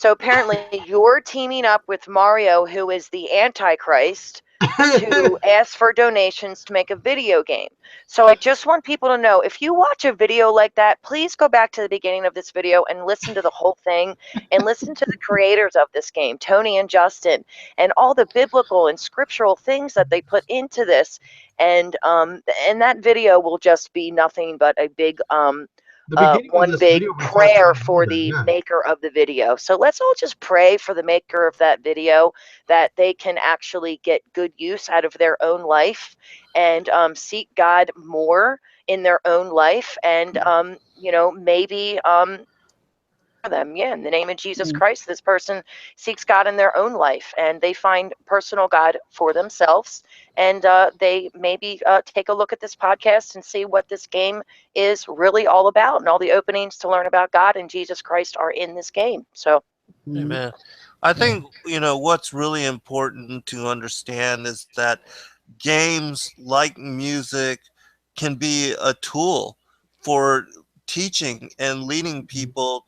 apparently you're teaming up with Mario, who is the Antichrist, to ask for donations to make a video game. So I just want people to know, if you watch a video like that, please go back to the beginning of this video and listen to the whole thing, and listen to the creators of this game, Tony and Justin, and all the biblical and scriptural things that they put into this. And that video will just be nothing but a big The beginning of one this big video, we talked prayer about for that, the yeah. maker of the video. So let's all just pray for the maker of that video, that they can actually get good use out of their own life, and seek God more in their own life, and maybe them. Yeah, in the name of Jesus Christ, this person seeks God in their own life, and they find personal God for themselves, and they maybe take a look at this podcast and see what this game is really all about, and all the openings to learn about God and Jesus Christ are in this game. So Amen. I think, what's really important to understand is that games like music can be a tool for teaching and leading people,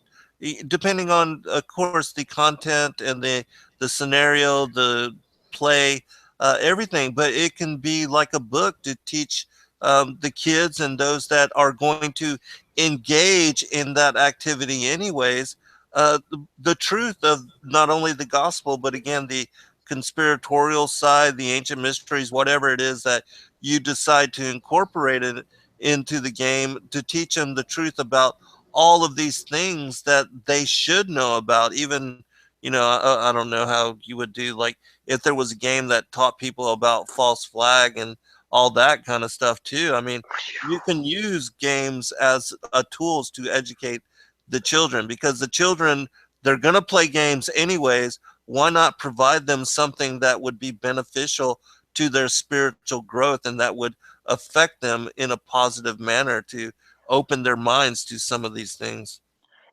depending on, of course, the content and the scenario, the play, everything. But it can be like a book to teach the kids and those that are going to engage in that activity anyways, the truth of not only the gospel, but again, the conspiratorial side, the ancient mysteries, whatever it is that you decide to incorporate it into the game, to teach them the truth about all of these things that they should know about. Even, I don't know how you would do, like, if there was a game that taught people about false flag and all that kind of stuff too. I mean, you can use games as tools to educate the children, because the children, they're going to play games anyways. Why not provide them something that would be beneficial to their spiritual growth and that would affect them in a positive manner to open their minds to some of these things?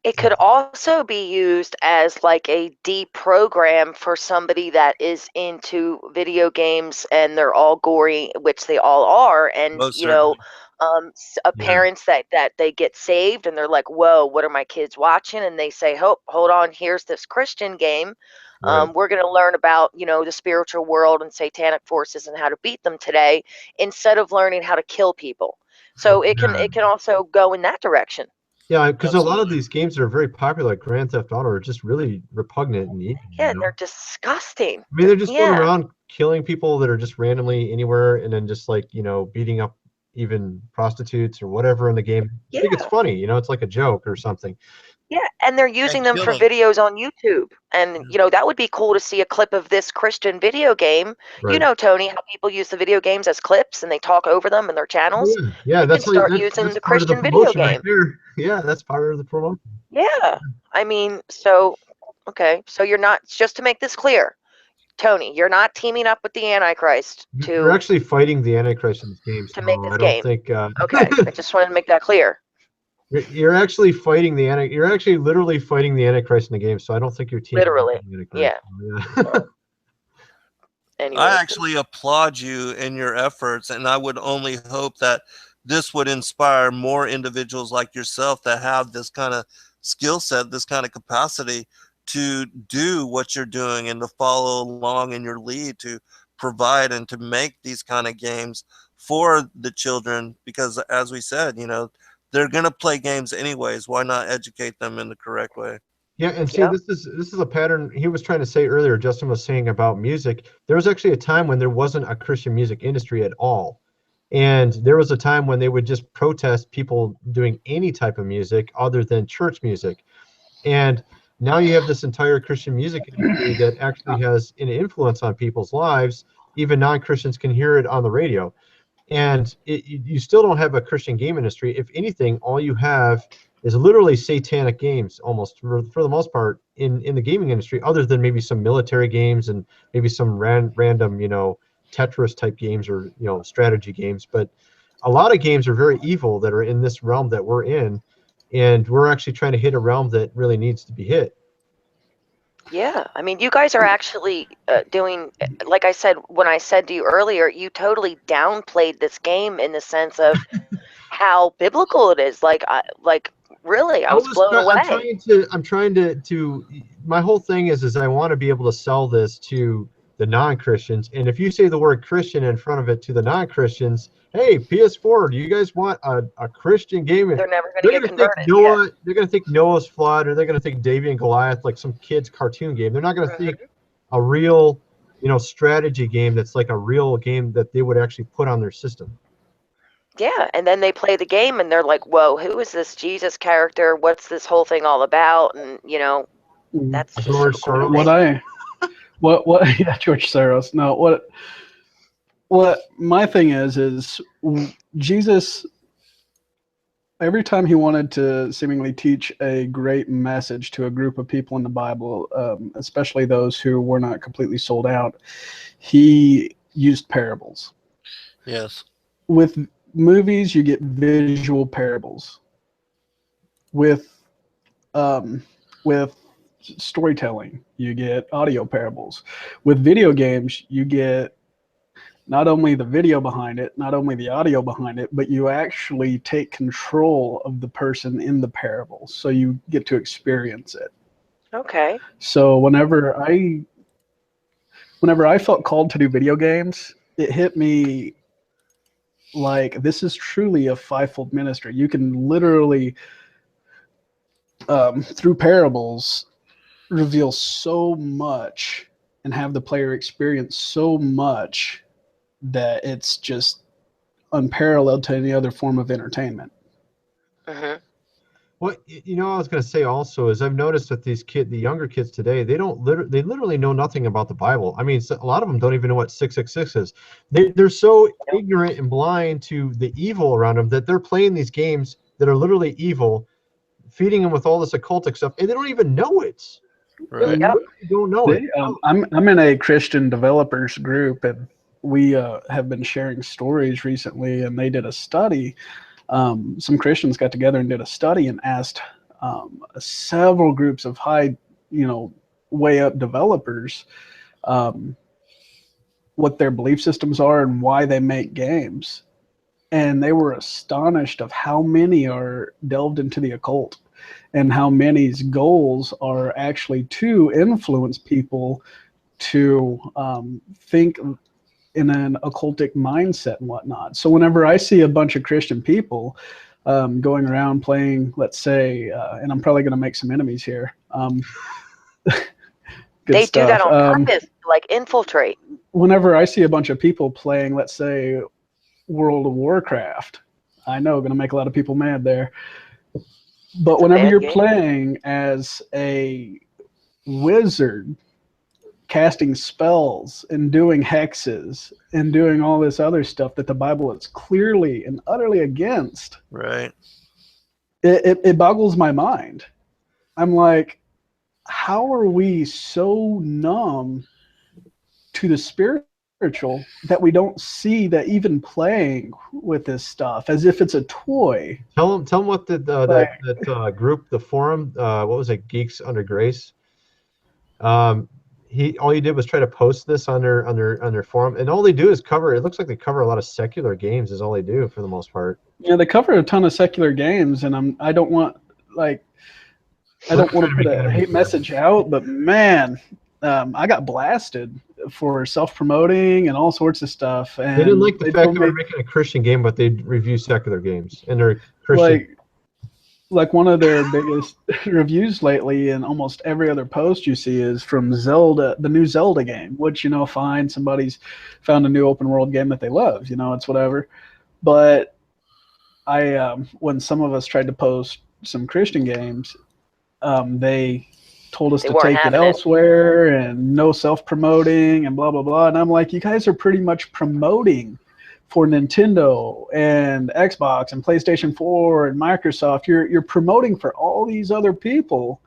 it could also be used as like a deprogram for somebody that is into video games and they're all gory, which they all are, and Most certainly. parents that they get saved and they're like, whoa, what are my kids watching? And they say, hold on, here's this Christian game. Right. We're going to learn about the spiritual world and satanic forces and how to beat them today, instead of learning how to kill people. So it can also go in that direction. Yeah, because a lot of Absolutely. these games that are very popular, like Grand Theft Auto, are just really repugnant and evil. Yeah, they're disgusting. I mean, they're just going Yeah. around killing people that are just randomly anywhere, and then just like beating up even prostitutes or whatever in the game. I think it's Yeah. funny, it's like a joke or something. Yeah, and they're using them kill for them. videos on YouTube. And, you know, that would be cool to see a clip of this Christian video game. Right. You know, Tony, how people use the video games as clips and they talk over them in their Oh, channels. yeah, They that's can like start using that's the part of the Christian video promotion right game. there. Yeah, that's part of the promotion. Yeah. I mean, so, okay. So you're not, just to make this clear, Tony, you're not teaming up with the Antichrist You're to actually fighting the Antichrist in this game, make so this I don't game. think. Okay. I just wanted to make that clear. You're actually fighting the You're actually literally fighting the Antichrist in the game, so I don't think you're teaming up Literally. with the Antichrist. Yeah. Anyway. I actually applaud you in your efforts, and I would only hope that this would inspire more individuals like yourself that have this kind of skill set, this kind of capacity to do what you're doing and to follow along in your lead to provide and to make these kind of games for the children. Because as we said, you know, they're going to play games anyways. Why not educate them in the correct way? Yeah, and see, Yep. this is a pattern he was trying to say earlier. Justin was saying about music. There was actually a time when there wasn't a Christian music industry at all, and there was a time when they would just protest people doing any type of music other than church music. And now you have this entire Christian music industry that actually has an influence on people's lives. Even non-Christians can hear it on the radio. And you still don't have a Christian game industry. If anything, all you have is literally satanic games, almost for the most part, in the gaming industry, other than maybe some military games and maybe some random, you know, Tetris type games or, you know, strategy games. But a lot of games are very evil that are in this realm that we're in, and we're actually trying to hit a realm that really needs to be hit. Yeah, I mean, you guys are actually doing, like I said, when I said to you earlier, you totally downplayed this game in the sense of how biblical it is. Like, really, I was blown away. I'm trying to, my whole thing is I want to be able to sell this to the non-Christians. And if you say the word Christian in front of it to the non-Christians, hey, PS4, do you guys want a Christian game? They're never going to get converted. They're going to think Noah's Flood, or they're going to think Davy and Goliath, like some kid's cartoon game. They're not going to think a real, you know, strategy game that's like a real game that they would actually put on their system. Yeah, and then they play the game and they're like, whoa, who is this Jesus character? What's this whole thing all about? And, you know, that's just George so cool. Soros. Yeah, George Soros. No, what my thing is Jesus, every time he wanted to seemingly teach a great message to a group of people in the Bible, especially those who were not completely sold out, he used parables. Yes. With movies, you get visual parables. With storytelling, you get audio parables. With video games, you get not only the video behind it, not only the audio behind it, but you actually take control of the person in the parable, so you get to experience it. Okay. So whenever I felt called to do video games, it hit me like, this is truly a fivefold ministry. You can literally, through parables, reveal so much and have the player experience so much that it's just unparalleled to any other form of entertainment. Well, you know, I was going to say also is I've noticed that the younger kids today, they literally know nothing about the Bible. I mean, a lot of them don't even know what 666 is. They're so ignorant and blind to the evil around them that they're playing these games that are literally evil, feeding them with all this occultic stuff, and they don't even know it. Right. They don't know it. I'm in a Christian developers group, and we have been sharing stories recently, and they did a study. Some Christians got together and did a study and asked several groups of high, way up developers what their belief systems are and why they make games. And they were astonished of how many are delved into the occult and how many's goals are actually to influence people to think in an occultic mindset and whatnot. So whenever I see a bunch of Christian people going around playing, let's say, and I'm probably going to make some enemies here. They do that on purpose, like infiltrate. Whenever I see a bunch of people playing, let's say, World of Warcraft, I know, going to make a lot of people mad there. But It's a whenever bad you're game. playing as a wizard, casting spells and doing hexes and doing all this other stuff that the Bible is clearly and utterly against, Right. it boggles my mind. I'm like, how are we so numb to the spiritual that we don't see that even playing with this stuff as if it's a toy? Tell them what the Like- that group, the forum, what was it, Geeks Under Grace? All he did was try to post this on their forum, and all they do is cover. It looks like they cover a lot of secular games. Is all they do for the most part. Yeah, they cover a ton of secular games, and I don't want to put a hate message out, but man, I got blasted for self-promoting and all sorts of stuff. And They didn't like the fact told that we're me, making a Christian game, but they review secular games, and they're Christian. like one of their biggest reviews lately, and almost every other post you see is from Zelda, the new Zelda game, which, fine, somebody's found a new open world game that they love, it's whatever. But when some of us tried to post some Christian games, they told us They to weren't take it having it. elsewhere and no self-promoting and blah, blah, blah. And I'm like, you guys are pretty much promoting for Nintendo and Xbox and PlayStation 4 and Microsoft. You're promoting for all these other people,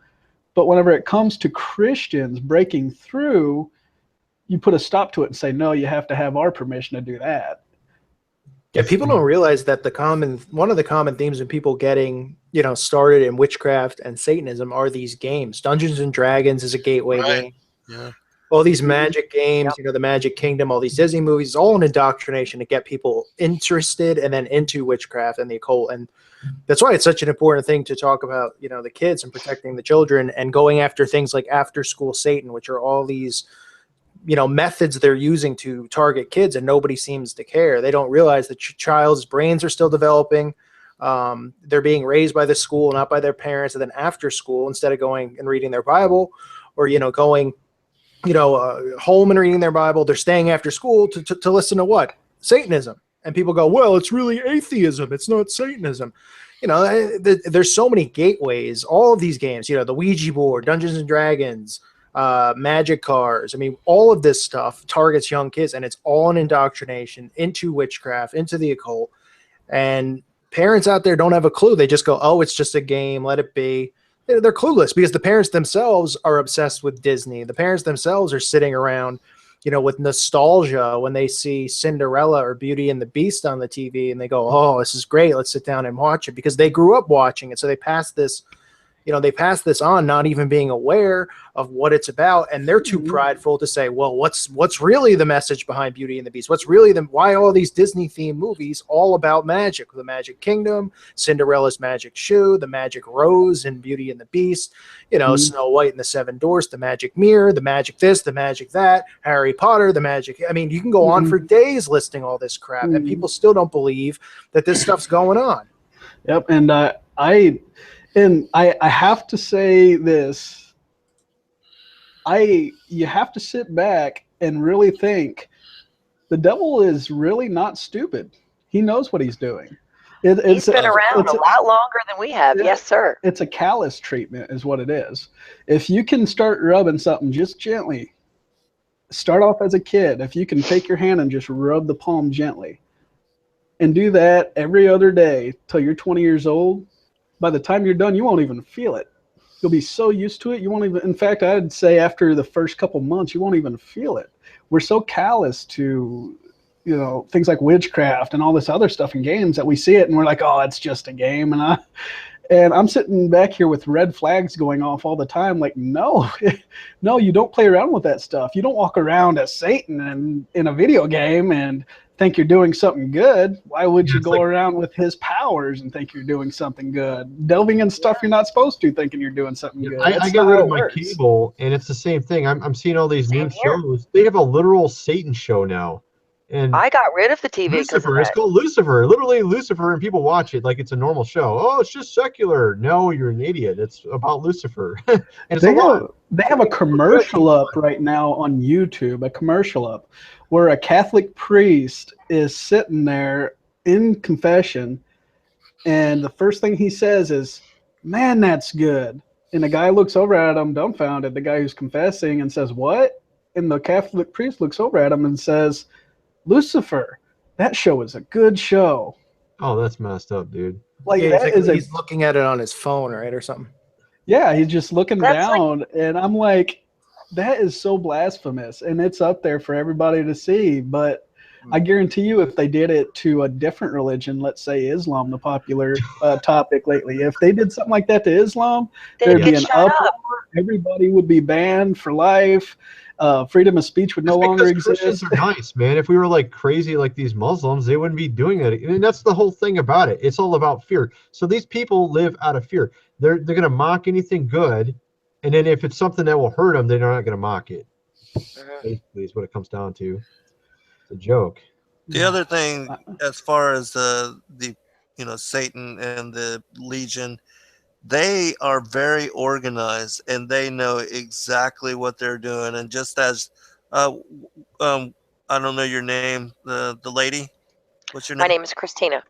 but whenever it comes to Christians breaking through, you put a stop to it and say, no, you have to have our permission to do that. Yeah, people don't realize that one of the common themes in people getting, started in witchcraft and Satanism are these games. Dungeons and Dragons is a gateway game. Yeah. All these magic games, the Magic Kingdom, all these Disney movies, all an indoctrination to get people interested and then into witchcraft and the occult. And that's why it's such an important thing to talk about, the kids and protecting the children and going after things like after school Satan, which are all these, methods they're using to target kids, and nobody seems to care. They don't realize that child's brains are still developing. They're being raised by the school, not by their parents. And then after school, instead of going and reading their Bible or, going home and reading their Bible, they're staying after school to listen to what? Satanism. And people go, well, it's really atheism. It's not Satanism. There's so many gateways. All of these games, the Ouija board, Dungeons and Dragons, magic cards. I mean, all of this stuff targets young kids, and it's all an indoctrination into witchcraft, into the occult. And parents out there don't have a clue. They just go, oh, it's just a game. Let it be. They're clueless because the parents themselves are obsessed with Disney. The parents themselves are sitting around, with nostalgia when they see Cinderella or Beauty and the Beast on the TV, and they go, oh, this is great. Let's sit down and watch it, because they grew up watching it. So they pass this on, not even being aware of what it's about, and they're too prideful to say, well, what's really the message behind Beauty and the Beast? What's really why all these Disney themed movies all about magic? The Magic Kingdom, Cinderella's magic shoe, the magic rose in Beauty and the Beast, Snow White and the Seven Dwarfs, the magic mirror, the magic this, the magic that, Harry Potter, the magic. I mean, you can go on for days listing all this crap, and people still don't believe that this stuff's going on. Yep, and I have to say this. You have to sit back and really think. The devil is really not stupid. He knows what he's doing. He's been around a lot longer than we have. Yes, sir. It's a callous treatment is what it is. If you can start rubbing something just gently, start off as a kid. If you can take your hand and just rub the palm gently and do that every other day till you're 20 years old, by the time you're done, you won't even feel it. You'll be so used to it, you won't even, in fact, I'd say after the first couple months, you won't even feel it. We're so callous to, things like witchcraft and all this other stuff in games that we see it and we're like, oh, it's just a game. And I'm sitting back here with red flags going off all the time. Like, no, you don't play around with that stuff. You don't walk around as Satan in a video game and think you're doing something good. Why would you go around with his powers and think you're doing something good? Delving in stuff you're not supposed to, thinking you're doing something good. I got rid of my cable, and it's the same thing. I'm seeing all these new shows. They have a literal Satan show now. And I got rid of the TV. Lucifer. It's called Lucifer. Literally Lucifer, and people watch it like it's a normal show. Oh, it's just secular. No, you're an idiot. It's about Lucifer. And it's they have a commercial up right now on YouTube, a commercial up, where a Catholic priest is sitting there in confession, and the first thing he says is, man, that's good. And the guy looks over at him, dumbfounded, the guy who's confessing, and says, what? And the Catholic priest looks over at him and says, Lucifer, that show is a good show. Oh, that's messed up, dude. Like, Yeah, that is he's looking at it on his phone, right, or something. Yeah, he's just looking That's down, and I'm like, that is so blasphemous, and it's up there for everybody to see. But I guarantee you, if they did it to a different religion, let's say Islam, the popular topic lately, if they did something like that to Islam, They'd there'd be get an shot uproar. up. Everybody would be banned for life. Freedom of speech would no longer Because Christians exist. are nice, man. If we were like crazy like these Muslims, they wouldn't be doing it. I mean, that's the whole thing about it. It's all about fear. So these people live out of fear. They're going to mock anything good, and then if it's something that will hurt them, they're not going to mock it. Basically, is what it comes down to. It's a joke. The other thing, as far as the Satan and the Legion, they are very organized and they know exactly what they're doing. And just as I don't know your name, the lady, what's your name? My name is Christina.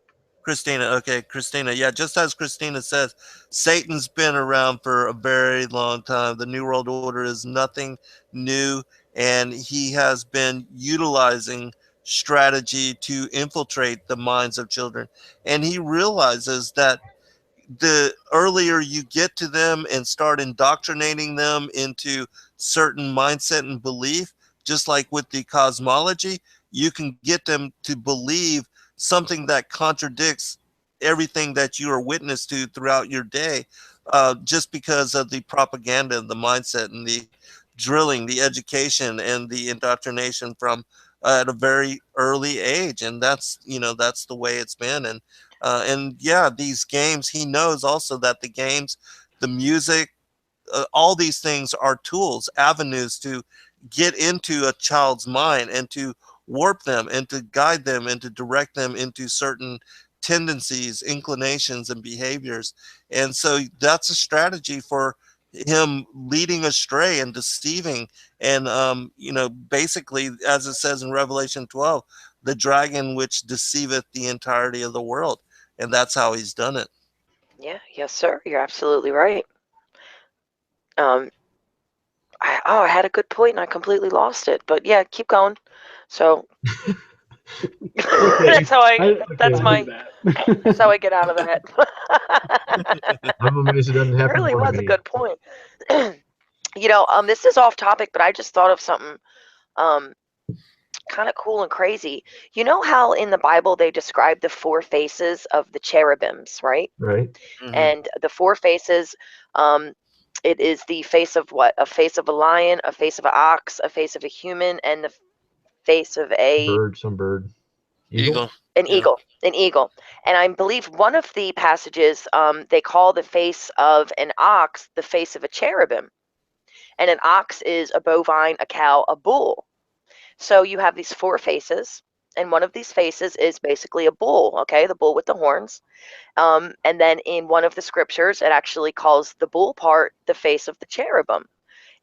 Christina. Okay, Christina. Yeah, just as Christina says, Satan's been around for a very long time. The New World Order is nothing new, and he has been utilizing strategy to infiltrate the minds of children. And he realizes that the earlier you get to them and start indoctrinating them into certain mindset and belief, just like with the cosmology, you can get them to believe something that contradicts everything that you are witness to throughout your day, just because of the propaganda, the mindset, and the drilling, the education, and the indoctrination from at a very early age. And that's the way it's been. And yeah, these games, he knows also that the games, the music, all these things are tools, avenues to get into a child's mind and to warp them and to guide them and to direct them into certain tendencies, inclinations, and behaviors. And so that's a strategy for him leading astray and deceiving. And, basically, as it says in Revelation 12, the dragon which deceiveth the entirety of the world. And that's how he's done it. Yeah, yes, sir. You're absolutely right. I had a good point and I completely lost it. But yeah, keep going. So that's how that's how I get out of that. I'm amazed it doesn't It happen. really more was to a me. good point. This is off topic, but I just thought of something kind of cool and crazy. You know how in the Bible they describe the four faces of the cherubims, right? Right. Mhm. And the four faces, it is the face of what? A face of a lion, a face of an ox, a face of a human, and the face of Some bird. Eagle. an Yeah. eagle. An eagle. And I believe one of the passages, they call the face of an ox the face of a cherubim. And an ox is a bovine, a cow, a bull. So you have these four faces, and one of these faces is basically a bull, okay, the bull with the horns. And then in one of the scriptures, it actually calls the bull part the face of the cherubim.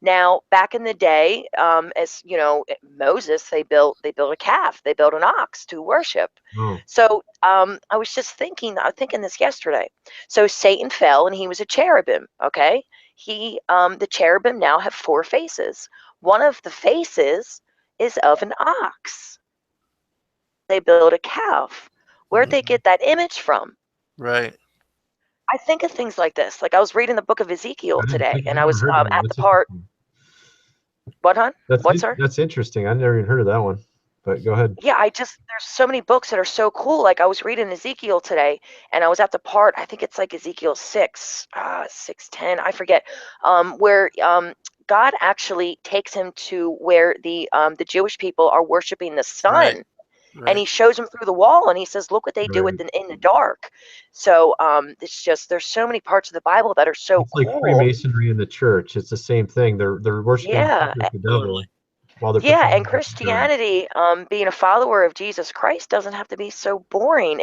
Now, back in the day, as you know, Moses, they built a calf, they built an ox to worship. Oh. So I was just thinking this yesterday. So Satan fell, and he was a cherubim. Okay, the cherubim now have four faces. One of the faces is of an ox. They built a calf. Where'd they get that image from? Right. I think of things like this. Like I was reading the book of Ezekiel today, and I was Never heard that at one. the part. What, hon? What, sir? That's interesting. I never even heard of that one. But go ahead. Yeah, there's so many books that are so cool. Like I was reading Ezekiel today, and I was at the part, I think it's like Ezekiel 6:10, I forget, where God actually takes him to where the Jewish people are worshiping the sun. Right. And he shows them through the wall, and he says, "Look what they do in the dark." So it's just there's so many parts of the Bible that are so It's cool. like Freemasonry in the church. It's the same thing. They're worshiping the devil. Totally. While they're And Christianity, being a follower of Jesus Christ, doesn't have to be so boring.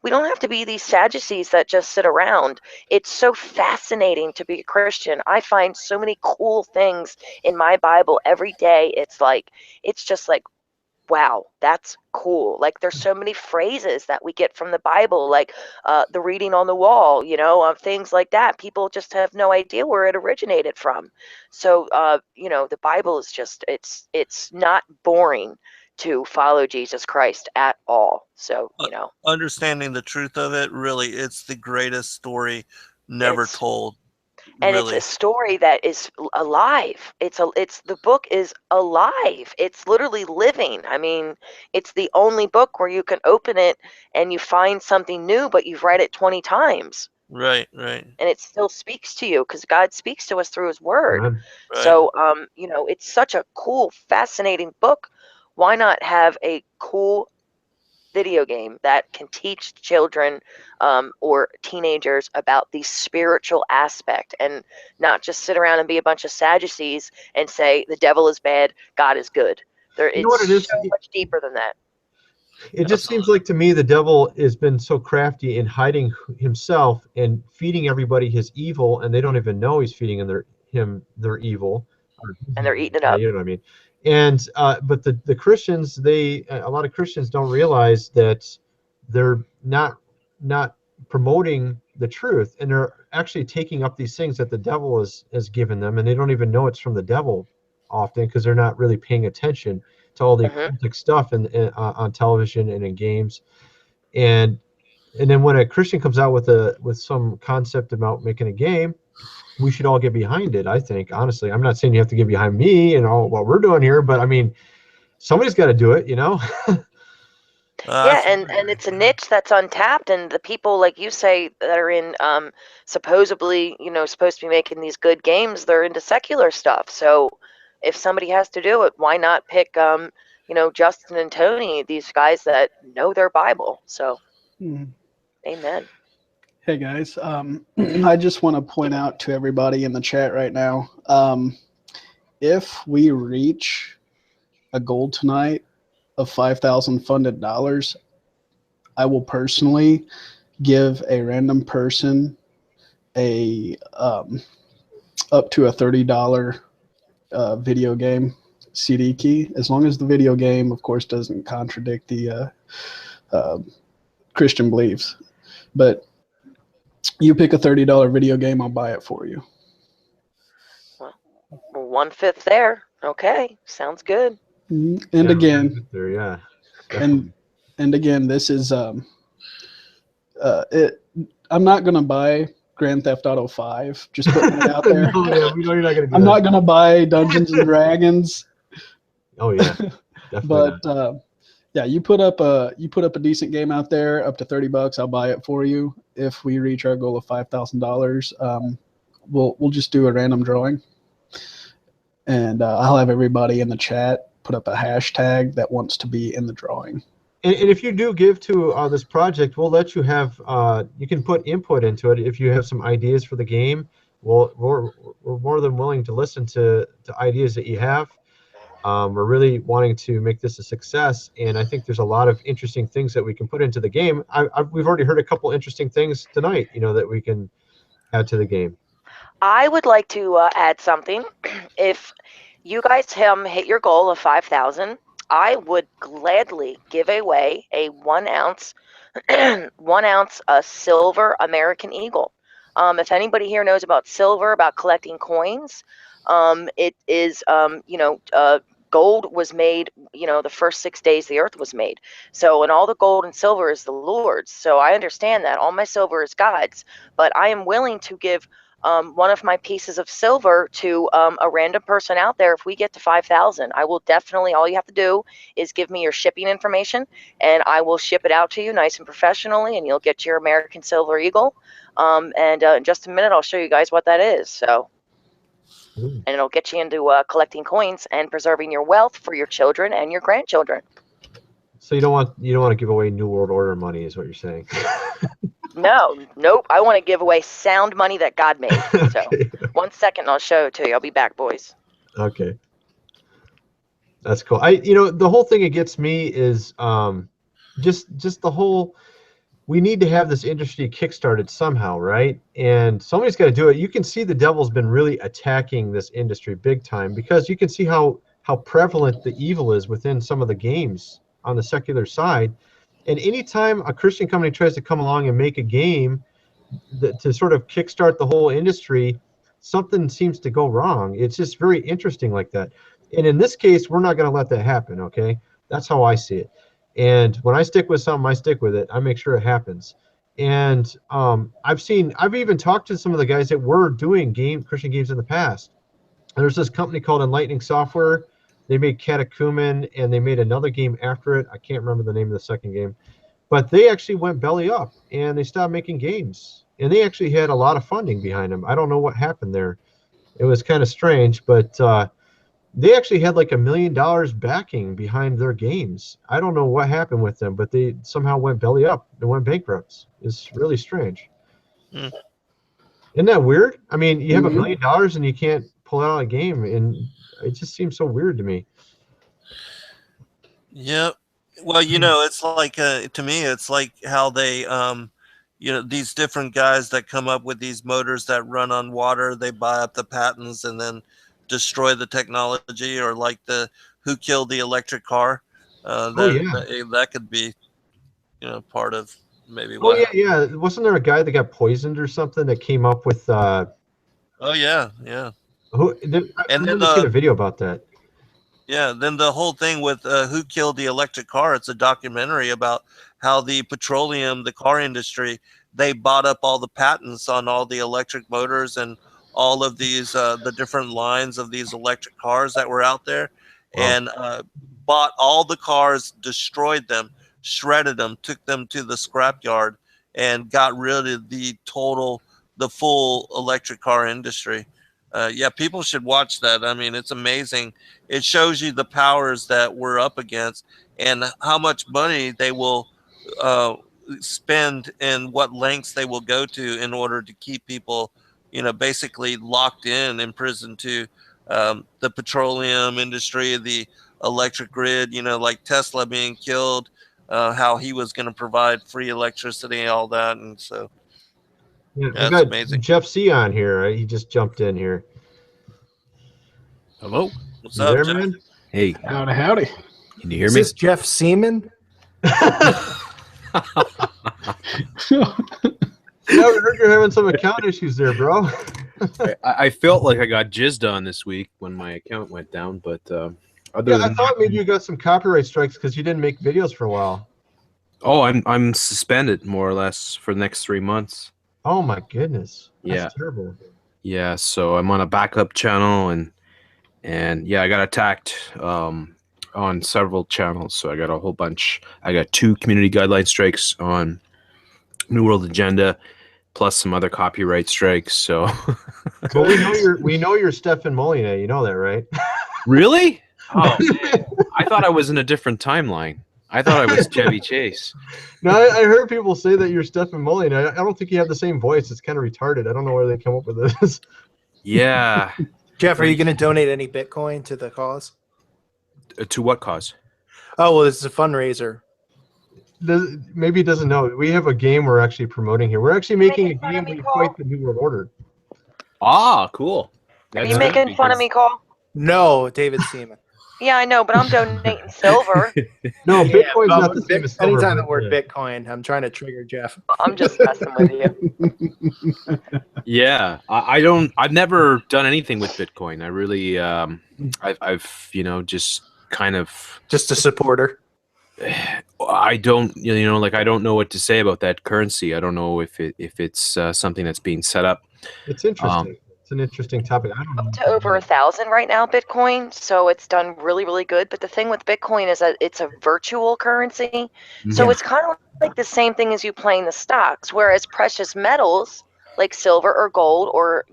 We don't have to be these Sadducees that just sit around. It's so fascinating to be a Christian. I find so many cool things in my Bible every day. It's just like, wow, that's cool. Like there's so many phrases that we get from the Bible, like the reading on the wall, things like that. People just have no idea where it originated from. So, the Bible is just, it's not boring to follow Jesus Christ at all. So, Understanding the truth of it, really, it's the greatest story never told. And really. it's a story that is alive. The book is alive. It's literally living. I mean, it's the only book where you can open it and you find something new, but you've read it 20 times. Right. And it still speaks to you because God speaks to us through his word. Right. So, it's such a cool, fascinating book. Why not have a cool video game that can teach children or teenagers about the spiritual aspect, and not just sit around and be a bunch of Sadducees and say the devil is bad, God is good. It's so much deeper than that. It just seems like to me the devil has been so crafty in hiding himself and feeding everybody his evil, and they don't even know he's feeding their evil. And they're eating it up. You know what I mean? And but the Christians, a lot of Christians don't realize that they're not promoting the truth, and they're actually taking up these things that the devil has given them, and they don't even know it's from the devil often because they're not really paying attention to all the occultic stuff on television and in games. And then when a Christian comes out with some concept about making a game, we should all get behind it, I think. Honestly, I'm not saying you have to get behind me and all what we're doing here, but I mean, somebody's got to do it, Yeah, and it's a niche that's untapped, and the people, like you say, that are in supposedly, supposed to be making these good games, they're into secular stuff. So if somebody has to do it, why not pick Justin and Tony, these guys that know their Bible? So amen. Hey guys, I just want to point out to everybody in the chat right now, if we reach a goal tonight of 5,000 funded dollars, I will personally give a random person a up to a $30 video game CD key, as long as the video game, of course, doesn't contradict the Christian beliefs. But you pick a $30 video game, I'll buy it for you. Well, 1/5 there. Okay, sounds good. And again, and again, this is I'm not gonna buy Grand Theft Auto 5. Just putting it out there. No, yeah, we know you're not gonna do I'm that. not gonna buy Dungeons and Dragons. Oh yeah, definitely. But yeah, you put up a decent game out there, up to $30, I'll buy it for you. If we reach our goal of $5,000, we'll just do a random drawing, and I'll have everybody in the chat put up a hashtag that wants to be in the drawing. And if you do give to this project, we'll let you have you can put input into it. If you have some ideas for the game, we're more than willing to listen to ideas that you have. We're really wanting to make this a success, and I think there's a lot of interesting things that we can put into the game. We've already heard a couple interesting things tonight, that we can add to the game. I would like to add something. If you guys hit your goal of 5,000, I would gladly give away a 1 ounce, 1 ounce silver American Eagle. If anybody here knows about silver, about collecting coins, it is, gold was made, the first 6 days the earth was made. So, and all the gold and silver is the Lord's. So I understand that all my silver is God's, but I am willing to give one of my pieces of silver to a random person out there. If we get to 5,000, I will definitely, all you have to do is give me your shipping information, and I will ship it out to you nice and professionally, and you'll get your American Silver Eagle. And in just a minute, I'll show you guys what that is. So, and it'll get you into collecting coins and preserving your wealth for your children and your grandchildren. So you don't want to give away New World Order money, is what you're saying? Nope. I want to give away sound money that God made. Okay. So 1 second, I'll show it to you. I'll be back, boys. Okay. That's cool. The whole thing that gets me is just the whole. We need to have this industry kickstarted somehow, right? And somebody's got to do it. You can see the devil's been really attacking this industry big time, because you can see how how prevalent the evil is within some of the games on the secular side. And anytime a Christian company tries to come along and make a game to sort of kickstart the whole industry, something seems to go wrong. It's just very interesting like that. And in this case, we're not going to let that happen, okay? That's how I see it. And when I stick with something, I stick with it. I make sure it happens. And I've even talked to some of the guys that were doing Christian games in the past. There's this company called Enlightening Software. They made Catechumen, and they made another game after it. I can't remember the name of the second game. But they actually went belly up, and they stopped making games. And they actually had a lot of funding behind them. I don't know what happened there. It was kind of strange, but they actually had like $1 million backing behind their games. I don't know what happened with them, but they somehow went belly up and went bankrupt. It's really strange. Mm. Isn't that weird? I mean, you have $1 million and you can't pull out a game, and it just seems so weird to me. Yeah. Well, you know, it's like to me, it's like how they, you know, these different guys that come up with these motors that run on water, they buy up the patents and then destroy the technology, or like the Who Killed the Electric Car. That could be, you know, part of maybe. Oh yeah. Wasn't there a guy that got poisoned or something that came up with? Oh yeah. I remember seeing a video about that. Yeah, then the whole thing with Who Killed the Electric Car, it's a documentary about how the car industry, they bought up all the patents on all the electric motors and all of these, the different lines of these electric cars that were out there. Wow. And bought all the cars, destroyed them, shredded them, took them to the scrapyard, and got rid of the full electric car industry. Yeah, people should watch that. I mean, it's amazing. It shows you the powers that we're up against and how much money they will spend and what lengths they will go to in order to keep people, you know, basically locked in prison to the petroleum industry, the electric grid, you know, like Tesla being killed, how he was going to provide free electricity, all that. And so. Yeah, we got amazing. Jeff C on here. Right? He just jumped in here. Hello. What's up, there, Jeff? man? Hey. Howdy. Can you hear Is me? this Jeff Seaman? Yeah, we heard you're having some account issues there, bro. I felt like I got jizzed on this week when my account went down, but I thought maybe you got some copyright strikes because you didn't make videos for a while. Oh, I'm suspended more or less for the next 3 months. Oh my goodness. That's Yeah. terrible. Yeah, so I'm on a backup channel and yeah, I got attacked on several channels. So I got a whole bunch. I got 2 community guideline strikes on New World Agenda, plus some other copyright strikes. So well, we know you're Stefan Molyneux, you know that, right? Really? Oh man. I thought I was in a different timeline. I thought I was Chevy Chase. No, I heard people say that you're Stefan Molyneux. I don't think you have the same voice. It's kind of retarded. I don't know where they come up with this. Yeah. Jeff, are you going to donate any Bitcoin to the cause? To what cause? Oh, well, it's a fundraiser. Maybe he doesn't know. We have a game we're actually promoting here. We're actually making a game where you fight the New World Order. Ah, cool. Are you making fun of me, Cole? No, David Seaman. Yeah, I know, but I'm donating silver. No, Bitcoin's not the same as silver. Anytime the word Bitcoin, I'm trying to trigger Jeff. I'm just messing with you. Yeah, I've never done anything with Bitcoin. I really, I've just kind of just a supporter. I don't, I don't know what to say about that currency. I don't know if it's something that's being set up. It's interesting. It's an interesting topic. I don't know. Up to over 1,000 right now, Bitcoin. So it's done really, really good. But the thing with Bitcoin is that it's a virtual currency. So it's kind of like the same thing as you playing the stocks. Whereas precious metals like silver or gold or,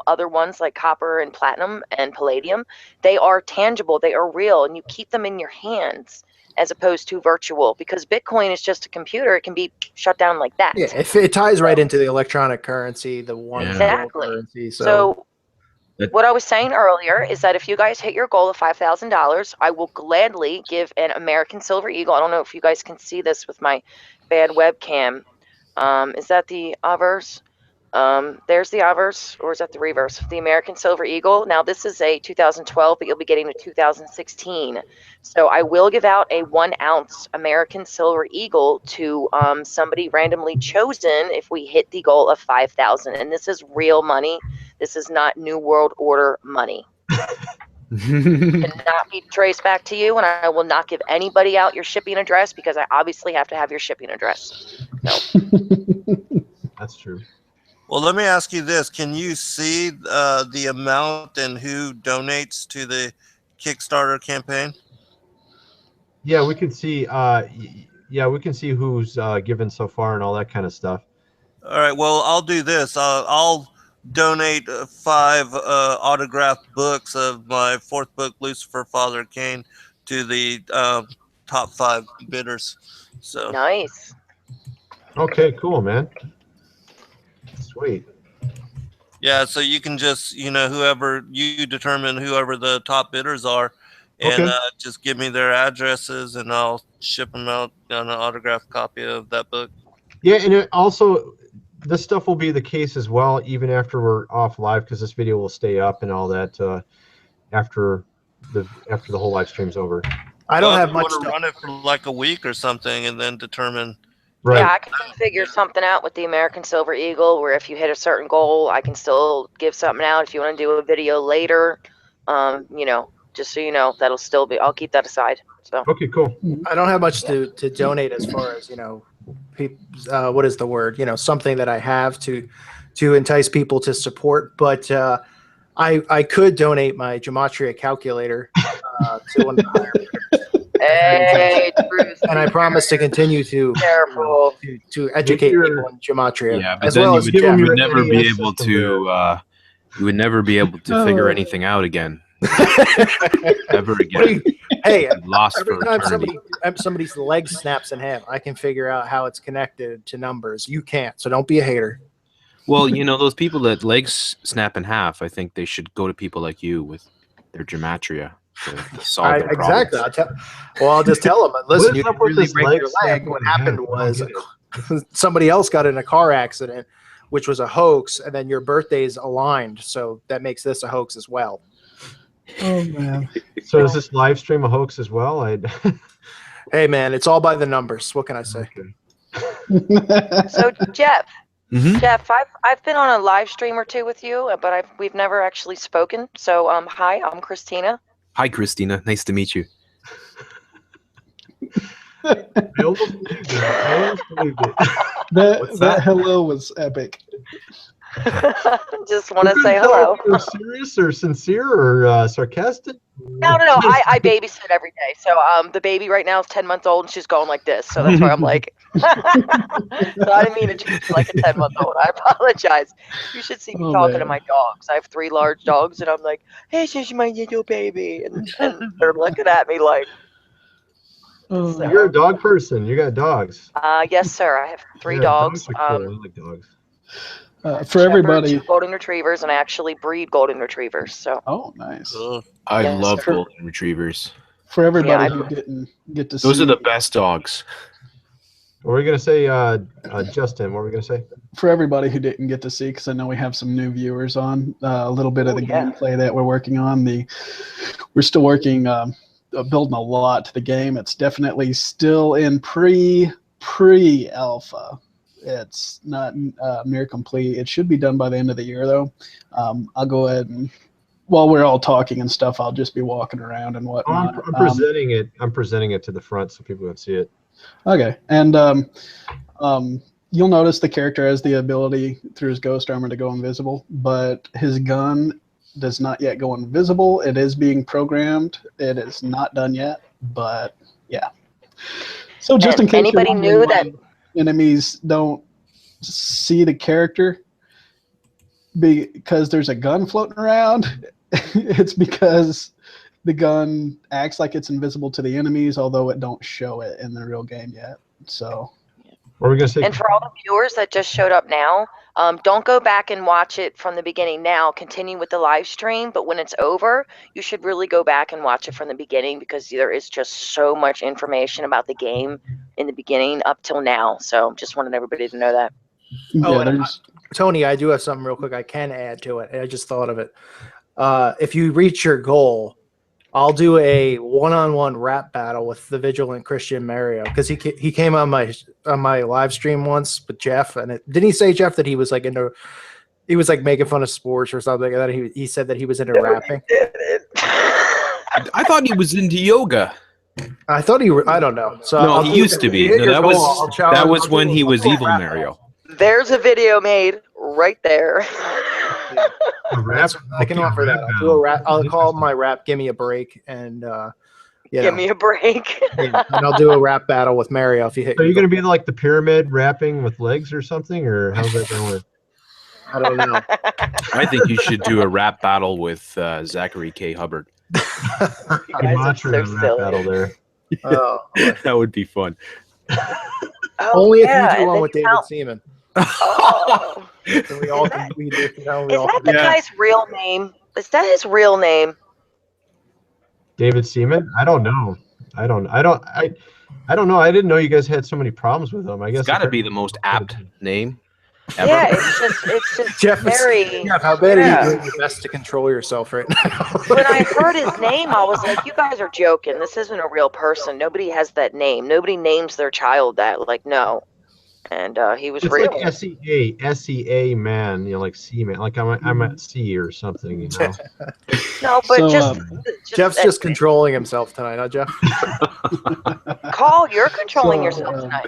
other ones like copper and platinum and palladium, they are tangible. They are real. And you keep them in your hands as opposed to virtual, because Bitcoin is just a computer. It can be shut down like that. Yeah, if it ties right into the electronic currency, the one exactly. Currency. So what I was saying earlier is that if you guys hit your goal of $5,000, I will gladly give an American Silver Eagle. I don't know if you guys can see this with my bad webcam. Is that the obverse? There's the obverse, or is that the reverse? The American Silver Eagle. Now, this is a 2012, but you'll be getting a 2016. So I will give out a 1 ounce American Silver Eagle to somebody randomly chosen if we hit the goal of 5,000. And this is real money. This is not New World Order money. Cannot be traced back to you, and I will not give anybody out your shipping address because I obviously have to have your shipping address. So. That's true. Well, let me ask you this. Can you see the amount and who donates to the Kickstarter campaign? Yeah, we can see. Yeah, we can see who's given so far and all that kind of stuff. All right. Well, I'll do this. I'll donate 5 autographed books of my 4th book, Lucifer, Father Cain, to the top 5 bidders. So Nice. Okay, cool, man. Sweet. Yeah, so you can just, whoever you determine whoever the top bidders are, and Okay. just give me their addresses, and I'll ship them out on an autographed copy of that book. Yeah, and it also, this stuff will be the case as well, even after we're off live, because this video will stay up and all that after the whole live stream's over. I don't have you much want to to run it for like a week or something, and then determine. Right. Yeah, I can figure something out with the American Silver Eagle where if you hit a certain goal, I can still give something out. If you want to do a video later, just so you know, that'll still be, I'll keep that aside. So. Okay, cool. I don't have much to donate as far as, what is the word? Something that I have to entice people to support. But I could donate my gematria calculator to one of the higher bidders. Hey, Bruce. And I promise to continue to Careful. to educate people in gematria. Yeah, but as then well you as would, give them Jeff. you your would never be NES able system to. You would never be able to figure anything out again. Ever again. Hey, You've lost every for time eternity. somebody's leg snaps in half, I can figure out how it's connected to numbers. You can't, so don't be a hater. Well, those people that legs snap in half, I think they should go to people like you with their gematria to solve their problems. Exactly. I'll just tell them, listen, is you up didn't with really this break leg your leg. snapping What in half? happened I don't was get somebody else got in a car accident, which was a hoax, and then your birthday's aligned, so that makes this a hoax as well. Oh man. So is this live stream a hoax as well? Hey, man, it's all by the numbers. What can I say? Okay. So, Jeff, Mhm. Jeff, I've been on a live stream or two with you, but we've never actually spoken. So, hi, I'm Christina. Hi, Christina. Nice to meet you. I almost believed it. That hello was epic. Just want to You say couldn't tell hello. if you were serious or sincere or sarcastic? No. I babysit every day. So the baby right now is 10 months old and she's going like this. So that's why I'm like, so I didn't mean to treat you like a 10-month-old. I apologize. You should see me talking to my dogs. I have 3 large dogs and I'm like, hey, she's my little baby. And they're looking at me like, Oh, You're a dog person. You got dogs. yes, sir. I have 3 Yeah, dogs. Dogs are cool. I like dogs. for everybody. 2 golden retrievers, and I actually breed golden retrievers. So. Oh, nice. I Yes, love sir. golden retrievers. For everybody Yeah, who didn't get to see, Those are the best dogs. What were we gonna say, Justin? What were we gonna say? for everybody who didn't get to see, because I know we have some new viewers on, a little bit of the gameplay that we're working on. We're still working, building a lot to the game. It's definitely still in pre-alpha. It's not near complete. It should be done by the end of the year, though. I'll go ahead and, while we're all talking and stuff, I'll just be walking around and whatnot. I'm presenting it. I'm presenting it to the front so people can see it. Okay, and you'll notice the character has the ability through his ghost armor to go invisible, but his gun does not yet go invisible. It is being programmed. It is not done yet, but yeah. So just in case anybody knew that enemies don't see the character because there's a gun floating around, it's because the gun acts like it's invisible to the enemies, although it don't show it in the real game yet. So, what are we gonna say? and for all the viewers that just showed up now, don't go back and watch it from the beginning now. Continue with the live stream, but when it's over, you should really go back and watch it from the beginning because there is just so much information about the game in the beginning up till now. So just wanted everybody to know that. Oh, yeah, and Tony, I do have something real quick I can add to it. I just thought of it. If you reach your goal, I'll do a one-on-one rap battle with the Vigilant Christian Mario, because he came on my live stream once with Jeff, and didn't he say, Jeff, that he was like making fun of sports or something, and then he said that he was into rapping. I thought he was into yoga. I thought I don't know. So no, he used to be. No, that was when he was evil Mario. There's a video made right there. I can offer that. I'll do a rap. I'll call my rap "Give Me a Break" and give me a break. And I'll do a rap battle with Mario if you hit. Are you going to be like the pyramid rapping with legs or something, or how's that going to work? I don't know. I think you should do a rap battle with Zachary K. Hubbard. Battle there. Oh, that would be fun. Only if you do one with David Seaman. Oh. So we all can. Is that the guy's real name? Is that his real name? David Seaman? I don't know. I don't know. I didn't know you guys had so many problems with him. I guess it's got to be the most apt name ever. Yeah, it's just Jeff, very. Jeff, how bad are you doing your best to control yourself right now? When I heard his name, I was like, "You guys are joking. This isn't a real person. Nobody has that name. Nobody names their child that. Like, no." And he was real. Like SEA man, like seaman, like I'm at sea or something, you know. No, but so, Jeff's just controlling himself tonight, huh, Jeff? Call, you're controlling yourself tonight.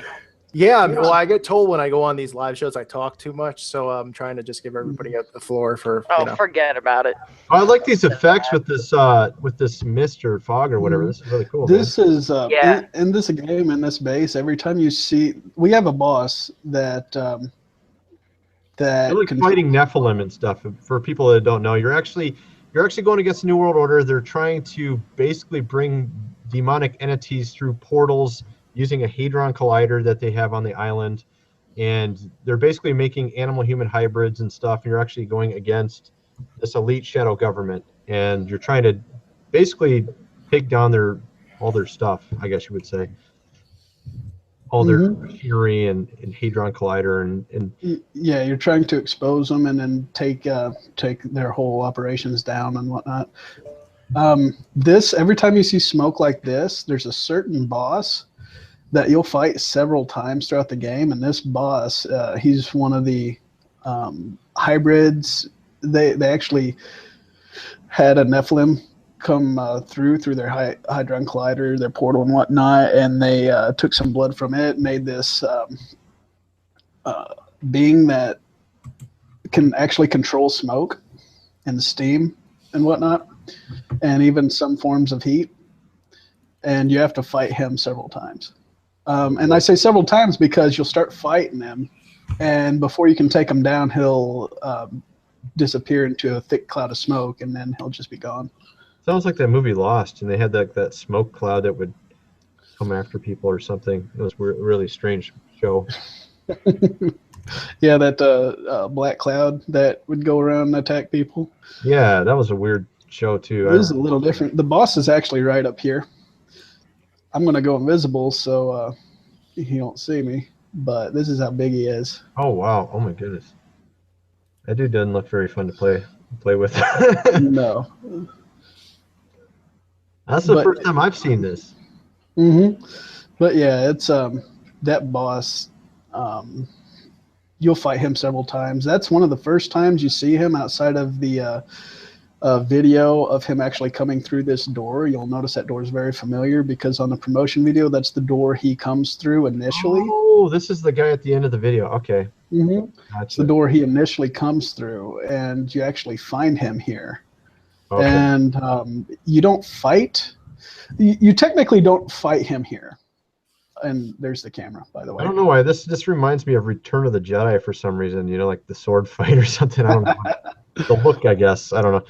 Yeah, well, I get told when I go on these live shows I talk too much, so I'm trying to just give everybody the floor for. Forget about it. I like these effects with this mist or fog or whatever. This is really cool. This is in this game, in this base. Every time you see, we have a boss that like fighting Nephilim and stuff. For people that don't know, you're actually going against the New World Order. They're trying to basically bring demonic entities through portals using a hadron collider that they have on the island, and they're basically making animal-human hybrids and stuff, and you're actually going against this elite shadow government, and you're trying to basically take down all their stuff, I guess you would say. All their machinery and hadron collider and yeah, you're trying to expose them and then take their whole operations down and whatnot. Every time you see smoke like this, there's a certain boss that you'll fight several times throughout the game, and this boss, he's one of the hybrids. They actually had a Nephilim come through their hadron collider, their portal and whatnot, and they took some blood from it, made this being that can actually control smoke and steam and whatnot, and even some forms of heat, and you have to fight him several times. And I say several times because you'll start fighting him, and before you can take him down, he'll disappear into a thick cloud of smoke, and then he'll just be gone. Sounds like that movie Lost, and they had that smoke cloud that would come after people or something. It was a really strange show. Yeah, that black cloud that would go around and attack people. Yeah, that was a weird show too. It is a little different. The boss is actually right up here. I'm going to go invisible so he don't see me, but this is how big he is. Oh, wow. Oh, my goodness. That dude doesn't look very fun to play with. No. That's the first time I've seen this. But yeah, it's that boss, you'll fight him several times. That's one of the first times you see him outside of the video of him actually coming through this door. You'll notice that door is very familiar because on the promotion video, that's the door he comes through initially. Oh, this is the guy at the end of the video. Okay. Gotcha. It's the door he initially comes through, and you actually find him here. Okay. And you don't fight. You technically don't fight him here. And there's the camera, by the way. I don't know why. This reminds me of Return of the Jedi for some reason, like the sword fight or something. I don't know. The look, I guess. I don't know.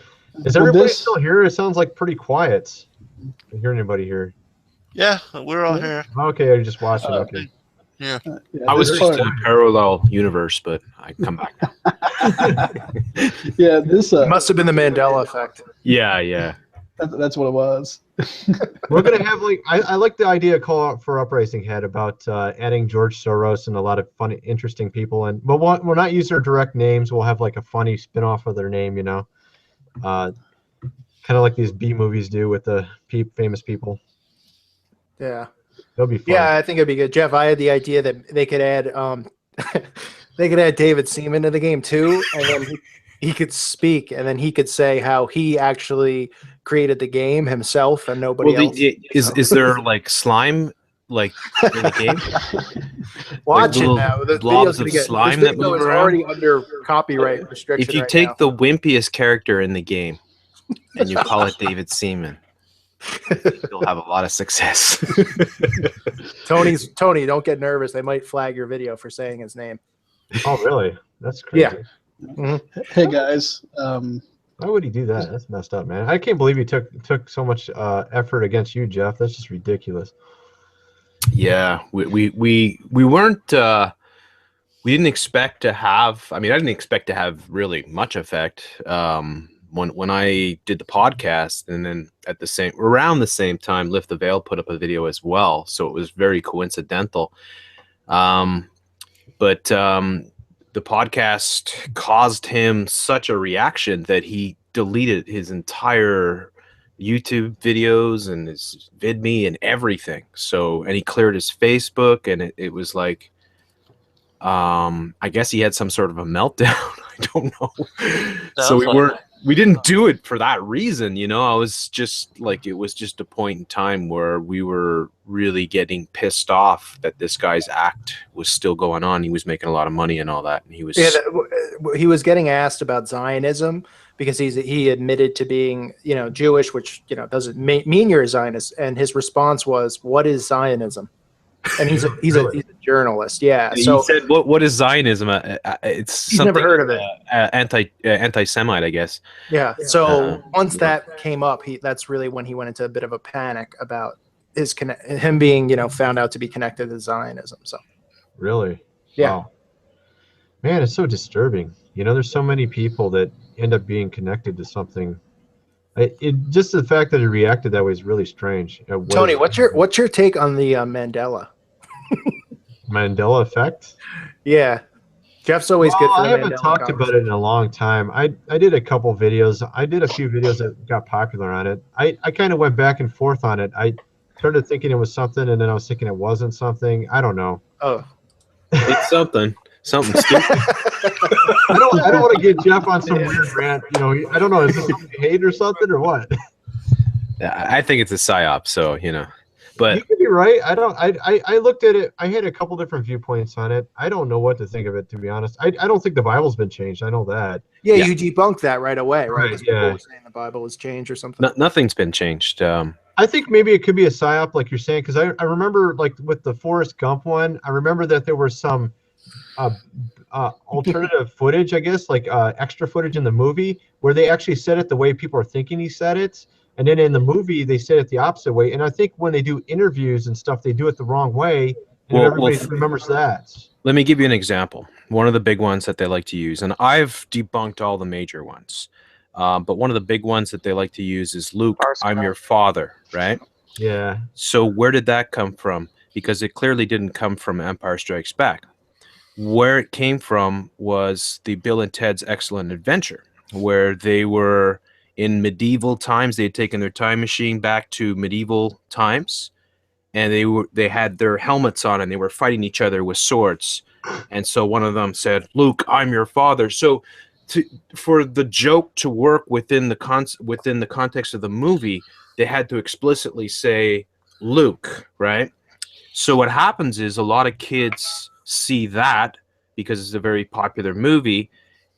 Is everybody still here? It sounds like pretty quiet. I don't hear anybody here. Yeah, we're all here. Okay, I just watched it. Okay. Yeah. I was just in a parallel universe, but I come back now. Yeah, this must have been the Mandela effect. Yeah. That's what it was. We're gonna have like I like the idea call out for Uprising had about adding George Soros and a lot of funny, interesting people, but we'll not use their direct names. We'll have like a funny spin-off of their name, kind of like these B movies do with the famous people. Yeah. That'll be fun. Yeah, I think it'd be good. Jeff, I had the idea that they could add they could add David Seaman to the game too, and then he could speak, and then he could say how he actually created the game himself and nobody else. Is there like slime like in the game? Watch like it now. The blobs video's of slime that move is around? already under copyright restriction. If you right take now. the wimpiest character in the game and you call it David Seaman, you'll have a lot of success. Tony, don't get nervous. They might flag your video for saying his name. Oh, really? That's crazy. Yeah. Mm-hmm. Hey guys. Why would he do that? That's messed up, man. I can't believe he took so much effort against you, Jeff. That's just ridiculous. Yeah, we weren't. We didn't expect to have. I mean, I didn't expect to have really much effect. When I did the podcast, and then around the same time, Lift the Veil put up a video as well. So it was very coincidental. But the podcast caused him such a reaction that he deleted his entire YouTube videos and his VidMe and everything. So, and he cleared his Facebook, and it was like, I guess he had some sort of a meltdown. I don't know. So we didn't do it for that reason, I was just like, it was just a point in time where we were really getting pissed off that this guy's act was still going on. He was making a lot of money and all that, and he was getting asked about Zionism because he admitted to being Jewish, which doesn't mean you're a Zionist, and his response was, "What is Zionism?" And he's a journalist, yeah. And so he said, "What is Zionism?" It's he's never heard of it. Anti-Semite, I guess. Yeah. So once that came up, that's really when he went into a bit of a panic about him being found out to be connected to Zionism. So really, yeah, wow. Man, it's so disturbing. There's so many people that end up being connected to something. Just the fact that he reacted that way is really strange. Tony, what's your take on the Mandela? Mandela effect? Yeah, Jeff's always good for I haven't talked about it in a long time. I did a couple videos. I did a few videos that got popular on it. I kind of went back and forth on it. I started thinking it was something, and then I was thinking it wasn't something. I don't know. Oh, it's something stupid. I don't want to get Jeff on some weird rant. I don't know. Is this something you hate or something or what? I think it's a psyop. So but you could be right. I looked at it. I had a couple different viewpoints on it. I don't know what to think of it, to be honest. I don't think the Bible's been changed. I know that. Yeah, you debunked that right away, right? Right, yeah. People were saying the Bible was changed or something. Nothing's been changed. I think maybe it could be a psyop, like you're saying, because I remember, like with the Forrest Gump one, I remember that there was some alternative footage, I guess, like extra footage in the movie where they actually said it the way people are thinking he said it. And then in the movie, they said it the opposite way. And I think when they do interviews and stuff, they do it the wrong way. And everybody remembers that. Let me give you an example. One of the big ones that they like to use, and I've debunked all the major ones. But one of the big ones that they like to use is, Luke, I'm your father, right? Yeah. So where did that come from? Because it clearly didn't come from Empire Strikes Back. Where it came from was the Bill and Ted's Excellent Adventure, where they were in medieval times. They had taken their time machine back to medieval times, and they had their helmets on, and they were fighting each other with swords. And so one of them said, "Luke, I'm your father." So for the joke to work within the context of the movie, they had to explicitly say Luke, right? So what happens is a lot of kids see that because it's a very popular movie,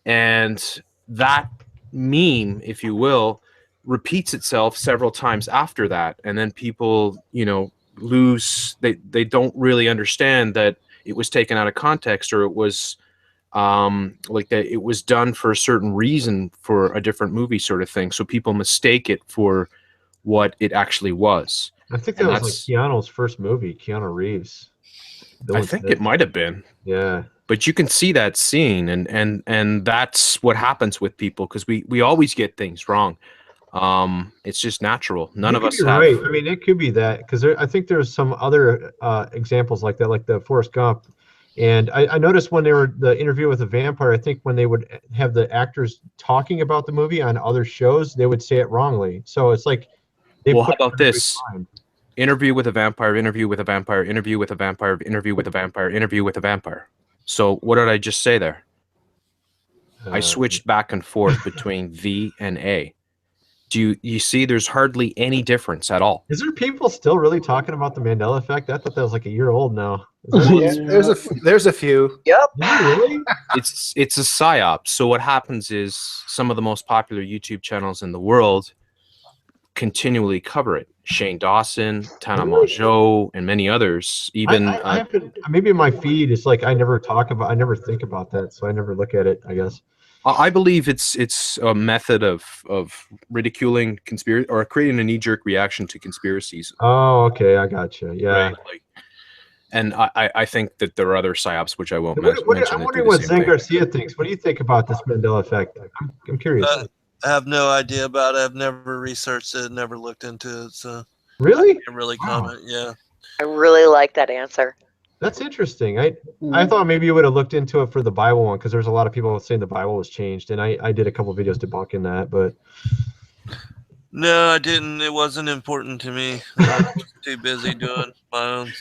and that meme, if you will, repeats itself several times after that, and then people they don't really understand that it was taken out of context, or it was like that it was done for a certain reason for a different movie sort of thing, so people mistake it for what it actually was. I think that was like Keanu's first movie, Keanu Reeves. I think it might have been. Yeah. But you can see that scene, and that's what happens with people, because we always get things wrong. It's just natural. None You of could us be have. right. I mean, it could be that because I think there's some other examples like that, like the Forrest Gump. And I noticed when they were the interview with a vampire, I think when they would have the actors talking about the movie on other shows, they would say it wrongly. So it's like they Well, how put it in about everybody's this? mind. Interview with a vampire, interview with a vampire, interview with a vampire, interview with a vampire, interview with a vampire. So what did I just say there? I switched back and forth between V and A. Do you see there's hardly any difference at all? Is there people still really talking about the Mandela effect? I thought that was like a year old now. Is that There's a few. Yep. really? It's a psyop. So what happens is some of the most popular YouTube channels in the world continually cover it. Shane Dawson, Tana Mongeau, and many others. Even I haven't, maybe in my feed it's like I never think about that, so I never look at it, I guess. I believe it's a method of ridiculing conspiracy or creating a knee-jerk reaction to conspiracies. Oh, okay, I gotcha. Yeah. Right? Like, and I think that there are other psyops which I won't mention. I'm wondering what Zen Garcia thinks. What do you think about this Mandela effect? I'm curious. I have no idea about it. I've never researched it, never looked into it, so Really? I can't really comment. Yeah. I really like that answer. That's interesting. I thought maybe you would have looked into it for the Bible one because there's a lot of people saying the Bible was changed, and I did a couple videos debunking that, but No, I didn't. It wasn't important to me. I was too busy doing my own.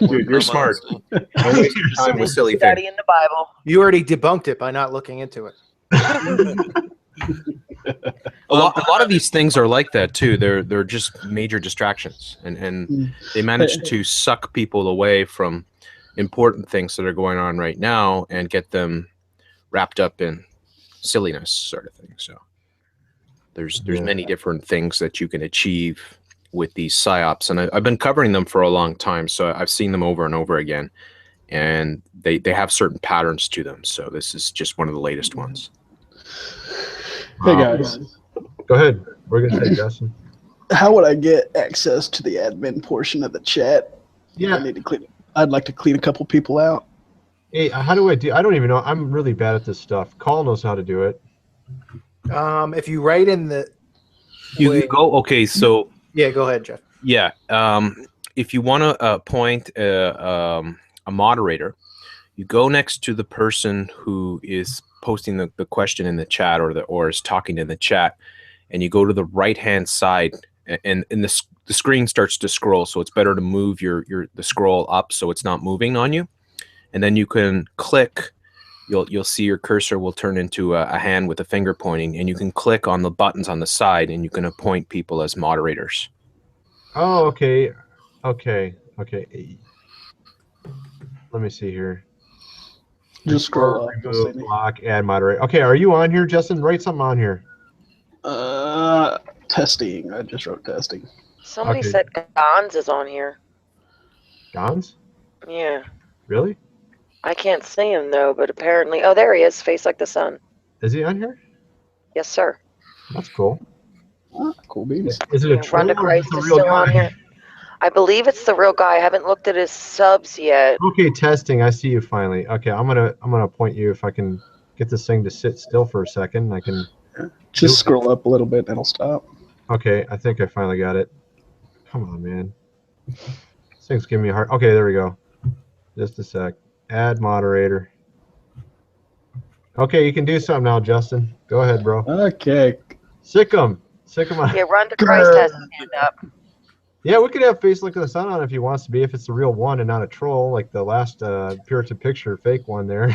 Dude, you're smart. Don't waste your time with silly things. Studying the Bible. You already debunked it by not looking into it. A lot of these things are like that too. They're just major distractions, and they manage to suck people away from important things that are going on right now and get them wrapped up in silliness, sort of thing. So there's many different things that you can achieve with these psyops, and I've been covering them for a long time, so I've seen them over and over again, and they have certain patterns to them. So this is just one of the latest ones. Hey guys, go ahead. We're gonna say Justin. how would I get access to the admin portion of the chat? Yeah. I need to clean. I'd like to clean a couple people out. Hey, how do I do? I don't even know. I'm really bad at this stuff. Call knows how to do it. If you write in the You go okay. So yeah, go ahead, Jeff. yeah, if you want to appoint a moderator, you go next to the person who is posting the question in the chat or is talking in the chat, and you go to the right hand side, and the screen starts to scroll. So it's better to move the scroll up so it's not moving on you, and then you can click. You'll see your cursor will turn into a hand with a finger pointing, and you can click on the buttons on the side, and you can appoint people as moderators. Oh, okay. Okay. Let me see here. Just scroll up. Remove, block, add moderator. Okay, are you on here, Justin? Write something on here. Testing. I just wrote testing. Somebody said Gons is on here. Gons? Yeah. Really? I can't see him though, but apparently, oh, there he is, face like the sun. Is he on here? Yes, sir. That's cool. Ah, cool beans. Is it a troll Run to or is Christ it a is real still on guy? here. I believe it's the real guy. I haven't looked at his subs yet. Okay, testing. I see you finally. Okay, I'm gonna appoint you if I can get this thing to sit still for a second. I can Just scroll up a little bit and it'll stop. Okay, I think I finally got it. Come on, man. This thing's giving me a hard. Okay, there we go. Just a sec. Add moderator. Okay, you can do something now, Justin. Go ahead, bro. Okay. Sick 'em. Yeah, Run to Christ has his hand up. Yeah, we could have face like the sun on if he wants to be, if it's the real one and not a troll, like the last Puritan picture fake one there.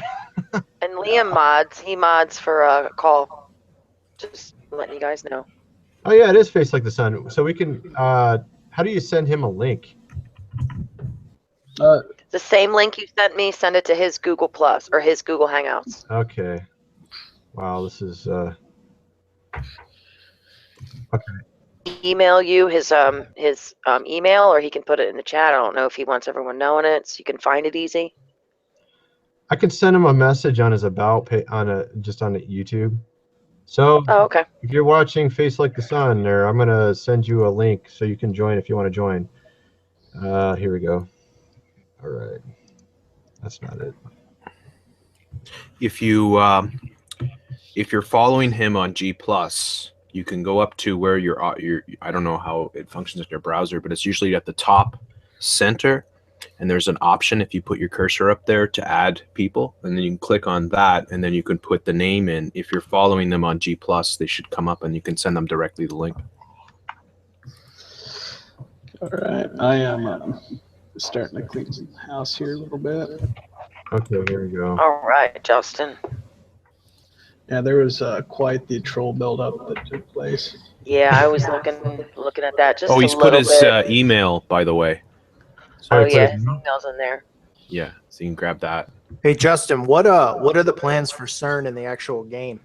And Liam mods. He mods for a call. Just letting you guys know. Oh yeah, it is face like the sun. So we can. How do you send him a link? The same link you sent me, send it to his Google Plus or his Google Hangouts. Okay. Wow, this is. Okay. Email you his email, or he can put it in the chat. I don't know if he wants everyone knowing it, so you can find it easy. I can send him a message on his about page just on YouTube. So Oh, okay. if you're watching Face Like the Sun there, I'm gonna send you a link so you can join if you want to join. Here we go. All right. That's not it. If you're following him on G+, you can go up to where your I don't know how it functions in your browser, but it's usually at the top center, and there's an option if you put your cursor up there to add people, and then you can click on that, and then you can put the name in. If you're following them on G+, they should come up, and you can send them directly the link. All right, I am starting to clean the house here a little bit. Okay, here we go. All right, Justin. Yeah, there was quite the troll buildup that took place. Yeah, I was looking at that just Oh, a he's little put his bit. email, by the way. Oh Sorry, yeah, please. his email's in there. Yeah, so you can grab that. Hey Justin, what are the plans for CERN in the actual game?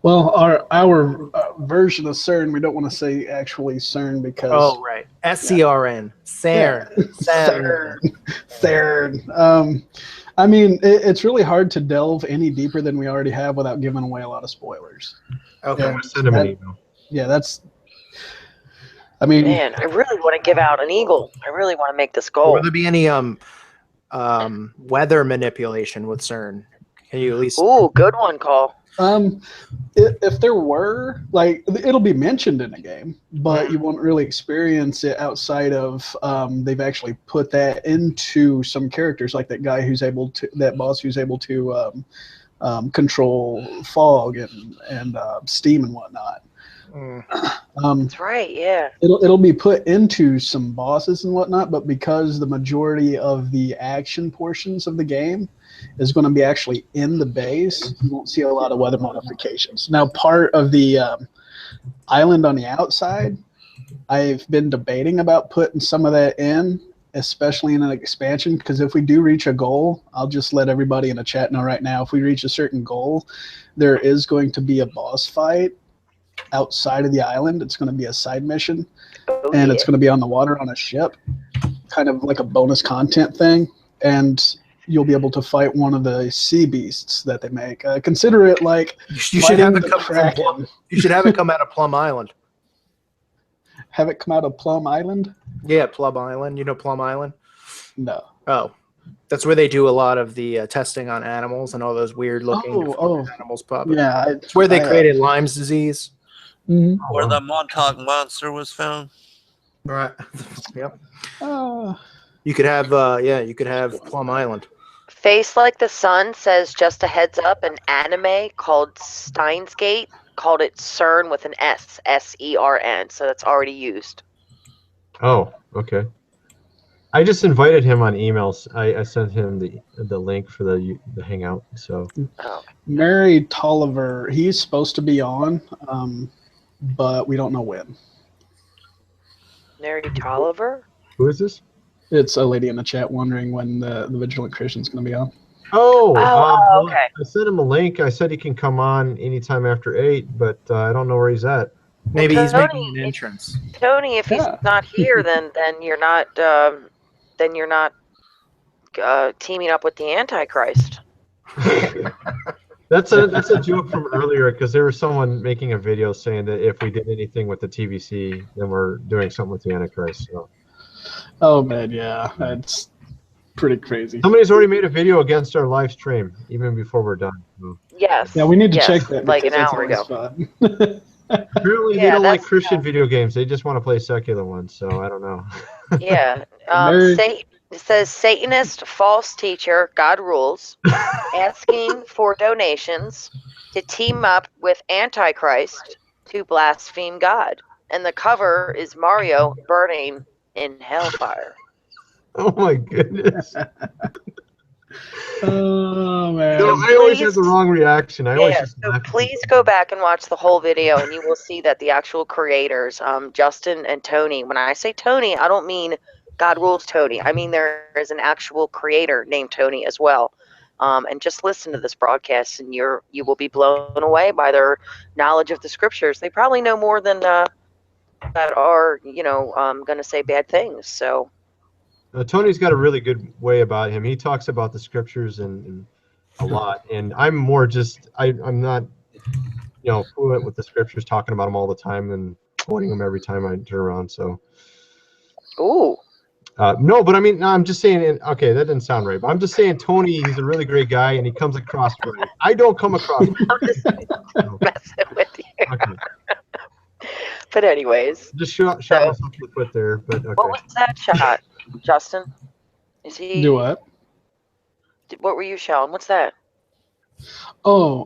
Well, our version of CERN, we don't want to say actually CERN because Oh right, SCRN, CERN, CERN. CERN. I mean, it's really hard to delve any deeper than we already have without giving away a lot of spoilers. Okay. Yeah. I'm gonna send him an email. Yeah, that's. I mean, Man, I really want to give out an eagle. I really want to make this goal. Will there be any weather manipulation with CERN? Can you at least? Ooh, good one, Cole. if there were, like, it'll be mentioned in a game, but you won't really experience it outside of they've actually put that into some characters, like that guy who's able to, that boss who's able to control fog and steam and whatnot. That's right, yeah. It'll be put into some bosses and whatnot, but because the majority of the action portions of the game is going to be actually in the base, you won't see a lot of weather modifications. Now, part of the island on the outside, I've been debating about putting some of that in, especially in an expansion, because if we do reach a goal, I'll just let everybody in the chat know right now, if we reach a certain goal, there is going to be a boss fight outside of the island. It's going to be a side mission, and it's going to be on the water on a ship, kind of like a bonus content thing, and you'll be able to fight one of the sea beasts that they make. Consider it like you should have it come from Plum. You should have it come out of Plum Island. Have it come out of Plum Island? Yeah, Plum Island. You know Plum Island? No. Oh, that's where they do a lot of the testing on animals and all those weird looking animals pop. Yeah, it's where they created Lyme's disease. Mm-hmm. Where the Montauk monster was found. Right. Yep. Oh. You could have you could have Plum Island. Face Like the Sun says, just a heads up, an anime called Steins Gate called it CERN with an S, S-E-R-N. So that's already used. Oh, okay. I just invited him on emails. I sent him the link for the hangout. So Mary Tolliver, he's supposed to be on, but we don't know when. Mary Tolliver? Who is this? It's a lady in the chat wondering when the Vigilant Christian's going to be on. Okay. I sent him a link. I said he can come on anytime after 8, but I don't know where he's at. Maybe Well, he's making an entrance. Tony, if he's not here, then you're not teaming up with the Antichrist. That's a joke from earlier, because there was someone making a video saying that if we did anything with the TVC, then we're doing something with the Antichrist. So. Oh man, yeah, that's pretty crazy. Somebody's already made a video against our live stream, even before we're done. So. Yes. Yeah, we need to check that. Like an because hour that's ago. always fun. Apparently, they don't like Christian video games. They just want to play secular ones. So I don't know. Yeah. It says Satanist false teacher Godrules asking for donations to team up with Antichrist to blaspheme God. And the cover is Mario burning in hellfire. Oh my goodness. Oh man. No, I always have the wrong reaction. So please go back and watch the whole video, and you will see that the actual creators, Justin and Tony. When I say Tony, I don't mean God Rules Tony. I mean there is an actual creator named Tony as well. And just listen to this broadcast, and you will be blown away by their knowledge of the scriptures. They probably know more than that are going to say bad things. So. Tony's got a really good way about him. He talks about the scriptures and a lot, and I'm more just I'm not fluent with the scriptures, talking about them all the time and quoting them every time I turn around. So, no, but I mean, no, I'm just saying. Okay, that didn't sound right, but I'm just saying Tony, he's a really great guy, and he comes across right. I don't come across. I'm just messing with you. Okay. But anyways, Just shot myself in the foot there, but okay. what was that shot, Justin? Is he? Do what? What were you showing? What's that? Oh,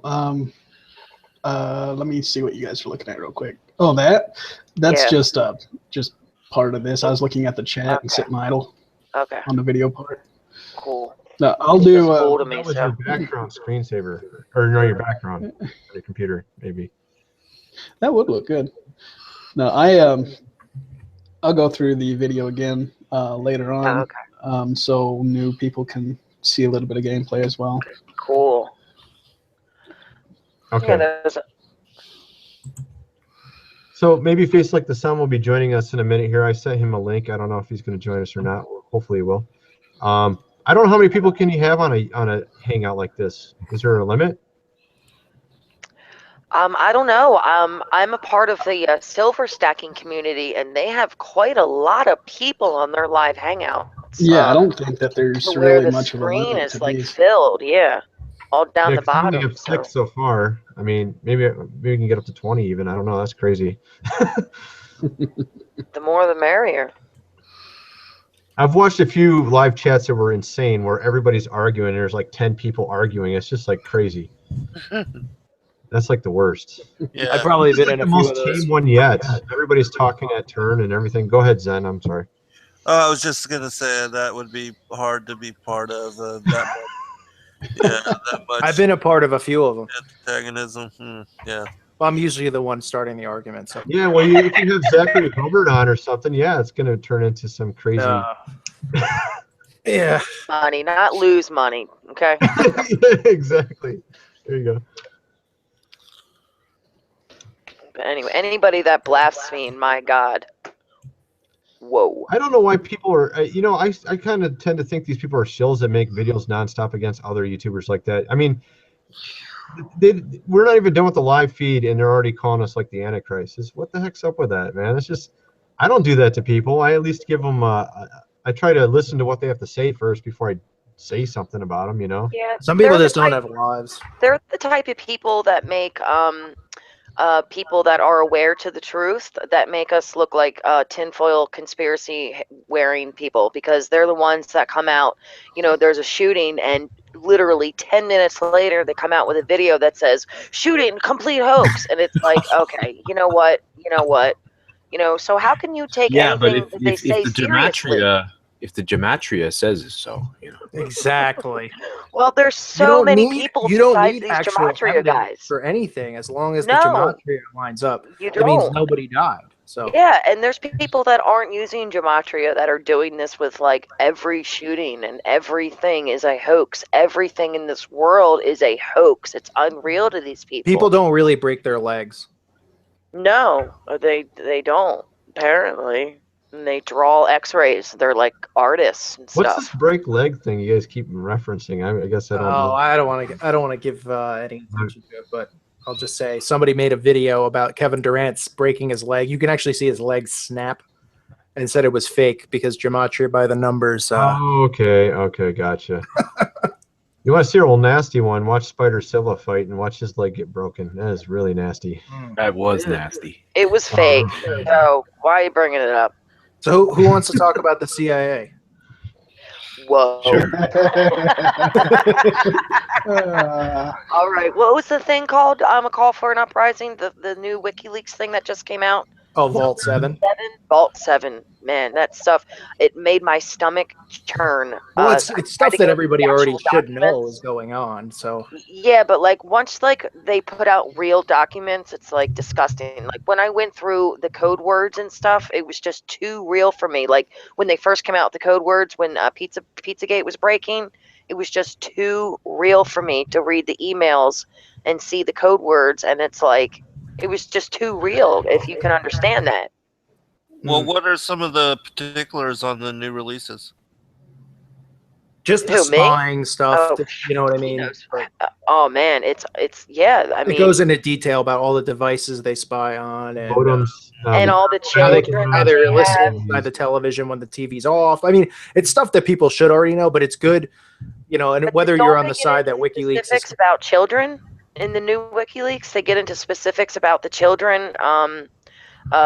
let me see what you guys are looking at real quick. Oh, that's just part of this. I was looking at the chat and sitting idle Okay. on the video part. Cool. No, I'll do. Cool to me, That was so. your background screensaver, or no, your background on your computer, maybe. That would look good. No, I'll go through the video again later on, Okay. so new people can see a little bit of gameplay as well. Cool. Okay. Yeah, So maybe Face Like the Sun will be joining us in a minute here. I sent him a link. I don't know if he's going to join us or not. Hopefully he will. I don't know how many people can you have on a hangout like this. Is there a limit? I don't know. I'm a part of the silver stacking community, and they have quite a lot of people on their live hangouts. Yeah, I don't think that there's to where really the much of a screen limit is to like these. filled. Yeah, all down Yeah, the 'cause I only bottom. have 6 so far. I mean, maybe we can get up to 20 even. I don't know. That's crazy. The more the merrier. I've watched a few live chats that were insane where everybody's arguing and there's like 10 people arguing. It's just like crazy. That's like the worst. Yeah. I've probably been Like in the a few most of those. tame one yet. Everybody's talking at turn and everything. Go ahead, Zen. I'm sorry. Oh, I was just gonna say that would be hard to be part of that much. Yeah, that much. I've been a part of a few of them. antagonism. Yeah. Well, I'm usually the one starting the argument. So. Yeah, well, if you have Zachary Hubbard on or something, yeah, it's going to turn into some crazy. Yeah. Money, not lose money. Okay. Yeah, exactly. There you go. But anyway, anybody that blasphemes, my God. Whoa. I don't know why people are, I kind of tend to think these people are shills that make videos nonstop against other YouTubers like that. I mean, we're not even done with the live feed and they're already calling us like the Antichrist. What the heck's up with that, man? It's just, I don't do that to people. I at least give them, I try to listen to what they have to say first before I say something about them, Yeah. Some people just don't have lives. They're the type of people that make people that are aware to the truth that make us look like tinfoil conspiracy wearing people, because they're the ones that come out, there's a shooting and literally 10 minutes later they come out with a video that says shooting complete hoax, and it's like, okay, you know what, so how can you take anything that they say seriously? If the gematria says so, Exactly. Well, there's so many people You don't besides need these actual gematria evidence guys for anything as long as No. the gematria lines up. You It means don't. nobody died. So Yeah, and there's people that aren't using gematria that are doing this with like every shooting, and everything is a hoax. Everything in this world is a hoax. It's unreal to these people. people don't really break their legs. No, they don't, apparently. And they draw x-rays. They're like artists and What's stuff. this break leg thing you guys keep referencing? I guess I don't know. I don't want to give any attention to it, but I'll just say somebody made a video about Kevin Durant's breaking his leg. You can actually see his leg snap, and said it was fake because gematria by the numbers. Okay, gotcha. You want to see a real nasty one? Watch Spider Silva fight and watch his leg get broken. That is really nasty. That was nasty. It was fake. So why are you bringing it up? So who wants to talk about the CIA? Whoa. Sure. All right. What was the thing called? A call for an uprising. The new WikiLeaks thing that just came out. Oh, Vault 7. Vault 7. Man, that stuff. It made my stomach churn. Well, it's stuff that everybody already should know documents. is going on. So Yeah, but like once like they put out real documents, it's like disgusting. Like when I went through the code words and stuff, it was just too real for me. Like when they first came out with the code words, when Pizzagate was breaking, it was just too real for me to read the emails and see the code words, and it's like it was just too real. If you can understand that. Well, what are some of the particulars on the new releases? just the Who, me? spying stuff, Oh, you know what I he mean? knows. Oh man, it's yeah. I It mean, goes into detail about all the devices they spy on and Modems. and all the how children that they're they listening have. by the television when the TV's off. I mean, it's stuff that people should already know, but it's good, you know. And But whether don't you're on they the get side that into WikiLeaks specifics is, about children in the new WikiLeaks, they get into specifics about the children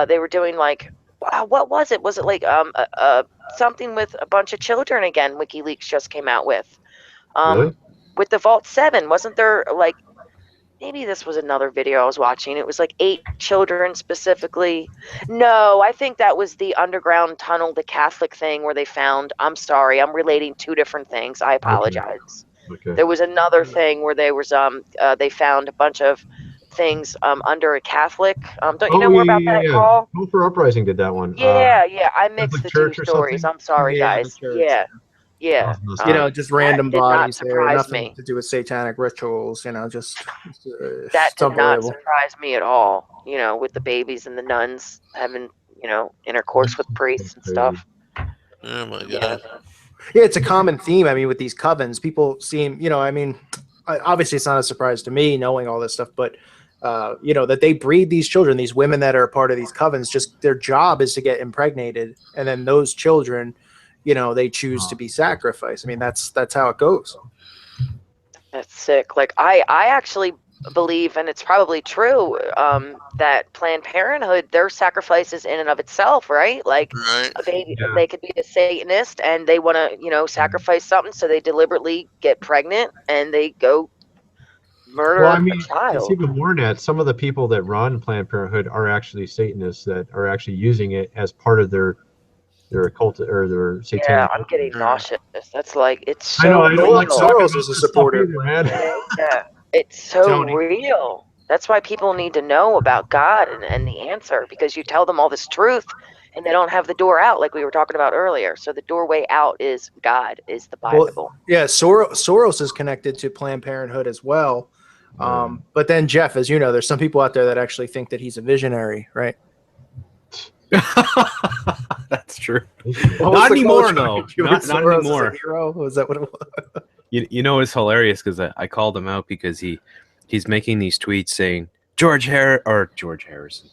they were doing like, what was it? Was it like something with a bunch of children again? WikiLeaks just came out with. Really? With the Vault 7, wasn't there like, maybe this was another video I was watching. It was like 8 children specifically. No, I think that was the underground tunnel, the Catholic thing where they found, I'm sorry, I'm relating 2 different things. I apologize. Okay. There was another thing where they found a bunch of things under a Catholic. Don't you know more about that, Paul? Hope for Uprising did that one. Yeah. I mixed Catholic the 2 Church or stories. something? I'm sorry, Yeah, the guys. church. Yeah. That was messed You up. know, just random did not bodies there, surprise nothing me. to do with satanic rituals. You know, just That it's did not unbelievable. surprise me at all. You know, with the babies and the nuns having, intercourse with priests and stuff. Oh my god. Yeah, it's a common theme. I mean, with these covens, people seem, I mean, obviously it's not a surprise to me knowing all this stuff, but that they breed these children, these women that are a part of these covens, just their job is to get impregnated, and then those children, they choose to be sacrificed. I mean, that's how it goes. That's sick. Like I actually believe, and it's probably true, that Planned Parenthood, their sacrifices in and of itself, right? Like Right. a baby, Yeah. they could be a Satanist and they want to, sacrifice something, so they deliberately get pregnant and they go murder Well, I mean, a it's child. even more than that. Some of the people that run Planned Parenthood are actually Satanists that are actually using it as part of their occult or their satanic. Yeah, I'm getting Sure. nauseous. That's like, it's so I know. I don't like real. talking Soros about is a this stuff supporter. either, man. Yeah, it's so Tony. real. That's why people need to know about God and the answer, because you tell them all this truth and they don't have the door out, like we were talking about earlier. So the doorway out is God, is the Bible. Well, yeah, Soros is connected to Planned Parenthood as well. But then, Jeff, as you know, there's some people out there that actually think that he's a visionary, right? That's true. What was Not the anymore, quote? no. You were Not Soros as a anymore. hero? Was that what it was? You know it's hilarious because I called him out because he's making these tweets saying George Soros.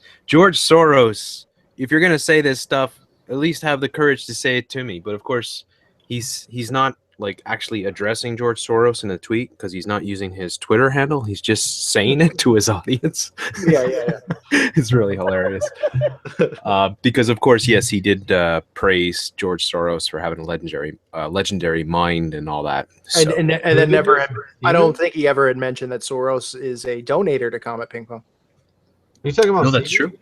If you're gonna say this stuff, at least have the courage to say it to me. But of course, he's not like actually addressing George Soros in a tweet because he's not using his Twitter handle. He's just saying it to his audience. Yeah. It's really hilarious. Because of course, yes, he did praise George Soros for having a legendary mind and all that. So. And then never. I don't think he ever had mentioned that Soros is a donator to Comet Ping Pong. Are you talking about? No, that's semen? true.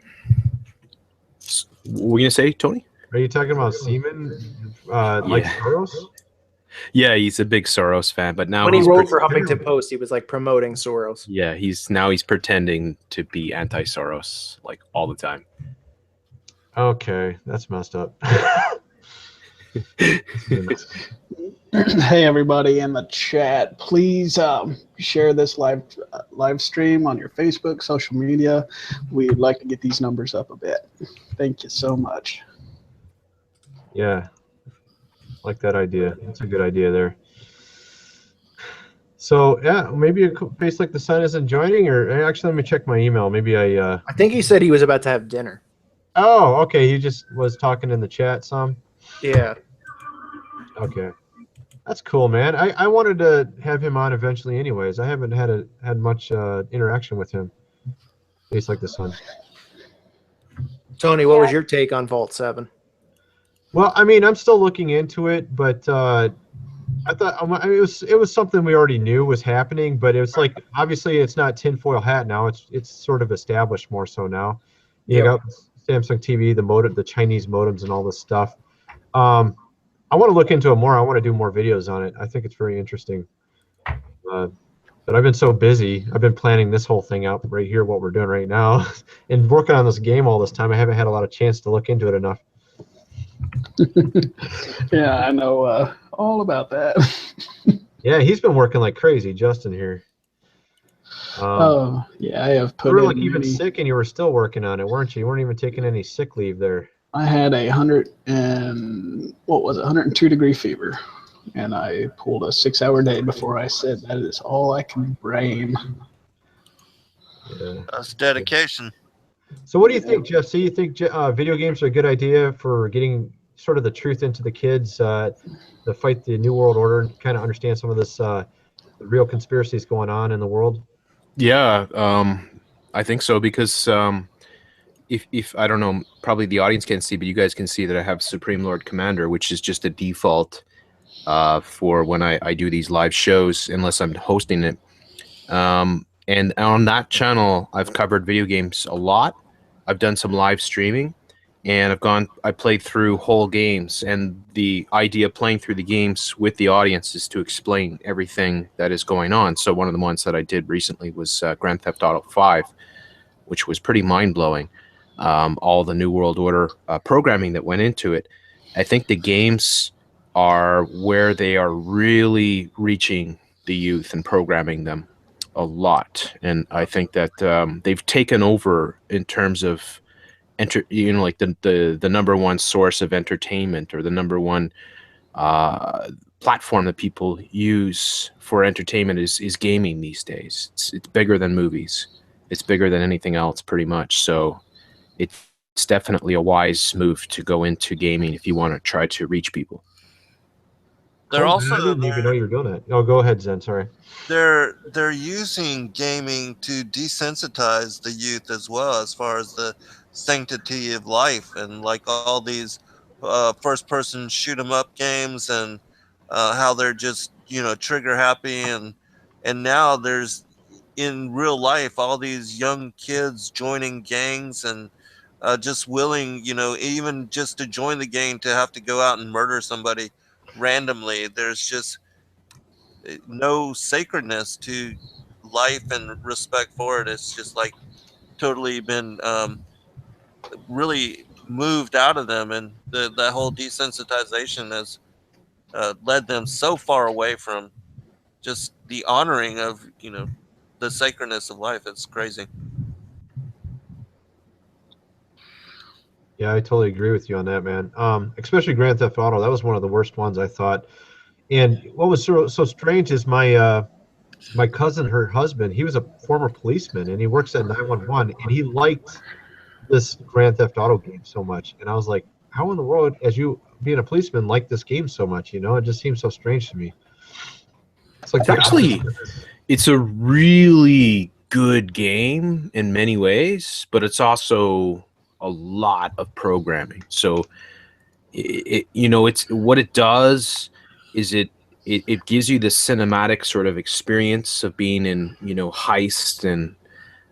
What were you gonna say, Tony? Are you talking about semen? Like Soros? Yeah, he's a big Soros fan, but now When he he's wrote for Huffington Post, he was like promoting Soros. Yeah, he's pretending to be anti-Soros like all the time. Okay, that's messed up. Hey everybody in the chat, please share this live stream on your Facebook, social media. We'd like to get these numbers up a bit. Thank you so much. Yeah, like that idea. That's a good idea there. So yeah, maybe a face like the sun isn't joining, or actually, let me check my email. Maybe I think he said he was about to have dinner. Oh, okay. He just was talking in the chat some. Yeah. Okay. That's cool, man. I wanted to have him on eventually anyways. I haven't had much interaction with him. Face like the sun. Tony, what was your take on Vault 7? Well, I mean, I'm still looking into it, but I thought it was something we already knew was happening, but it was like, obviously it's not tinfoil hat now. It's sort of established more so now. You got Samsung TV, the Chinese modems, and all this stuff. I want to look into it more. I want to do more videos on it. I think it's very interesting. But I've been so busy. I've been planning this whole thing out right here, what we're doing right now, and working on this game all this time. I haven't had a lot of chance to look into it enough. Yeah, I know all about that. Yeah, he's been working like crazy, Justin here. Oh, yeah, I have put you were in like even sick, and you were still working on it, weren't you? You weren't even taking any sick leave there. I had 102-degree fever, and I pulled a 6-hour day before I said that is all I can brain. Yeah. That's dedication. So what do you think, Jeff? So you think video games are a good idea for getting sort of the truth into the kids to fight the New World Order and kind of understand some of this the real conspiracies going on in the world? Yeah, I think so because if I don't know, probably the audience can't see, but you guys can see that I have Supreme Lord Commander, which is just a default for when I do these live shows, unless I'm hosting it. And on that channel, I've covered video games a lot. I've done some live streaming, and I played through whole games. And the idea of playing through the games with the audience is to explain everything that is going on. So one of the ones that I did recently was Grand Theft Auto 5, which was pretty mind-blowing. All the New World Order programming that went into it. I think the games are where they are really reaching the youth and programming them a lot. And I think that they've taken over in terms of like the number one source of entertainment, or the number one platform that people use for entertainment is gaming these days. It's bigger than movies. It's bigger than anything else, pretty much. So it's definitely a wise move to go into gaming if you want to try to reach people. They're I also didn't even know you were doing that. Oh, go ahead, Zen. Sorry. they're using gaming to desensitize the youth as well, as far as the sanctity of life, and like all these first person shoot 'em up games, and how they're just, you know, trigger happy, and now there's, in real life, all these young kids joining gangs, and just willing, you know, even just to join the gang, to have to go out and murder somebody randomly. There's just no sacredness to life and respect for it. It's just like totally been really moved out of them, and that whole desensitization has led them so far away from just the honoring of, you know, the sacredness of life. It's crazy. Yeah, I totally agree with you on that, man. Especially Grand Theft Auto. That was one of the worst ones, I thought. And what was so strange is my cousin, her husband, he was a former policeman, and he works at 911, and he liked this Grand Theft Auto game so much. And I was like, how in the world, as you being a policeman, like this game so much? You know, it just seems so strange to me. It's like It's a really good game in many ways, but it's also a lot of programming. So you know, it's what it does is it gives you the cinematic sort of experience of being in, you know, heist and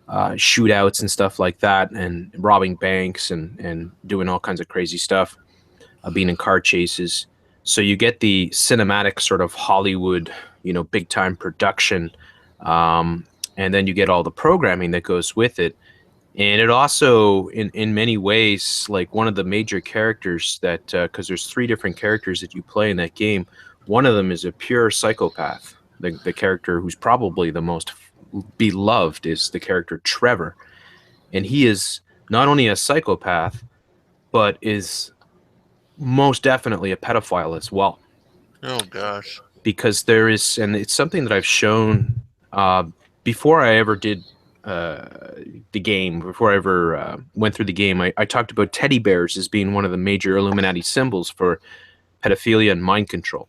shootouts and stuff like that, and robbing banks and doing all kinds of crazy stuff, being in car chases. So you get the cinematic sort of Hollywood, you know, big time production, and then you get all the programming that goes with it. And it also, in many ways, like one of the major characters that, because there's 3 different characters that you play in that game. One of them is a pure psychopath. The character who's probably the most beloved is the character Trevor. And he is not only a psychopath, but is most definitely a pedophile as well. Oh, gosh. Because there is, and it's something that I've shown before I ever did the game, before I ever went through the game, I talked about teddy bears as being one of the major Illuminati symbols for pedophilia and mind control.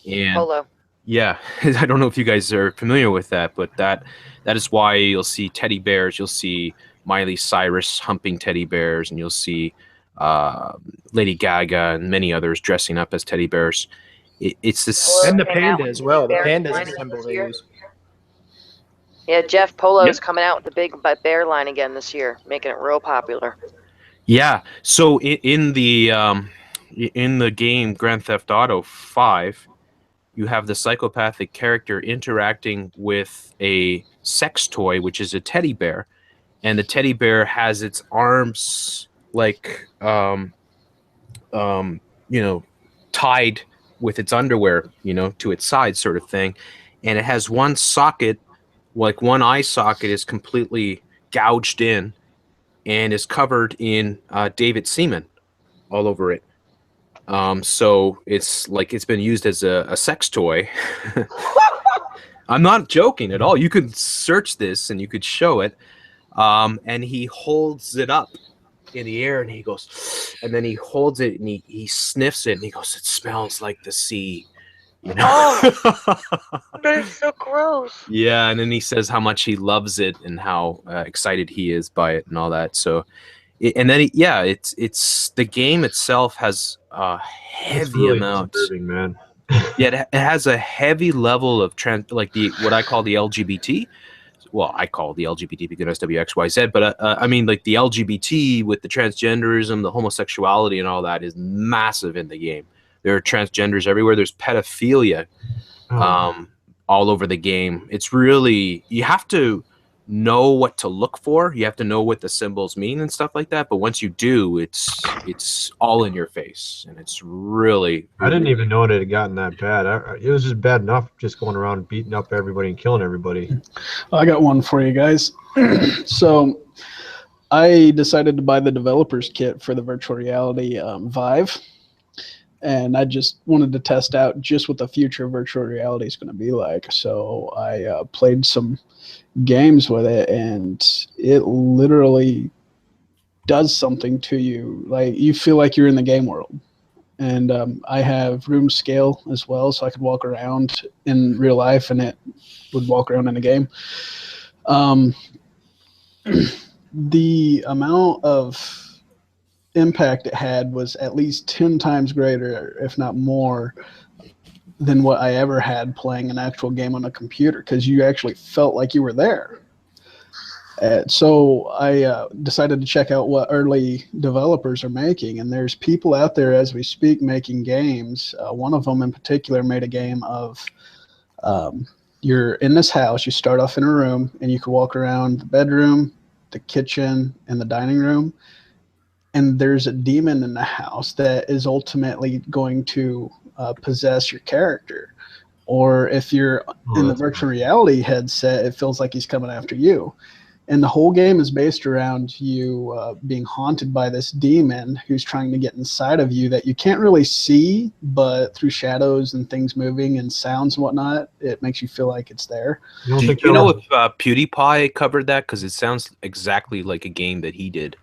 And Polo. yeah, I don't know if you guys are familiar with that, but that is why you'll see teddy bears. You'll see Miley Cyrus humping teddy bears, and you'll see Lady Gaga and many others dressing up as teddy bears. It's this, and the panda as well. The panda is a symbol they use. Yeah, Jeff Polo's coming out with the big bear line again this year, making it real popular. Yeah. So in the game Grand Theft Auto 5, you have the psychopathic character interacting with a sex toy, which is a teddy bear, and the teddy bear has its arms like you know, tied with its underwear, you know, to its side, sort of thing, and it has one socket, like one eye socket is completely gouged in and is covered in David semen all over it. So it's like it's been used as a sex toy. I'm not joking at all. You could search this and you could show it. And he holds it up in the air and he goes, and then he holds it and he sniffs it and he goes, it smells like the sea. You know? Oh, that's so gross. Yeah, and then he says how much he loves it and how excited he is by it and all that. So And then yeah, it's the game itself has a It's heavy really amount. disturbing, man. Yeah, it has a heavy level of like what I call the LGBT. Well, I call it the LGBT because WXYZ, but I mean, like the LGBT with the transgenderism, the homosexuality, and all that is massive in the game. There are transgenders everywhere. There's pedophilia all over the game. It's really, you have to know what to look for. You have to know what the symbols mean and stuff like that. But once you do, it's all in your face, and it's really. I didn't even know it had gotten that bad. It was just bad enough just going around beating up everybody and killing everybody. I got one for you guys. So I decided to buy the developer's kit for the virtual reality Vive. And I just wanted to test out just what the future of virtual reality is going to be like. So I played some games with it, and it literally does something to you. Like, you feel like you're in the game world. And I have room scale as well, so I could walk around in real life, and it would walk around in the game. The amount of impact it had was at least 10 times greater, if not more, than what I ever had playing an actual game on a computer, because you actually felt like you were there. So I decided to check out what early developers are making, and there's people out there as we speak making games. One of them in particular made a game of you're in this house, you start off in a room, and you can walk around the bedroom, the kitchen, and the dining room, and there's a demon in the house that is ultimately going to possess your character. Or if you're in the virtual reality headset, it feels like he's coming after you. And the whole game is based around you being haunted by this demon who's trying to get inside of you that you can't really see, but through shadows and things moving and sounds and whatnot, it makes you feel like it's there. Do you know if PewDiePie covered that? Because it sounds exactly like a game that he did.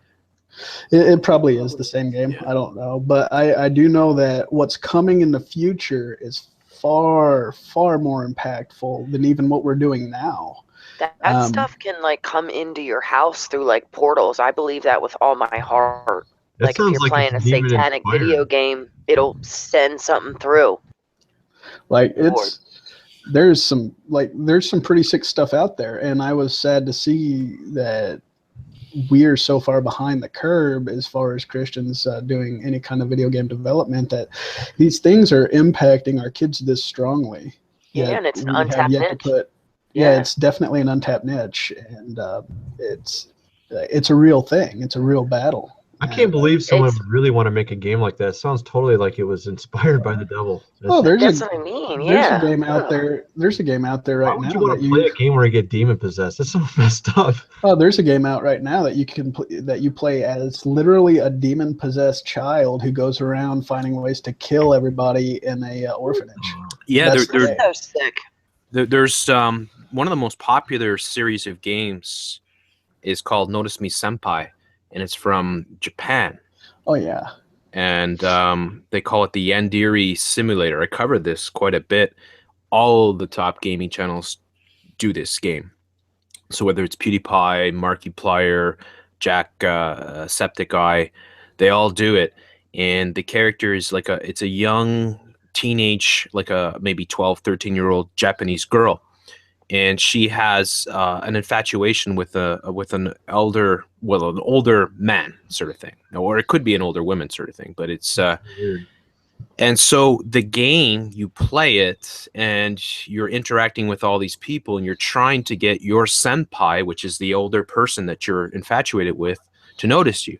It probably is the same game. Yeah. I don't know. But I do know that what's coming in the future is far, far more impactful than even what we're doing now. That stuff can like come into your house through like portals. I believe that with all my heart. Like if you're playing a satanic video game, it'll send something through. Like there's some pretty sick stuff out there, and I was sad to see that we're so far behind the curve as far as Christians doing any kind of video game development, that these things are impacting our kids this strongly. Yeah, and it's an untapped niche. Yeah, it's definitely an untapped niche, and it's a real thing. It's a real battle. I can't believe someone would really want to make a game like that. It sounds totally like it was inspired by the devil. That's what I mean. Yeah, there's a game out there. There's a game out there right now. Why would you want to play a game where you get demon possessed? That's so messed up. Oh, there's a game out right now that you play as literally a demon possessed child who goes around finding ways to kill everybody in a orphanage. Yeah, they're so sick. There's one of the most popular series of games is called Notice Me Senpai, and it's from Japan. Oh yeah. And they call it the Yandere Simulator. I covered this quite a bit. All the top gaming channels do this game. So whether it's PewDiePie, Markiplier, Jack Septic Eye, they all do it. And the character is like it's a young teenage, like a maybe 12, 13-year-old Japanese girl. And she has an infatuation with an older man sort of thing, or it could be an older woman sort of thing. But it's and so the game, you play it, and you're interacting with all these people, and you're trying to get your senpai, which is the older person that you're infatuated with, to notice you.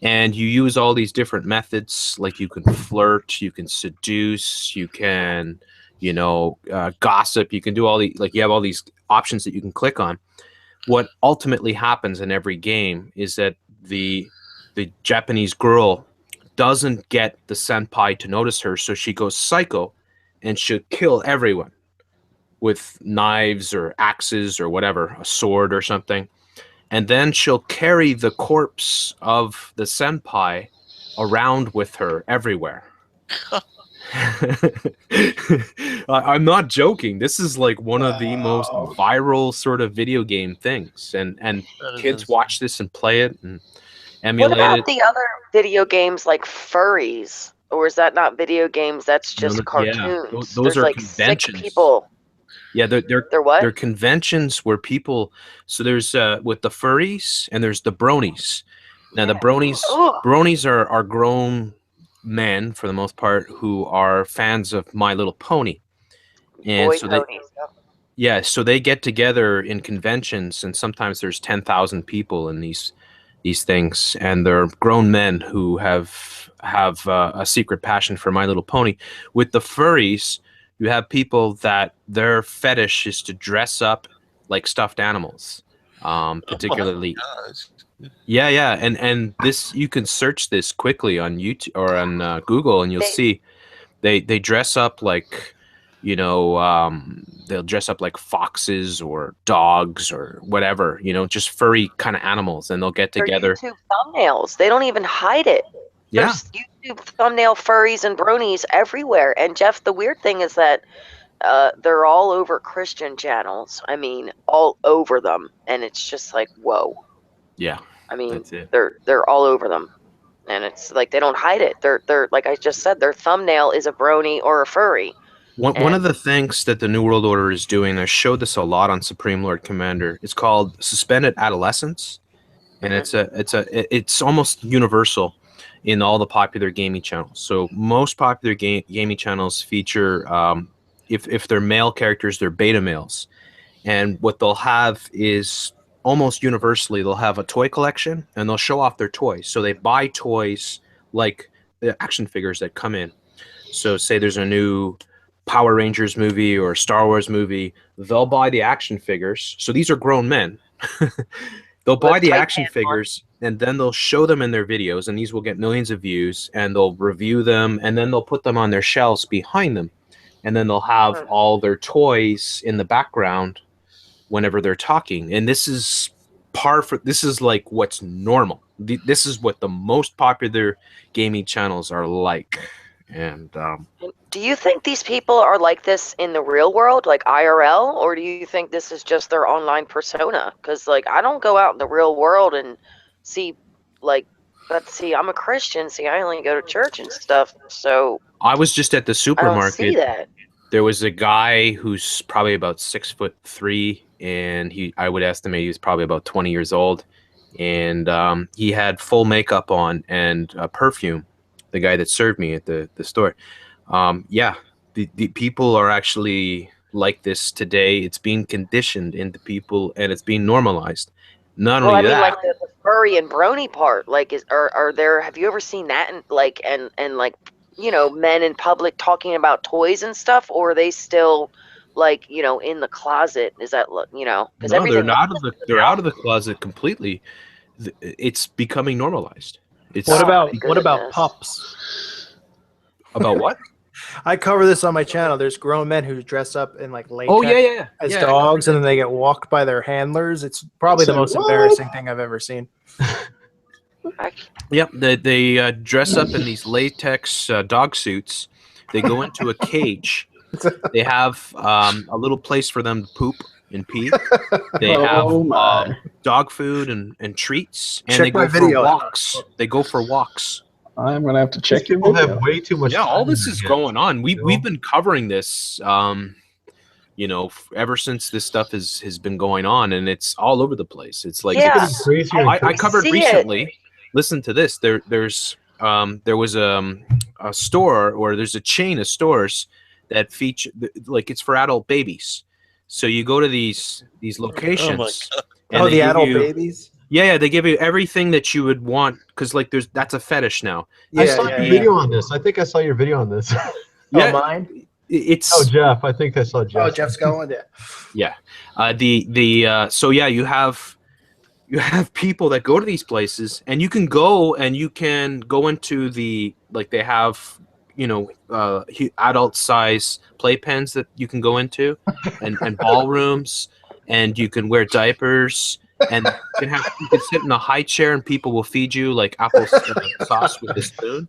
And you use all these different methods, like you can flirt, you can seduce, you can gossip, you can do all the, like, you have all these options that you can click on. What ultimately happens in every game is that the Japanese girl doesn't get the senpai to notice her, so she goes psycho and she'll kill everyone with knives or axes or whatever, a sword or something. And then she'll carry the corpse of the senpai around with her everywhere. I'm not joking. This is like one of the most viral sort of video game things, and kids watch this and play it, and emulate What about it. the other video games like furries? Or is that not video games? That's just Yeah, cartoons. those There's are like sick conventions. people. Yeah, They're what? they're conventions where people. So there's with the furries and there's the bronies. Now the Ugh. bronies are grown men for the most part who are fans of My Little Pony, and Boy so they ponies. Yep. yeah, so they get together in conventions, and sometimes there's 10,000 people in these things, and they're grown men who have a secret passion for My Little Pony. With the furries, you have people that their fetish is to dress up like stuffed animals, particularly. Oh my gosh. Yeah, and this you can search this quickly on YouTube or on Google, and you'll see they dress up like, you know, they'll dress up like foxes or dogs or whatever, you know, just furry kind of animals, and they'll get They're together. YouTube thumbnails. They don't even hide it. Yeah, There's YouTube thumbnail furries and bronies everywhere. And Jeff, the weird thing is that they're all over Christian channels. I mean, all over them, and it's just like, whoa. yeah, I mean, that's it. they're all over them, and it's like they don't hide it. They're like I just said, their thumbnail is a brony or a furry. One of the things that the New World Order is doing, I showed this a lot on Supreme Lord Commander. It's called Suspended Adolescence, and it's almost universal in all the popular gaming channels. So most popular gaming channels feature, if they're male characters, they're beta males, and what they'll have is almost universally they'll have a toy collection, and they'll show off their toys. So they buy toys like the action figures that come in. So say there's a new Power Rangers movie or Star Wars movie, they'll buy the action figures. So these are grown men. They'll buy the action figures and then they'll show them in their videos, and these will get millions of views, and they'll review them, and then they'll put them on their shelves behind them, and then they'll have all their toys in the background whenever they're talking. And this is this is like what's normal. This is what the most popular gaming channels are like. And do you think these people are like this in the real world, like IRL, or do you think this is just their online persona? Because like I don't go out in the real world and see, like, let's see, I'm a Christian. See, I only go to church and stuff. So I was just at the I don't supermarket. see that. There was a guy who's probably about 6'3", and I would estimate he was probably about 20 years old, and he had full makeup on and perfume. The guy that served me at the store. Yeah, the people are actually like this today. It's being conditioned into people, and it's being normalized. Not only that, like the furry and brony part, like are there? Have you ever seen that? And like you know, men in public talking about toys and stuff, or are they still like, you know, in the closet? Is that, you know? Because no, they're out of the closet completely. It's becoming normalized. What about pups? About what? I cover this on my channel. There's grown men who dress up in like latex as Yeah. dogs, and then they get walked by their handlers. It's probably the most embarrassing thing I've ever seen. Yep, they dress up in these latex dog suits. They go into a cage. They have a little place for them to poop and pee. They have dog food and treats, and they go for walks. They go for walks. I'm gonna have to check your People video. have way too much. Yeah, all time this in is their going on. you know? We've been covering this, you know, ever since this stuff has been going on, and it's all over the place. It's like It's crazier and I covered see recently. Listen to this. There was a store, or there's a chain of stores that feature, like, it's for adult babies. So you go to these locations. Oh, the adult babies. Yeah, they give you everything that you would want, because like that's a fetish now. I saw your video on this. I think I saw your video on this. Yeah, mine. It's Jeff. I think I saw Jeff. Oh, Jeff's going there. Yeah. So yeah, you have people that go to these places, and you can go into the, like, they have, you know, adult size playpens that you can go into, and ballrooms, and you can wear diapers, and you can sit in a high chair, and people will feed you like apple sauce with a spoon.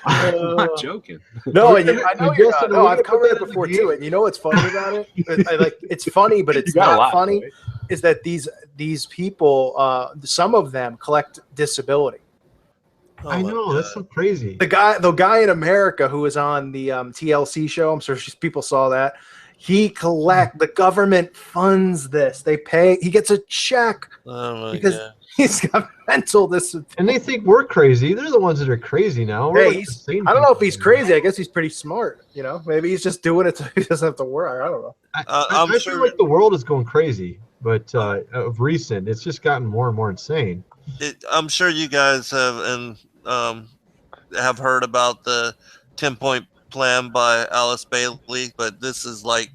I'm not joking. No, I know you're not. No, I've covered it before too. And you know what's funny about it? It's funny, but it's not funny. is that these people, some of them collect disability. Oh I my know, that's so crazy. The guy in America who was on the TLC show, I'm sure people saw that. The government funds this. They pay. He gets a check Oh my because God. he's got mental disability. And they think we're crazy. They're the ones that are crazy now. We're Hey, like the sane I don't know if people. he's crazy. I guess he's pretty smart. You know, maybe he's just doing it so he doesn't have to worry. I don't know. I'm I sure feel like the world is going crazy, but of recent, it's just gotten more and more insane. I'm sure you guys have heard about the 10-point plan by Alice Bailey, but this is like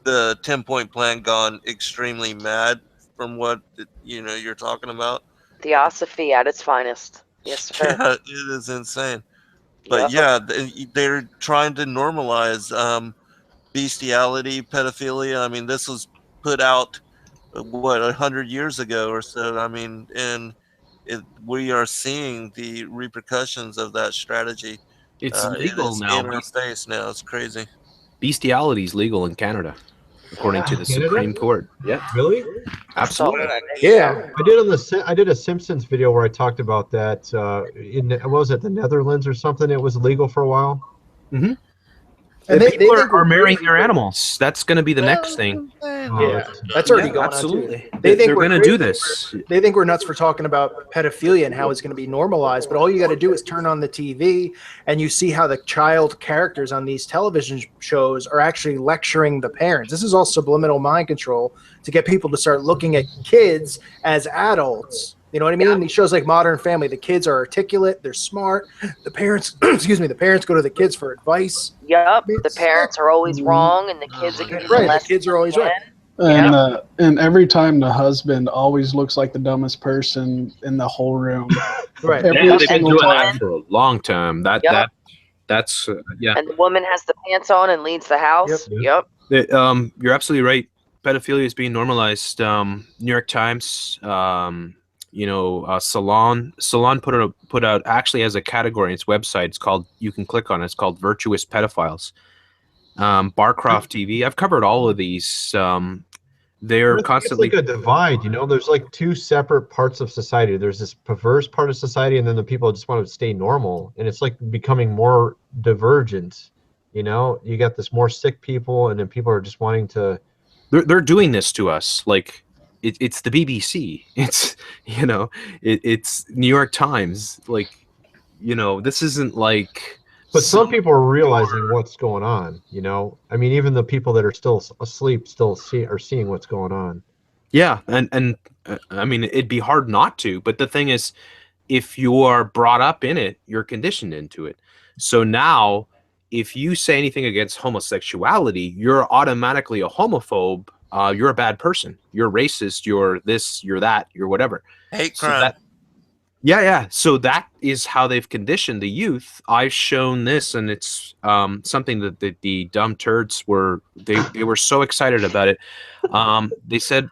the 10-point plan gone extremely mad from what you're talking about. Theosophy at its finest. Yes, sir. Yeah, it is insane. But yeah, they're trying to normalize bestiality, pedophilia. I mean, this was put out what 100 years ago or so. I mean, and we are seeing the repercussions of that strategy. It's It legal is now. in our face now. It's crazy. Bestiality is legal in Canada, according to the Canada? Supreme Court. Yeah, Really? absolutely. Yeah. I did a Simpsons video where I talked about that. What was it, the Netherlands or something? It was illegal for a while. And People think are we're marrying crazy their for- animals. That's going to be the next thing. Yeah, that's already going absolutely. on too. They're we're going to do crazy this. They think we're nuts for talking about pedophilia and how it's going to be normalized. But all you got to do is turn on the TV and you see how the child characters on these television shows are actually lecturing the parents. This is all subliminal mind control to get people to start looking at kids as adults. You know what I mean? These shows like Modern Family, the kids are articulate, they're smart. The parents, excuse me, the parents go to the kids for advice. Yep. The parents are always wrong, and the kids are getting Right, the less kids are always right. And every time the husband always looks like the dumbest person in the whole room. Right. Every Yeah, they've been single doing time. that for a long time. That's yeah. And the woman has the pants on and leads the house. Yep. Yep. You're absolutely right. Pedophilia is being normalized. New York Times, Salon put out actually as a category in its website. It's called, you can click on it. It's called virtuous pedophiles. Barcroft TV. I've covered all of these. They're constantly it's like a divide. There's like two separate parts of society. There's this perverse part of society, and then the people that just want to stay normal, and it's like becoming more divergent. You got this more sick people, and then people are just wanting to. They're doing this to us. Like it's the BBC. It's it's New York Times. Like this isn't like. But some people are realizing what's going on. I mean, even the people that are still asleep are seeing what's going on. Yeah, and I mean, it'd be hard not to. But the thing is, if you are brought up in it, you're conditioned into it. So now, if you say anything against homosexuality, you're automatically a homophobe. You're a bad person. You're racist. You're this. You're that. You're whatever. Hate crime. Yeah. So that is how they've conditioned the youth. I've shown this, and it's something that the dumb turds were. They were so excited about it. They said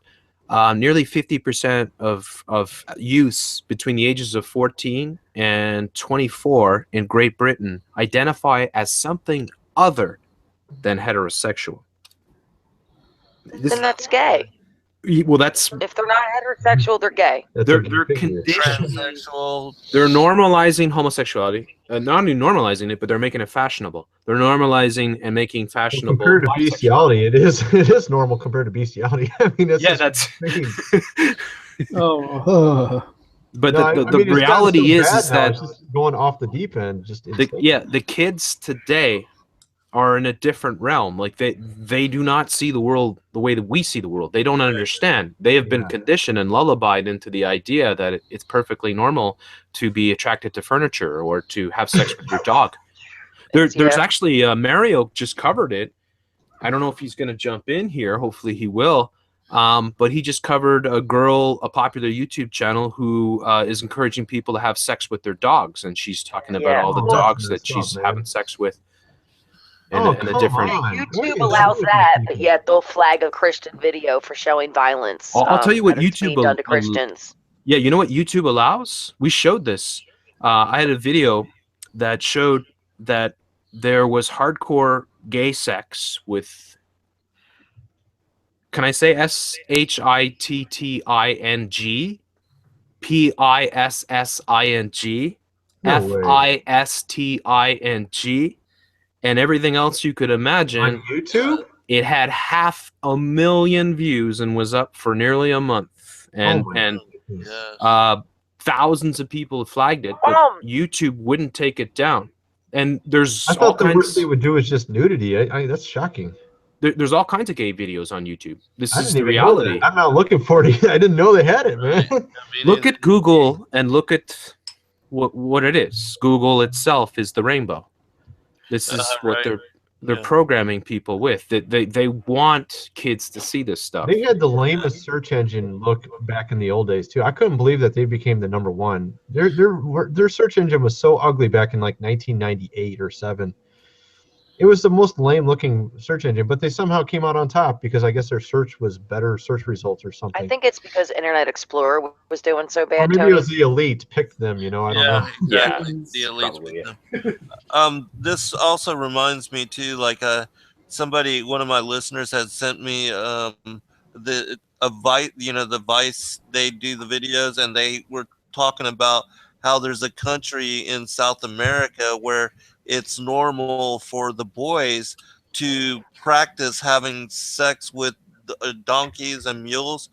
nearly 50% of youths between the ages of 14 and 24 in Great Britain identify as something other than heterosexual. Then that's gay. Well, that's If they're not heterosexual, they're gay. they're conditioned. Transsexual. They're normalizing homosexuality. Not only normalizing it, but they're making it fashionable. They're normalizing and making fashionable. Compared to bestiality, it is normal compared to bestiality. I mean, that's But No, the reality is that it's just going off the deep end. Just the kids today are in a different realm. Like they do not see the world the way that we see the world. They don't understand. They have been conditioned and lullabied into the idea that it's perfectly normal to be attracted to furniture or to have sex with your dog. There's actually Mario just covered it. I don't know if he's going to jump in here. Hopefully he will. But he just covered a popular YouTube channel who is encouraging people to have sex with their dogs, and she's talking about all the dogs that she's having sex with. And a different. YouTube allows that, but yet they'll flag a Christian video for showing violence. I'll tell you what that is YouTube being done to Christians. Yeah, you know what YouTube allows? We showed this. I had a video that showed that there was hardcore gay sex with can I say SHITTING, PISSING, No way. FISTING, and everything else you could imagine. On YouTube? It had 500,000 views and was up for nearly a month. And Yeah. thousands of people have flagged it, but YouTube wouldn't take it down. And there's I all thought the kinds. worst they would do is just nudity. That's shocking. There's all kinds of gay videos on YouTube. This I is didn't the even know reality. that. I'm not looking for it. I didn't know they had it, man. Look at Google and look at what it is. Google itself is the rainbow. This is what they're programming people with. They want kids to see this stuff. They had the lamest search engine look back in the old days too. I couldn't believe that they became the #1. Their search engine was so ugly back in like 1998 or 7. It was the most lame looking search engine, but they somehow came out on top because I guess their search was better search results or something. I think it's because Internet Explorer was doing so bad. Or maybe Tony. it was the elite picked them, I don't know. Exactly. The elites picked them. This also reminds me too, like one of my listeners had sent me the Vice, they do the videos, and they were talking about how there's a country in South America where it's normal for the boys to practice having sex with donkeys and mules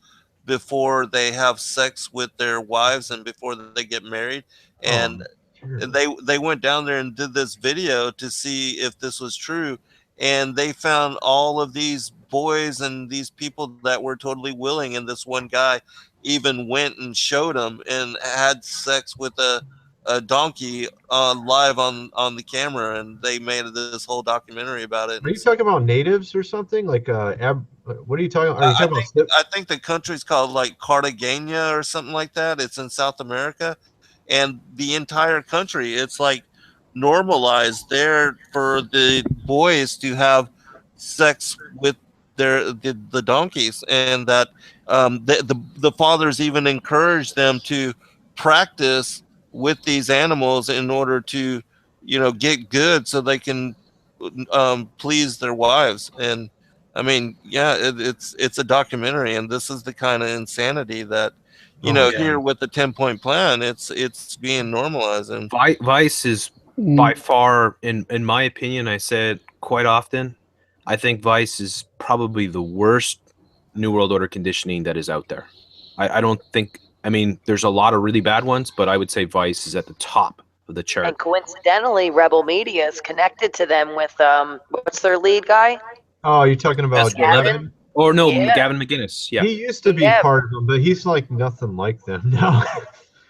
before they have sex with their wives and before they get married. And they went down there and did this video to see if this was true. And they found all of these boys and these people that were totally willing. And this one guy even went and showed them and had sex with a donkey live on the camera, and they made this whole documentary about it. Are you talking about natives or something? Like what are you talking about? Are you talking about I think the country's called like Cartagena or something like that. It's in South America, and the entire country, it's like normalized there for the boys to have sex with the donkeys, and that the fathers even encourage them to practice with these animals in order to get good so they can please their wives. And I mean, it's a documentary, and this is the kind of insanity that here with the 10-point plan, it's being normalized. And Vice is by far, in my opinion, I said quite often, I think Vice is probably the worst New World Order conditioning that is out there. I don't think, I mean, there's a lot of really bad ones, but I would say Vice is at the top of the chart. And coincidentally, Rebel Media is connected to them with what's their lead guy? Oh, you're talking about Gavin? Or no, Gavin McGinnis. Yeah. He used to be part of them, but he's like nothing like them now.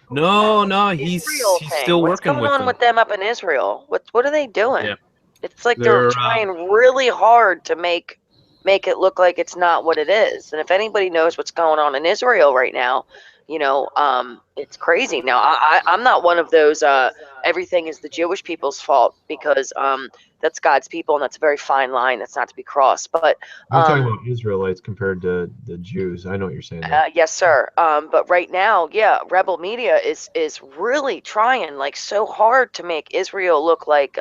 No, he's still working with them. What's going on with them up in Israel? What are they doing? Yeah. It's like they're trying really hard to make it look like it's not what it is. And if anybody knows what's going on in Israel right now, it's crazy. Now, I'm not one of those everything is the Jewish people's fault, because that's God's people, and that's a very fine line that's not to be crossed. But I'm talking about Israelites compared to the Jews. I know what you're saying. Yes, sir. But right now, Rebel Media is really trying like so hard to make Israel look like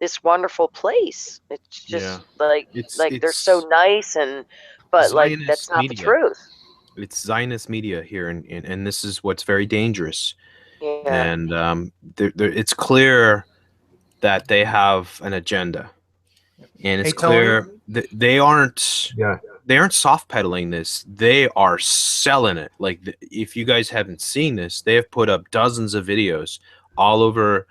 this wonderful place. It's just they're so nice, but like that's not the truth. It's Zionist media here, and this is what's very dangerous. Yeah. And it's clear that they have an agenda, and it's clear that they aren't soft pedaling this. They are selling it. Like, if you guys haven't seen this, they have put up dozens of videos all over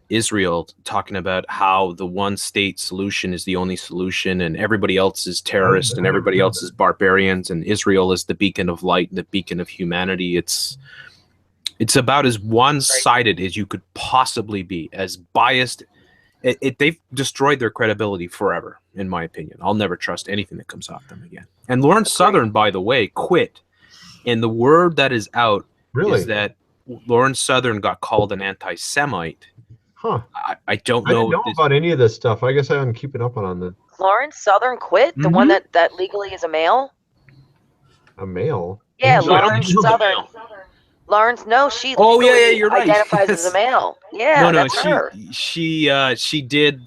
Israel talking about how the one state solution is the only solution, and everybody else is terrorist and everybody else is barbarians, and Israel is the beacon of light, the beacon of humanity. It's about as one-sided as you could possibly be, as biased. They've destroyed their credibility forever, in my opinion. I'll never trust anything that comes off them again. And Lawrence Southern, by the way, quit. And the word that is out is that Lawrence Southern got called an anti-Semite. Huh. I don't know. I didn't know about any of this stuff. I guess I haven't keeping up on the. Lawrence Southern quit? The one that legally is a male? A male? Yeah, Lawrence Southern. Lawrence, no, she you're right. identifies as a male. Yeah, that's her. She did,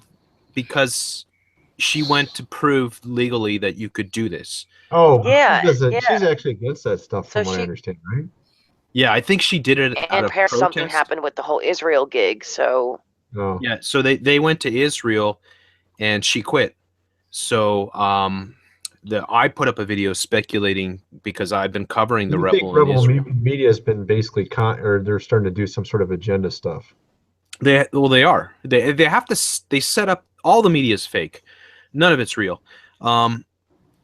because she went to prove legally that you could do this. Oh, Yeah, she doesn't. yeah. She's actually against that stuff, So from what I she understand, right? Yeah, I think she did it out and of apparently something protest. happened with the whole Israel gig. So Oh, Yeah, so they went to Israel, and she quit. So I put up a video speculating because I've been covering the you think rebel in Rebel Israel. Media has been basically or they're starting to do some sort of agenda stuff? They are. They have to. They set up all the media is fake. None of it's real.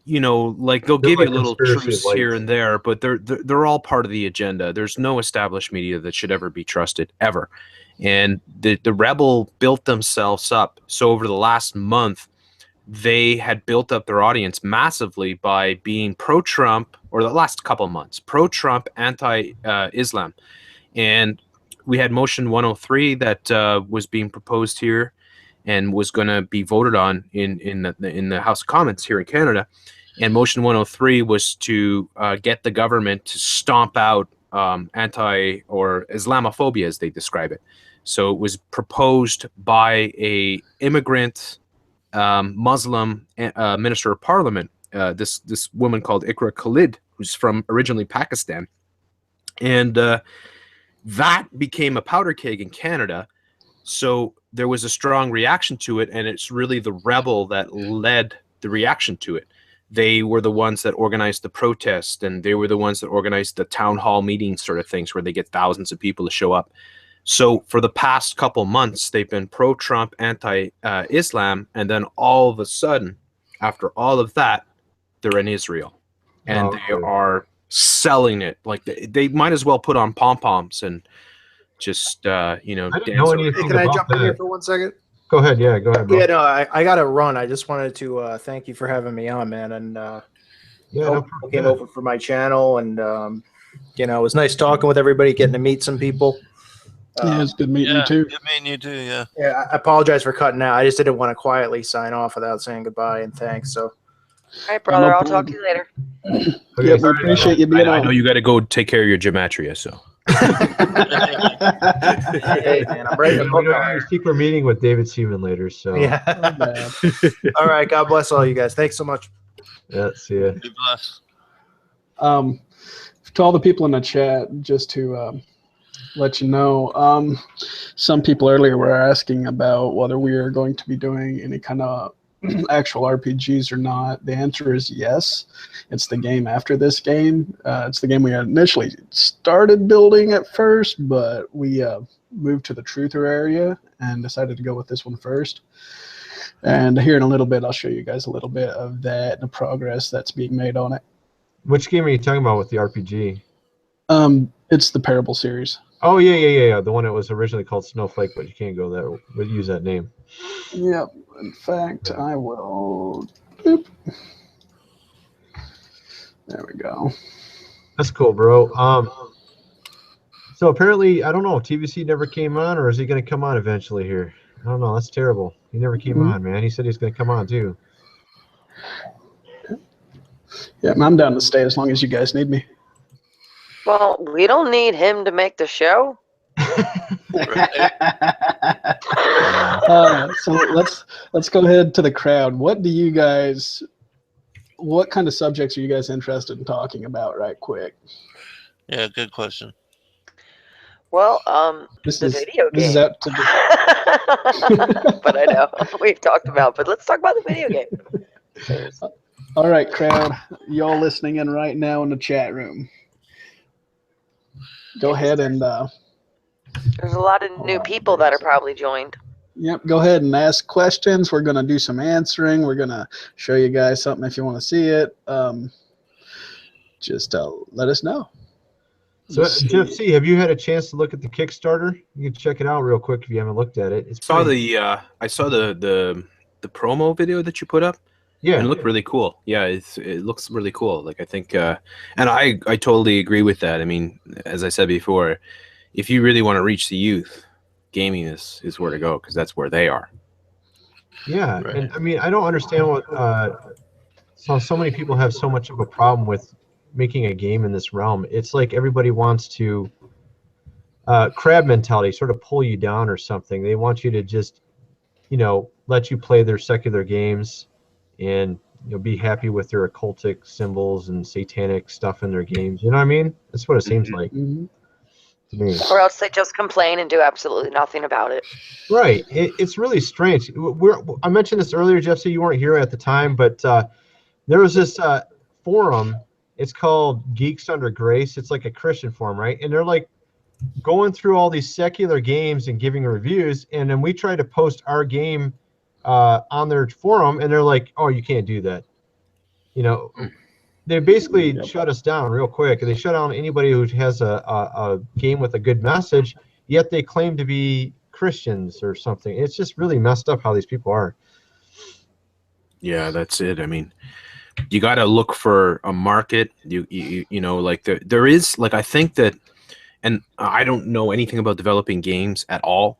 You know, like they'll They're give you a like little conspiracy truce here lights. and there, but they're all part of the agenda. There's no established media that should ever be trusted ever. And the rebel built themselves up. So over the last month, they had built up their audience massively by being pro-Trump, or the last couple of months, pro-Trump, anti-Islam. And we had Motion 103 that was being proposed here and was going to be voted on in the House of Commons here in Canada. And Motion 103 was to get the government to stomp out anti or Islamophobia, as they describe it. So it was proposed by a immigrant Muslim minister of parliament, this woman called Ikra Khalid, who's from originally Pakistan. And that became a powder keg in Canada. So there was a strong reaction to it, and it's really the rebel that led the reaction to it. They were the ones that organized the protest, and they were the ones that organized the town hall meeting sort of things where they get thousands of people to show up. So for the past couple months, they've been pro-Trump, anti-Islam, and then all of a sudden, after all of that, they're in Israel, and they are selling it like they might as well put on pom-poms and just I didn't dance know around. anything Can I about jump in here that. for 1 second? Go ahead. Yeah, go ahead, bro. Yeah, no, I got to run. I just wanted to thank you for having me on, man. And Yeah, no hope problem. people came over for my channel, and it was nice talking with everybody, getting to meet some people. Yeah, it's good meeting you too. Good meeting you too. Yeah. Yeah, I apologize for cutting out. I just didn't want to quietly sign off without saying goodbye and thanks. So, all right, brother, no I'll talk to problem. you later. Okay, Yeah, we sorry, appreciate you being I on. know you got to go take care of your gematria, so. hey, man, I'm ready to book I on have a it. secret meeting with David Seaman later, so Yeah. All right. God bless all you guys. Thanks so much. yeah, see ya. Be blessed. To all the people in the chat, just to let you know, some people earlier were asking about whether we are going to be doing any kind of actual RPGs or not. The answer is yes. It's the game after this game. It's the game we initially started building at first, but we moved to the Truther area and decided to go with this one first. And here in a little bit, I'll show you guys a little bit of that and the progress that's being made on it. Which game are you talking about with the RPG? It's the Parable series. Oh yeah. The one that was originally called Snowflake, but you can't go there. But use that name. Yep. In fact, I will. Boop. There we go. That's cool, bro. So apparently, I don't know. TVC never came on, or is he going to come on eventually here? I don't know. That's terrible. He never came on, man. He said he's going to come on too. Yeah, I'm down to stay as long as you guys need me. Well, we don't need him to make the show. So let's go ahead to the crowd. What kind of subjects are you guys interested in talking about right quick? Yeah, good question. Well, This the is video game. This is out to the But I know we've talked about. But let's talk about the video game. All right, crowd. Y'all listening in right now in the chat room. Go ahead and There's a lot of new people that are probably joined. yep, go ahead and ask questions. We're gonna do some answering. We're gonna show you guys something if you want to see it. Just let us know. So, Jeff C., have you had a chance to look at the Kickstarter? You can check it out real quick if you haven't looked at it. I saw the promo video that you put up. Yeah, and it looked really cool. Yeah, it looks really cool. Like I think, and I totally agree with that. I mean, as I said before, if you really want to reach the youth, gaming is where to go because that's where they are. Yeah, Right. and I mean, I don't understand what so many people have so much of a problem with making a game in this realm. It's like everybody wants to crab mentality, sort of pull you down or something. They want you to just, let you play their secular games and be happy with their occultic symbols and satanic stuff in their games. You know what I mean? That's what it seems like to me. Or else they just complain and do absolutely nothing about it. Right. It's really strange. I mentioned this earlier, Jeff, so you weren't here at the time, but there was this forum. It's called Geeks Under Grace. It's like a Christian forum, right? And they're like going through all these secular games and giving reviews, and then we try to post our game on their forum, and they're like, "Oh, you can't do that." They basically shut us down real quick. They shut down anybody who has a game with a good message, yet they claim to be Christians or something. It's just really messed up how these people are. Yeah, that's it. I mean, you got to look for a market. You know, like there is, like, I think that, and I don't know anything about developing games at all,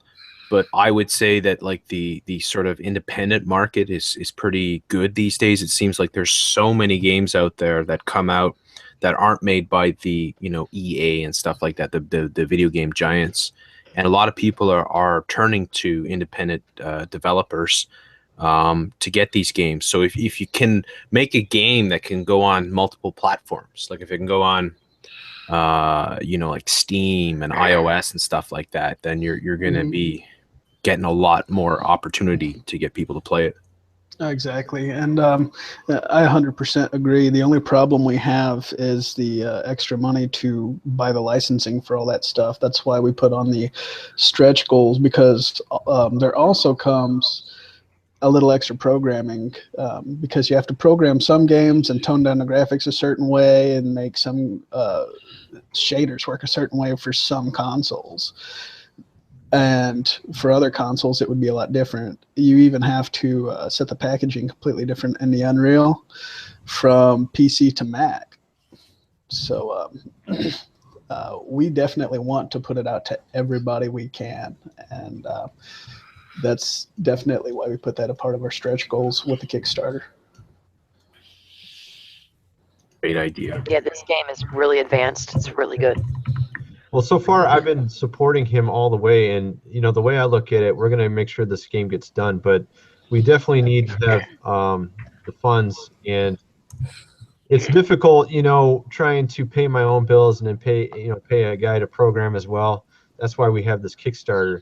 but I would say that like the sort of independent market is pretty good these days. It seems like there's so many games out there that come out that aren't made by the EA and stuff like that, the video game giants, and a lot of people are turning to independent developers to get these games. So if you can make a game that can go on multiple platforms, like if it can go on like Steam and iOS and stuff like that, then you're gonna be getting a lot more opportunity to get people to play it. Exactly, and I 100% agree. The only problem we have is the extra money to buy the licensing for all that stuff. That's why we put on the stretch goals, because there also comes a little extra programming, because you have to program some games and tone down the graphics a certain way and make some shaders work a certain way for some consoles. And for other consoles, it would be a lot different. You even have to set the packaging completely different in the Unreal from PC to Mac. So we definitely want to put it out to everybody we can. And that's definitely why we put that a part of our stretch goals with the Kickstarter. Great idea. Yeah, this game is really advanced. It's really good. Well, so far I've been supporting him all the way, and the way I look at it, we're going to make sure this game gets done, but we definitely need to have the funds, and it's difficult, trying to pay my own bills and then pay a guy to program as well. That's why we have this Kickstarter.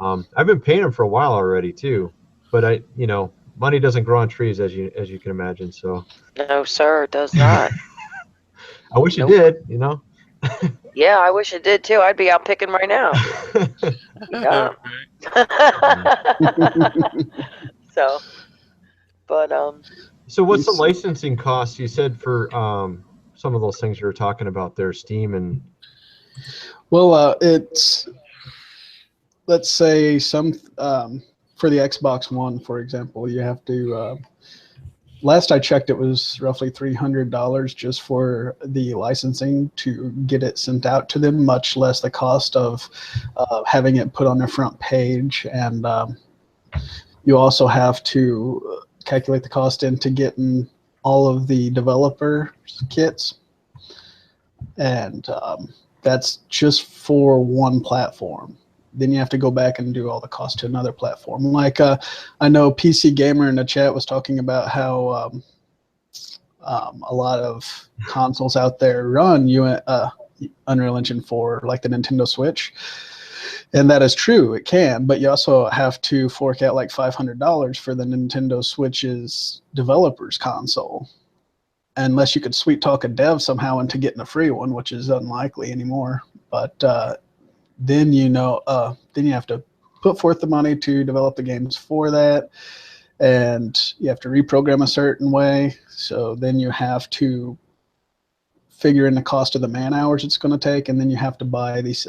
I've been paying him for a while already too, but money doesn't grow on trees, as you can imagine. So no, sir, it does not. I wish it did, Yeah, I wish it did too. I'd be out picking right now. Yeah. So what's the licensing cost you said for some of those things you were talking about there, Steam and? Well, it's, let's say some for the Xbox One, for example, you have to. Last I checked, it was roughly $300 just for the licensing to get it sent out to them, much less the cost of having it put on their front page. And you also have to calculate the cost into getting all of the developer kits. And that's just for one platform. Then you have to go back and do all the cost to another platform. Like I know PC Gamer in the chat was talking about how a lot of consoles out there run Unreal Engine 4, like the Nintendo Switch. And that is true, it can, but you also have to fork out like $500 for the Nintendo Switch's developer's console. Unless you could sweet talk a dev somehow into getting a free one, which is unlikely anymore. But then then you have to put forth the money to develop the games for that, and you have to reprogram a certain way. So then you have to figure in the cost of the man hours it's going to take, and then you have to buy these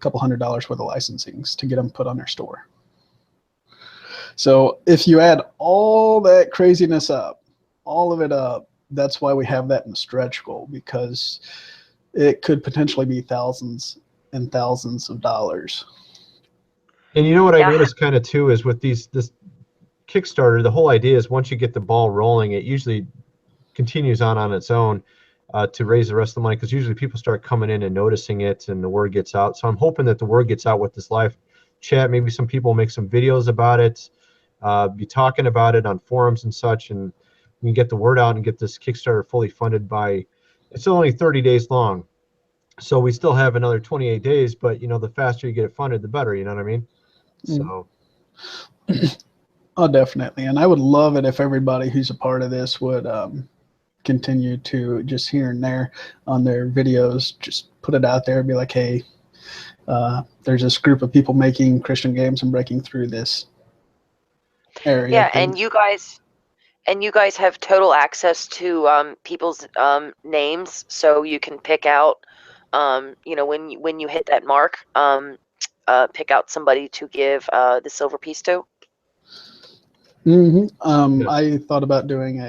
couple $100 worth of licensings to get them put on their store. So if you add all that craziness up, all of it up, that's why we have that in the stretch goal, because it could potentially be thousands and thousands of dollars. And what I noticed kind of too is with this Kickstarter, the whole idea is once you get the ball rolling, it usually continues on its own to raise the rest of the money, because usually people start coming in and noticing it and the word gets out. So I'm hoping that the word gets out with this live chat. Maybe some people make some videos about it, be talking about it on forums and such, and we can get the word out and get this Kickstarter fully funded by. It's only 30 days long, so we still have another 28 days. But the faster you get it funded, the better. You know what I mean? So. Oh, definitely. And I would love it if everybody who's a part of this would continue to just here and there on their videos, just put it out there and be like, hey, there's this group of people making Christian games and breaking through this area. Yeah, and you guys have total access to people's names, so you can pick out, when you hit that mark, pick out somebody to give the silver piece to. I thought about doing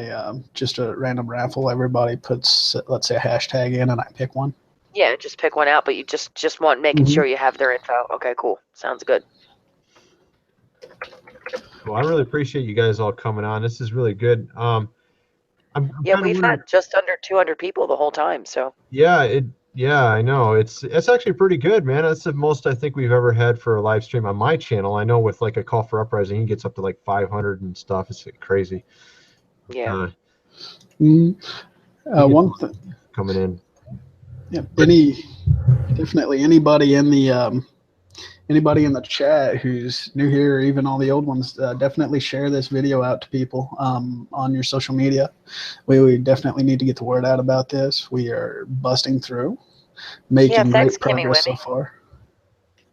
just a random raffle. Everybody puts, let's say, a hashtag in, and I pick one. Yeah, just pick one out, but you just want making sure you have their info. Okay, cool. Sounds good. Well, I really appreciate you guys all coming on. This is really good. We've had just under 200 people the whole time. So yeah, I know. It's actually pretty good, man. That's the most I think we've ever had for a live stream on my channel. I know with like a call for uprising, he gets up to like 500 and stuff. It's crazy. Yeah. One thing coming in. Yeah. Definitely anybody in the chat who's new here, or even all the old ones, definitely share this video out to people on your social media. We definitely need to get the word out about this. We are busting through, making great progress so far.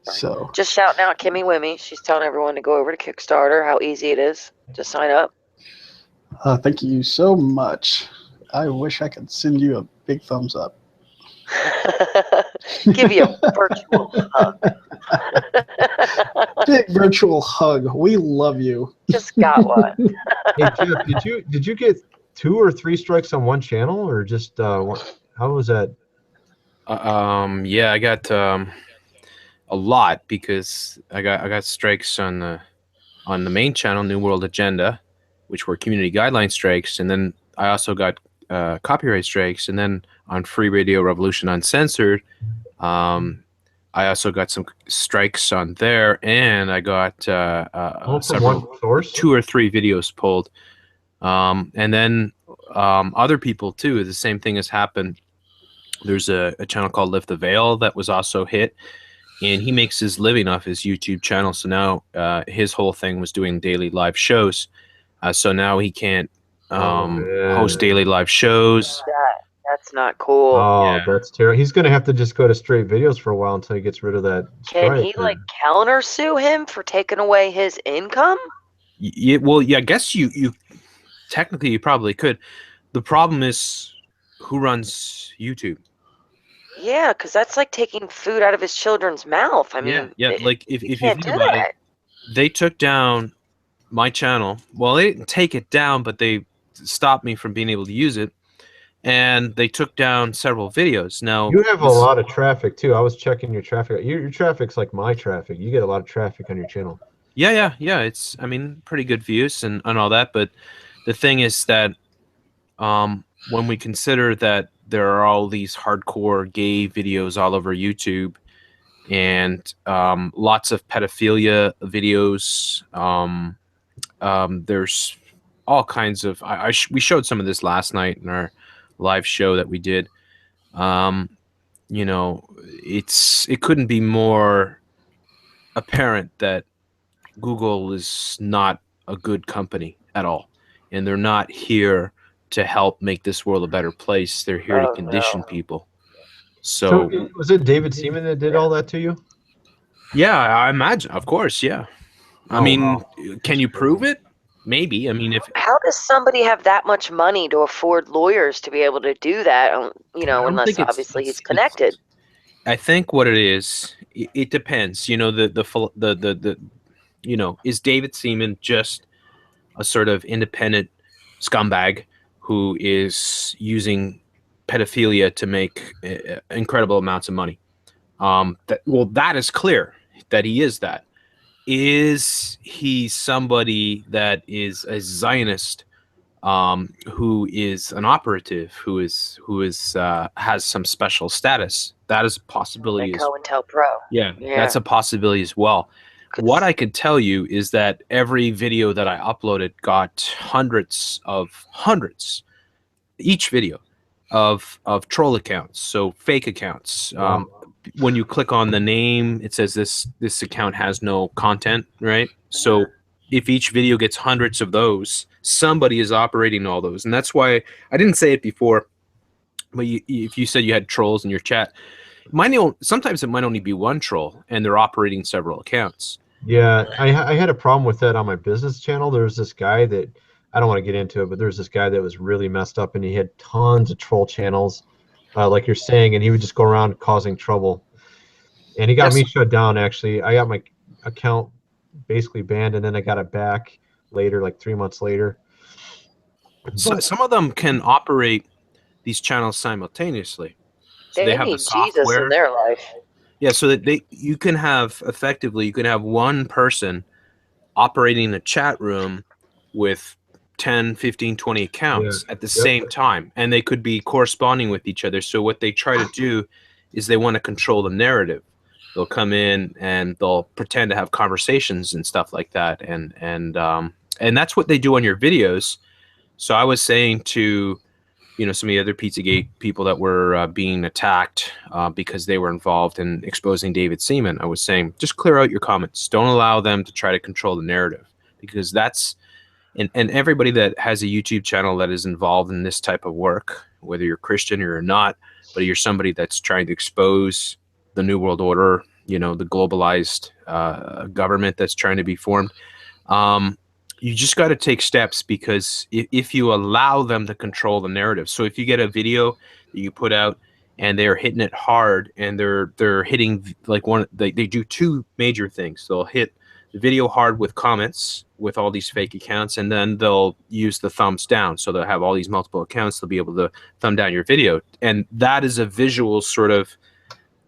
So just shouting out Kimmy Wimmy. She's telling everyone to go over to Kickstarter, how easy it is to sign up. Thank you so much. I wish I could send you a big thumbs up. Give you a virtual hug. Big virtual hug. We love you. Just got one. Hey, Jeff, did you get 2 or 3 strikes on one channel, or just one? How was that? Yeah, I got a lot, because I got strikes on the main channel, New World Agenda, which were community guideline strikes, and then I also got copyright strikes, and then on Free Radio Revolution Uncensored, I also got some strikes on there, and I got several, 2 or 3 videos pulled, and then other people too. The same thing has happened. There's a channel called Lift the Veil that was also hit, and he makes his living off his YouTube channel. So now his whole thing was doing daily live shows. So now he can't host daily live shows. That's not cool. Oh, yeah. That's terrible. He's going to have to just go to straight videos for a while until he gets rid of that. Can he counter sue him for taking away his income? Yeah, well, yeah, I guess you technically you probably could. The problem is who runs YouTube. Yeah, because that's like taking food out of his children's mouth. I mean, yeah. Like if you think about it, they took down my channel. Well, they didn't take it down, but they stopped me from being able to use it. And they took down several videos. Now you have a lot of traffic too. I was checking your traffic. Your traffic's like my traffic. You get a lot of traffic on your channel. Yeah. It's, I mean, pretty good views and all that. But the thing is that when we consider that there are all these hardcore gay videos all over YouTube, and lots of pedophilia videos, there's all kinds of. We showed some of this last night in our live show that we did. You know, it couldn't be more apparent that Google is not a good company at all, and they're not here to help make this world a better place. They're here to condition people. So was it David Seaman that did all that to you? Yeah, I imagine. Of course, yeah. I mean, can you prove it? Maybe. I mean, how does somebody have that much money to afford lawyers to be able to do that? You know, unless obviously he's connected. I think what it is, it depends. You know, the you know, is David Seaman just a sort of independent scumbag who is using pedophilia to make incredible amounts of money? That is clear that he is that. Is he somebody that is a Zionist, who is an operative, who has some special status? That is a possibility. Like COINTELPRO. Yeah, that's a possibility as well. What I can tell you is that every video that I uploaded got hundreds, each video of troll accounts, so fake accounts. Wow. When you click on the name, it says this account has no content, right? So if each video gets hundreds of those, somebody is operating all those, and that's why I didn't say it before. But if you said you had trolls in your chat, sometimes it might only be one troll, and they're operating several accounts. Yeah, I had a problem with that on my business channel. There was this guy that, I don't want to get into it, but there's this guy that was really messed up, and he had tons of troll channels, like you're saying, and he would just go around causing trouble. And he got me shut down, actually. I got my account basically banned, and then I got it back later, like 3 months later. So some of them can operate these channels simultaneously. So they have need the software Jesus in their life. Yeah, so that you can have one person operating a chat room with 10, 15, 20 accounts at the same time, and they could be corresponding with each other. So what they try to do is they want to control the narrative. They'll come in and they'll pretend to have conversations and stuff like that, and that's what they do on your videos. So I was saying to some of the other Pizzagate people that were being attacked because they were involved in exposing David Seaman, I was saying, just clear out your comments. Don't allow them to try to control the narrative, because that's, and everybody that has a YouTube channel that is involved in this type of work, whether you're Christian or you're not, but you're somebody that's trying to expose the New World Order, the globalized government that's trying to be formed, you just got to take steps, because if you allow them to control the narrative. So if you get a video that you put out and they're hitting it hard, and they're hitting like they do two major things. They'll hit the video hard with comments with all these fake accounts, and then they'll use the thumbs down. So they'll have all these multiple accounts. They'll be able to thumb down your video. And that is a visual sort of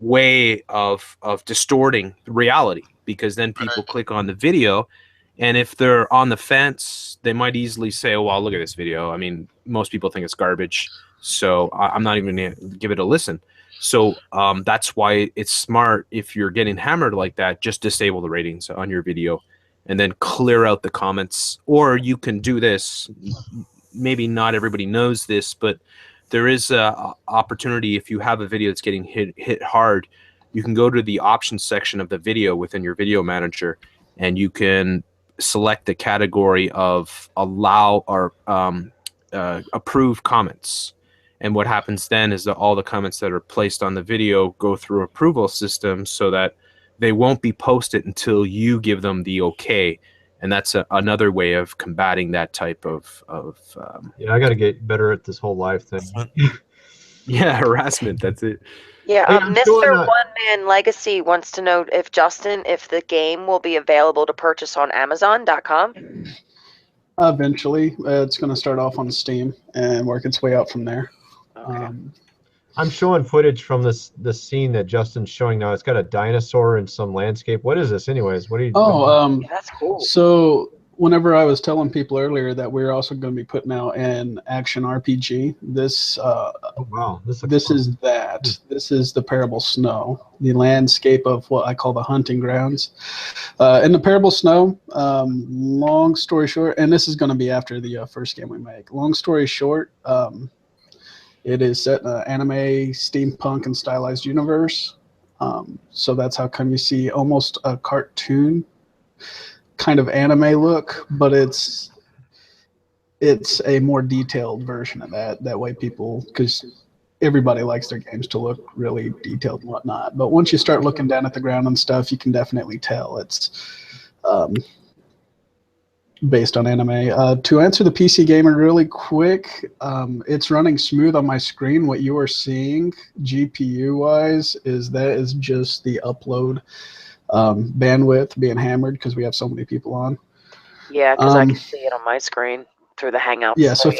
way of distorting reality, because then people click on the video, and if they're on the fence, they might easily say, oh, well, look at this video. I mean, most people think it's garbage, so I'm not even going to give it a listen. So that's why it's smart, if you're getting hammered like that, just disable the ratings on your video and then clear out the comments. Or you can do this. Maybe not everybody knows this, but there is a opportunity. If you have a video that's getting hit hard, you can go to the options section of the video within your video manager, and you can select the category of allow or approve comments. And what happens then is that all the comments that are placed on the video go through approval systems, so that they won't be posted until you give them the okay. And that's another way of combating that type of yeah, I got to get better at this whole live thing. Yeah, harassment. That's it. Yeah, Hey, Mr. One Man Legacy wants to know if the game will be available to purchase on Amazon.com. Eventually, it's going to start off on Steam and work its way out from there. Okay. I'm showing footage from the scene that Justin's showing now. It's got a dinosaur and some landscape. What is this, anyways? What are you? Yeah, that's cool. So whenever I was telling people earlier that we're also going to be putting out an action RPG, this oh, wow, this is that. This is the Parable Snow, the landscape of what I call the hunting grounds. In the Parable Snow, long story short, and this is going to be after the first game we make. Long story short, it is set in an anime, steampunk, and stylized universe. So that's how come you see almost a cartoon kind of anime look, but it's a more detailed version of that. That way people, because everybody likes their games to look really detailed and whatnot. But once you start looking down at the ground and stuff, you can definitely tell it's based on anime. To answer the PC Gamer really quick, it's running smooth on my screen. What you are seeing GPU-wise is just the upload bandwidth being hammered because we have so many people on. Yeah, because I can see it on my screen through the Hangouts. Yeah, so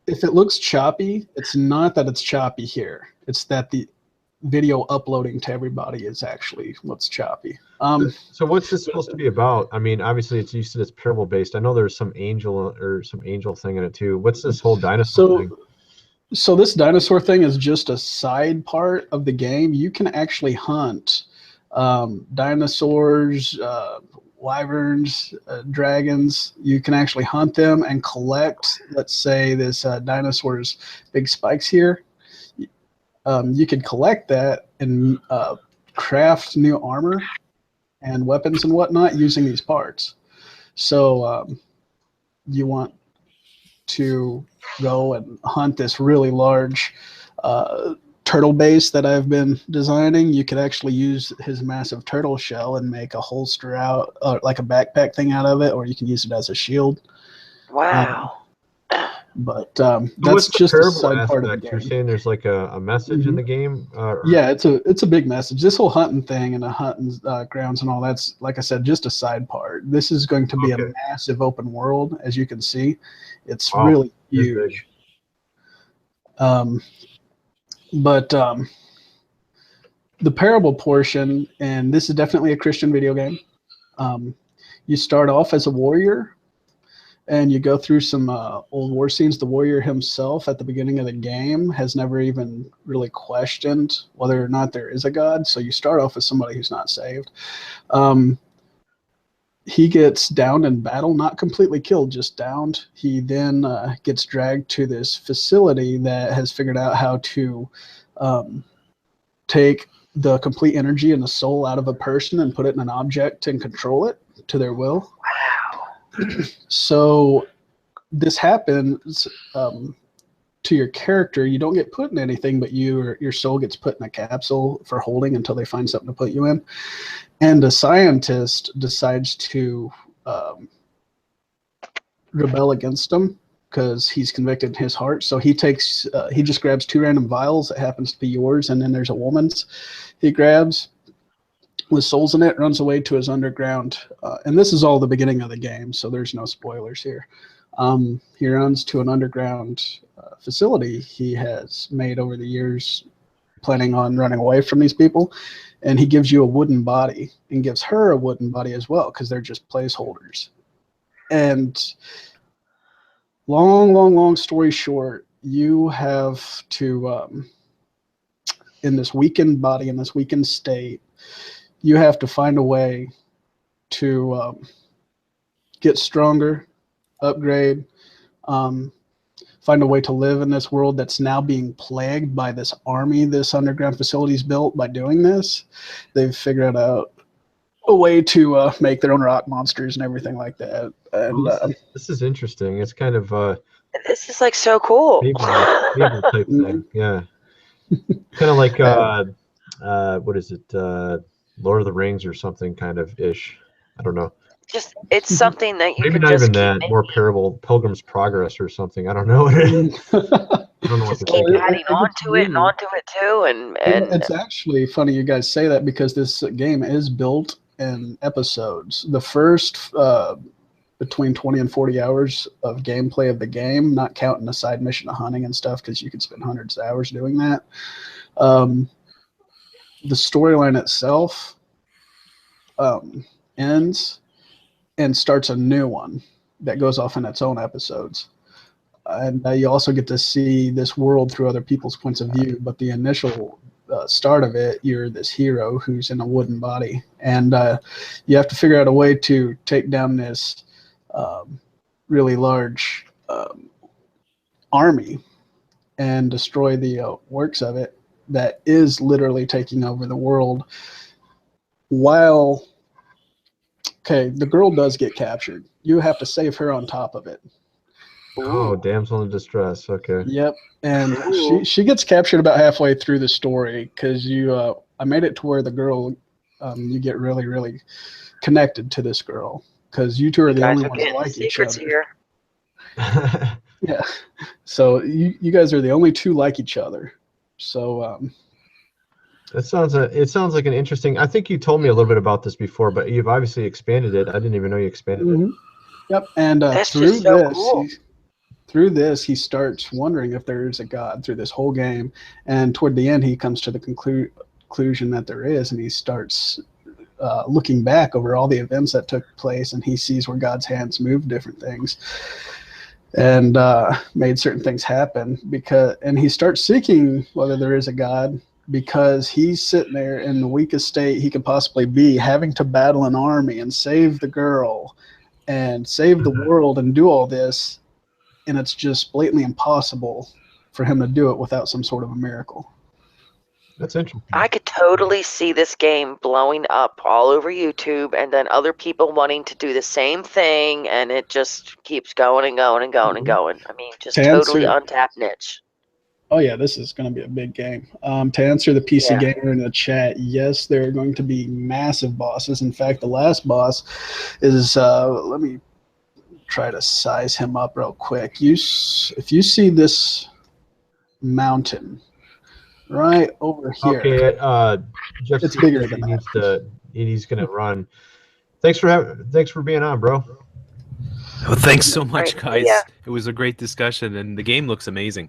if it looks choppy, it's not that it's choppy here. It's that the video uploading to everybody is actually what's choppy. So what's this supposed to be about? I mean, obviously you said it's parable based. I know there's some angel thing in it too. What's this whole dinosaur thing? So this dinosaur thing is just a side part of the game. You can actually hunt dinosaurs, wyverns, dragons. You can actually hunt them and collect, let's say this dinosaur's big spikes here. You could collect that and craft new armor and weapons and whatnot using these parts. So you want to go and hunt this really large turtle base that I've been designing. You could actually use his massive turtle shell and make a holster out, like a backpack thing out of it, or you can use it as a shield. Wow. But So that's what's the just a parable side part of the aspect? You're game. saying there's like a message in the game? Yeah, it's a big message. This whole hunting thing and the hunting grounds and all that's, like I said, just a side part. This is going to be a massive open world, as you can see. It's really huge. But the parable portion, and this is definitely a Christian video game. You start off as a warrior, and you go through some old war scenes. The warrior himself at the beginning of the game has never even really questioned whether or not there is a God. So you start off as somebody who's not saved. He gets downed in battle, not completely killed, just downed. He then gets dragged to this facility that has figured out how to take the complete energy and the soul out of a person and put it in an object and control it to their will. So this happens to your character. You don't get put in anything, but your soul gets put in a capsule for holding until they find something to put you in. And a scientist decides to rebel against him because he's convicted in his heart. So he just grabs 2 random vials that happens to be yours, and then there's a woman's he grabs with souls in it, runs away to his underground. And this is all the beginning of the game, so there's no spoilers here. He runs to an underground facility he has made over the years, planning on running away from these people. And he gives you a wooden body and gives her a wooden body as well, because they're just placeholders. And long story short, you have to, in this weakened body, in this weakened state, you have to find a way to get stronger, upgrade, find a way to live in this world that's now being plagued by this army this underground facility's built. By doing this, they've figured out a way to make their own rock monsters and everything like that. And this is interesting. It's kind of this is like so cool. Fable type thing. Yeah. Kind of like what is it? Lord of the Rings or something kind of ish. I don't know. Just it's something that you maybe can not just even that. keep More parable, Pilgrim's Progress or something. I don't know what it is. I don't know what just keep adding onto it and onto it too. And it's actually funny you guys say that, because this game is built in episodes. The first between 20 and 40 hours of gameplay of the game, not counting the side mission of hunting and stuff, because you could spend hundreds of hours doing that. The storyline itself ends and starts a new one that goes off in its own episodes. And you also get to see this world through other people's points of view. But the initial start of it, you're this hero who's in a wooden body. And you have to figure out a way to take down this really large army and destroy the works of it that is literally taking over the world. While, okay, the girl does get captured. You have to save her on top of it. Oh, damsel in distress. Okay. Yep. And she gets captured about halfway through the story, because I made it to where the girl, you get really connected to this girl, because you two are the only ones that like each other. Here. Yeah. So you guys are the only two like each other. So it sounds like an interesting. I think you told me a little bit about this before, but you've obviously expanded it. I didn't even know you expanded it. Yep. And through this, he starts wondering if there is a God through this whole game. And toward the end, he comes to the conclusion that there is, and he starts looking back over all the events that took place, and he sees where God's hands moved different things and made certain things happen. And he starts seeking whether there is a God, because he's sitting there in the weakest state he could possibly be, having to battle an army and save the girl and save the world and do all this, and it's just blatantly impossible for him to do it without some sort of a miracle. That's interesting. I could totally see this game blowing up all over YouTube, and then other people wanting to do the same thing, and it just keeps going and going and going and going. I mean, just totally untapped niche. Oh yeah, this is going to be a big game. To answer the PC Gamer in the chat, yes, there are going to be massive bosses. In fact, the last boss is, let me try to size him up real quick. If you see this mountain right over here, okay, Jeff, it's bigger than that. He's going to run. Thanks for being on, bro. Well, thanks so much, guys. Yeah. It was a great discussion, and the game looks amazing.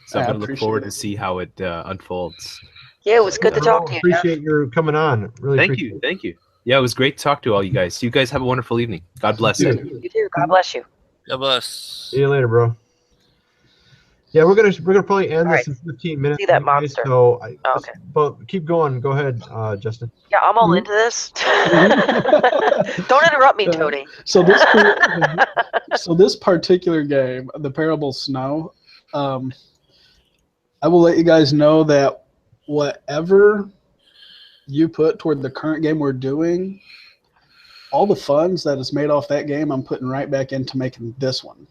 So I'm going to look forward to see how it unfolds. Yeah, it was good to talk to you. Appreciate your coming on. Really Thank you. Yeah, it was great to talk to all you guys. You guys have a wonderful evening. God bless you. You too. God bless you. God bless. See you later, bro. Yeah, we're gonna probably end this in 15 minutes. See that monster. So, okay. But keep going. Go ahead, Justin. Yeah, I'm all into this. Don't interrupt me, Tony. So this particular game, the Parable Snow, I will let you guys know that whatever you put toward the current game we're doing, all the funds that is made off that game, I'm putting right back into making this one.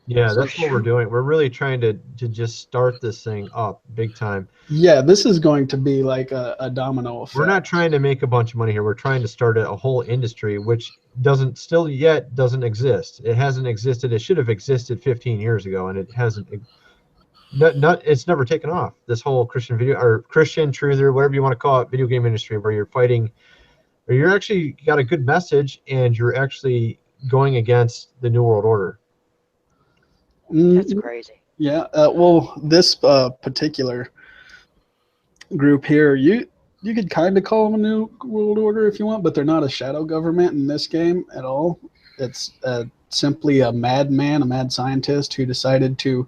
Yeah, that's what we're doing. We're really trying to just start this thing up big time. Yeah, this is going to be like a domino effect. We're not trying to make a bunch of money here. We're trying to start a whole industry which doesn't exist. It hasn't existed. It should have existed 15 years ago, and it hasn't. It's never taken off. This whole Christian truther, whatever you want to call it, video game industry, where you're fighting, or you're actually got a good message, and you're actually going against the New World Order. That's crazy. Yeah. Well, this particular group here, you could kind of call them a New World Order if you want, but they're not a shadow government in this game at all. It's simply a madman, a mad scientist who decided to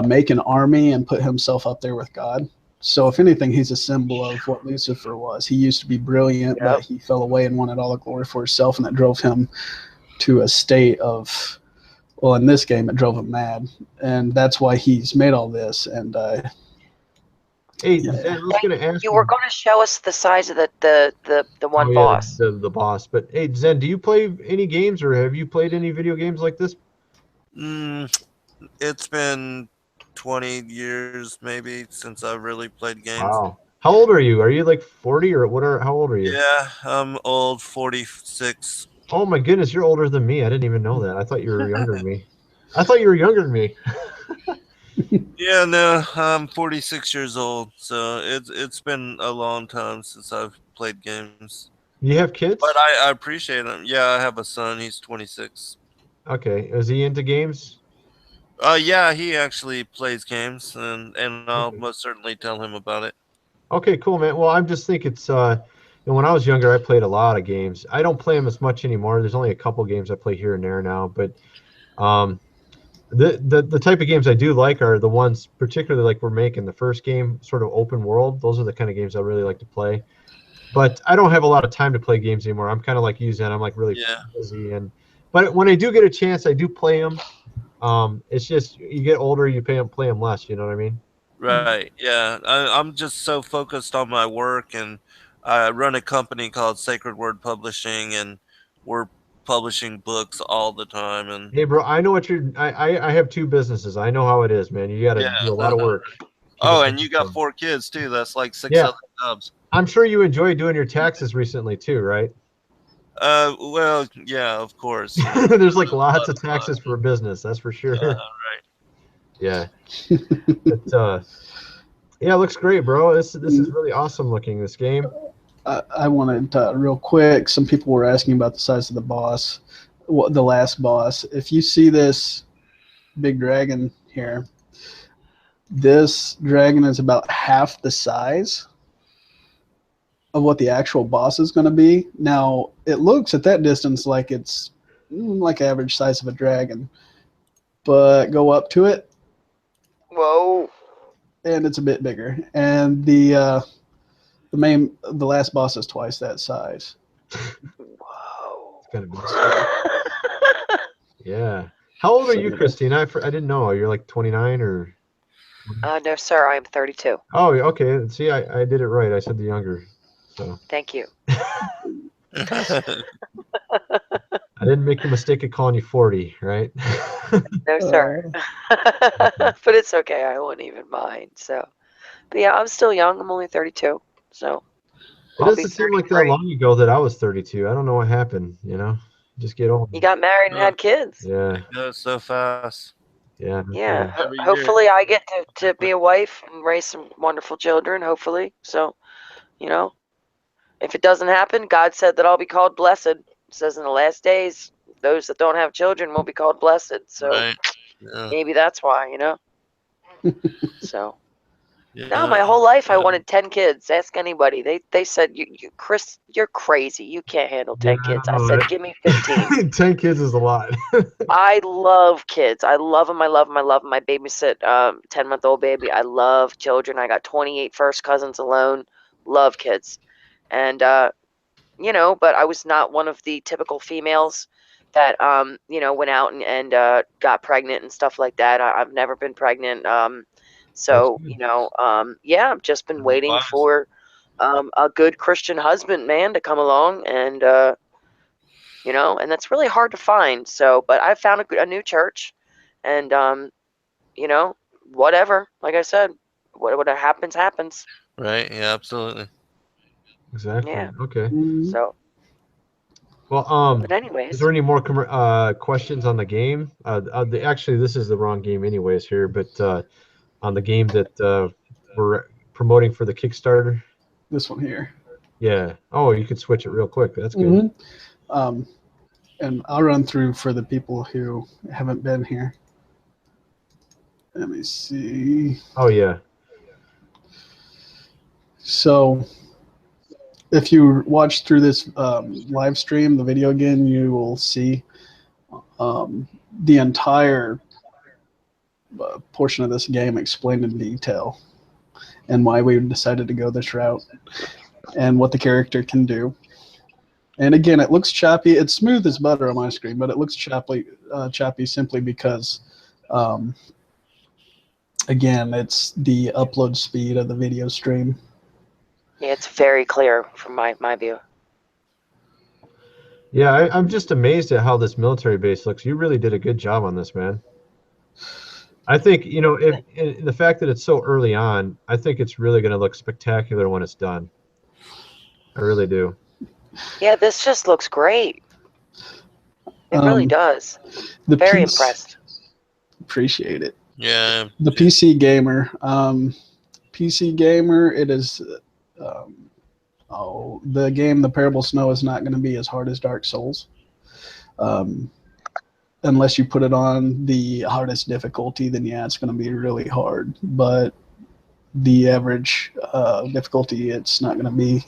make an army and put himself up there with God. So if anything, he's a symbol of what Lucifer was. He used to be brilliant, but he fell away and wanted all the glory for himself, and that drove him to a state of, well, in this game, it drove him mad, and that's why he's made all this. And hey, I was going to ask you were going to show us the size of the one boss. The boss. But hey, Zen, do you play any games, or have you played any video games like this? It's been 20 years maybe since I've really played games. Wow. How old are you? Are you like 40 or what? How old are you? Yeah, I'm old, 46. Oh my goodness, you're older than me. I didn't even know that. I thought you were younger than me. I thought you were younger than me. Yeah, no, I'm 46 years old, so it's been a long time since I've played games. You have kids? But I appreciate them. Yeah, I have a son. He's 26. Okay, is he into games? Yeah, he actually plays games, and I'll most certainly tell him about it. Okay, cool, man. Well, I just think it's when I was younger, I played a lot of games. I don't play them as much anymore. There's only a couple games I play here and there now, but the type of games I do like are the ones, particularly like we're making the first game, sort of open world. Those are the kind of games I really like to play. But I don't have a lot of time to play games anymore. I'm kind of like you, Zen. I'm like really busy, but when I do get a chance, I do play them. It's just you get older, you play them less. You know what I mean? Right. Yeah. I'm just so focused on my work, and I run a company called Sacred Word Publishing, and we're publishing books all the time. And hey, bro, I know what you're. I have two businesses. I know how it is, man. You got to do a lot of work. Oh, and you got 4 kids too. That's like 6 other jobs. I'm sure you enjoyed doing your taxes recently too, right? Well, yeah, of course. There's like lots of taxes for a business, that's for sure. Right. Yeah. But, yeah, it looks great, bro. This is really awesome looking, this game. I wanted real quick, some people were asking about the size of the boss, the last boss. If you see this big dragon here, this dragon is about half the size of what the actual boss is going to be. Now, it looks at that distance like it's like average size of a dragon, but go up to it. Whoa. and it's a bit bigger. And the last boss is twice that size. Whoa. It's gotta be. Yeah. How old are you, Christine? I didn't know. You're like 29 or? No, sir. I'm 32. Oh, okay. See, I did it right. I said the younger. So Thank you. I didn't make the mistake of calling you 40, right? No, sir. But it's okay. I won't even mind. So, but yeah, I'm still young. I'm only 32. So It I'll be doesn't seem like that 33. long ago that I was 32. I don't know what happened, you know? Just get old. You got married and had kids. Yeah. It goes so fast. Yeah. Yeah. Every year. Hopefully, I get to be a wife and raise some wonderful children. Hopefully, so you know, if it doesn't happen, God said that I'll be called blessed. It says in the last days, those that don't have children will be called blessed. So Right. Yeah. maybe that's why, you know. So. Yeah. No, my whole life I wanted 10 kids. Ask anybody. They said, you Chris, you're crazy. You can't handle 10 kids. I said, give me 15. 10 kids is a lot. I love kids. I love them. I love them. I love them. I babysit 10-month-old baby. I love children. I got 28 first cousins alone. Love kids. And, you know, but I was not one of the typical females that, you know, went out and got pregnant and stuff like that. I've never been pregnant. So, you know, yeah, I've just been waiting for a good Christian husband, man, to come along and, you know, and that's really hard to find. So, but I found a new church and, you know, whatever, like I said, what happens, happens. Right. Yeah, absolutely. Exactly. Yeah. Okay. So, Well, but anyways. is there any more questions on the game? Actually, this is the wrong game anyways here, but on the game that we're promoting for the Kickstarter. This one here. Yeah. Oh, you could switch it real quick. That's good. And I'll run through for the people who haven't been here. Let me see. Oh, yeah. So if you watch through this live stream, the video again, you will see the entire portion of this game explained in detail and why we decided to go this route and what the character can do. And again, it looks choppy. It's smooth as butter on my screen, but it looks choppy simply because, again, it's the upload speed of the video stream. Yeah, it's very clear from my view. Yeah, I'm just amazed at how this military base looks. You really did a good job on this, man. I think, you know, if the fact that it's so early on, I think it's really going to look spectacular when it's done. I really do. Yeah, this just looks great. It really does. Very impressed. Appreciate it. Yeah. The PC Gamer. PC Gamer, it is... the game, The Parable Snow, is not going to be as hard as Dark Souls. Unless you put it on the hardest difficulty, then yeah, it's going to be really hard. But the average difficulty, it's not going to be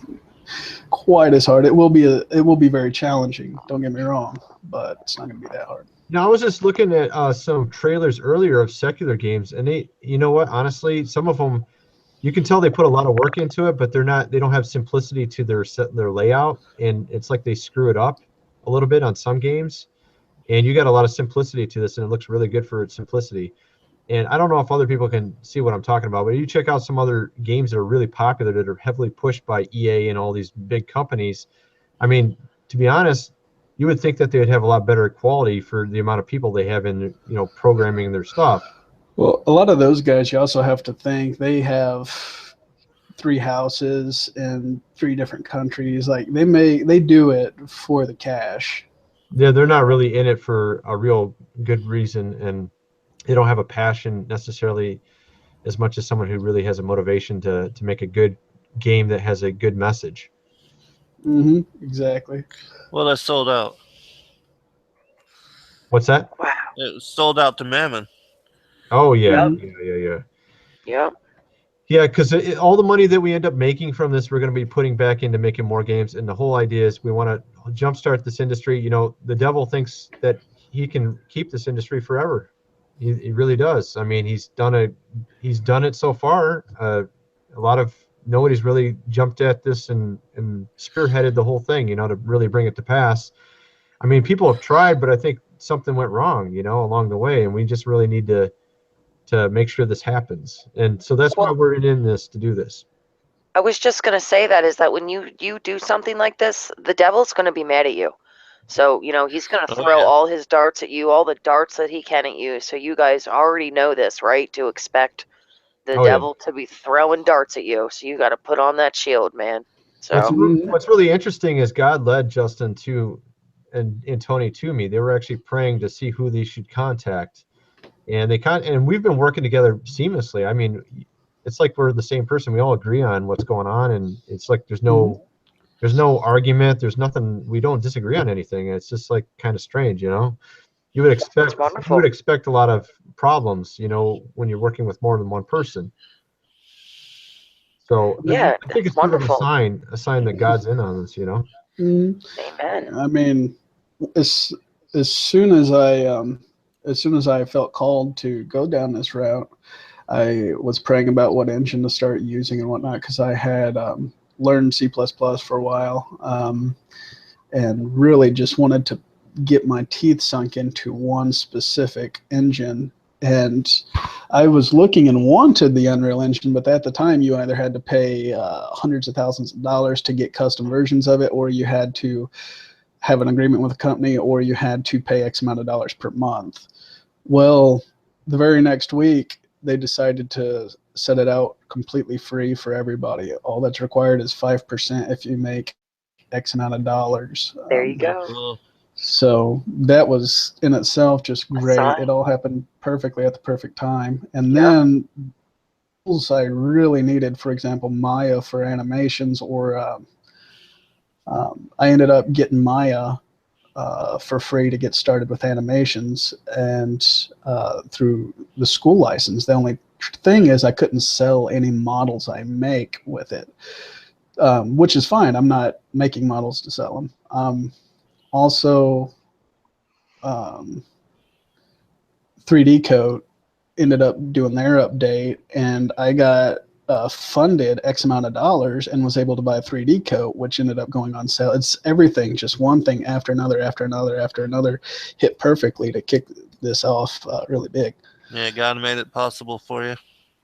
quite as hard. It will be very challenging. Don't get me wrong, but it's not going to be that hard. Now, I was just looking at some trailers earlier of secular games, and they, you know what? Honestly, some of them, you can tell they put a lot of work into it, but they don't have simplicity to their layout, and it's like they screw it up a little bit on some games. And you got a lot of simplicity to this, and it looks really good for its simplicity. And I don't know if other people can see what I'm talking about, but you check out some other games that are really popular that are heavily pushed by EA and all these big companies. I mean, to be honest, you would think that they would have a lot better quality for the amount of people they have in, you know, programming their stuff. Well, a lot of those guys, you also have to think they have 3 houses in 3 different countries. Like they do it for the cash. Yeah, they're not really in it for a real good reason, and they don't have a passion necessarily as much as someone who really has a motivation to make a good game that has a good message. Exactly. Well, that's sold out. What's that? Wow. It was sold out to Mammon. Oh, yeah. Yep. Yeah. Yeah, because all the money that we end up making from this, we're going to be putting back into making more games. And the whole idea is we want to jumpstart this industry. You know, the devil thinks that he can keep this industry forever. He really does. I mean, he's done it so far. A lot of nobody's really jumped at this and spearheaded the whole thing, to really bring it to pass. I mean, people have tried, but I think something went wrong, along the way, and we just really need to make sure this happens. And so that's why we're in this, to do this. I was just going to say that is that when you do something like this, the devil's going to be mad at you. So, he's going to throw all his darts at you, all the darts that he can at you. So you guys already know this, right? To expect the devil to be throwing darts at you. So you got to put on that shield, man. So what's really interesting is God led Justin and Tony to me. They were actually praying to see who they should contact. And and we've been working together seamlessly. I mean, it's like we're the same person. We all agree on what's going on, and it's like there's no argument. There's nothing. We don't disagree on anything. It's just like kind of strange, You would expect a lot of problems, when you're working with more than one person. So yeah, I think it's wonderful. Sort of a sign that God's in on this, Amen. I mean, as soon as I felt called to go down this route, I was praying about what engine to start using and whatnot, because I had learned C++ for a while, and really just wanted to get my teeth sunk into one specific engine. And I was looking and wanted the Unreal Engine, but at the time you either had to pay hundreds of thousands of dollars to get custom versions of it, or you had to have an agreement with a company, or you had to pay X amount of dollars per month. Well, the very next week, they decided to set it out completely free for everybody. All that's required is 5% if you make X amount of dollars. There you go. So that was in itself just great. It all happened perfectly at the perfect time. And then tools I really needed, for example, Maya for animations, or I ended up getting Maya for free to get started with animations, and through the school license. The only thing is I couldn't sell any models I make with it, which is fine. I'm not making models to sell them. Also, 3D Code ended up doing their update, and I got funded X amount of dollars and was able to buy a 3D coat, which ended up going on sale. It's everything, just one thing after another, after another, after another, hit perfectly to kick this off really big. Yeah, God made it possible for you.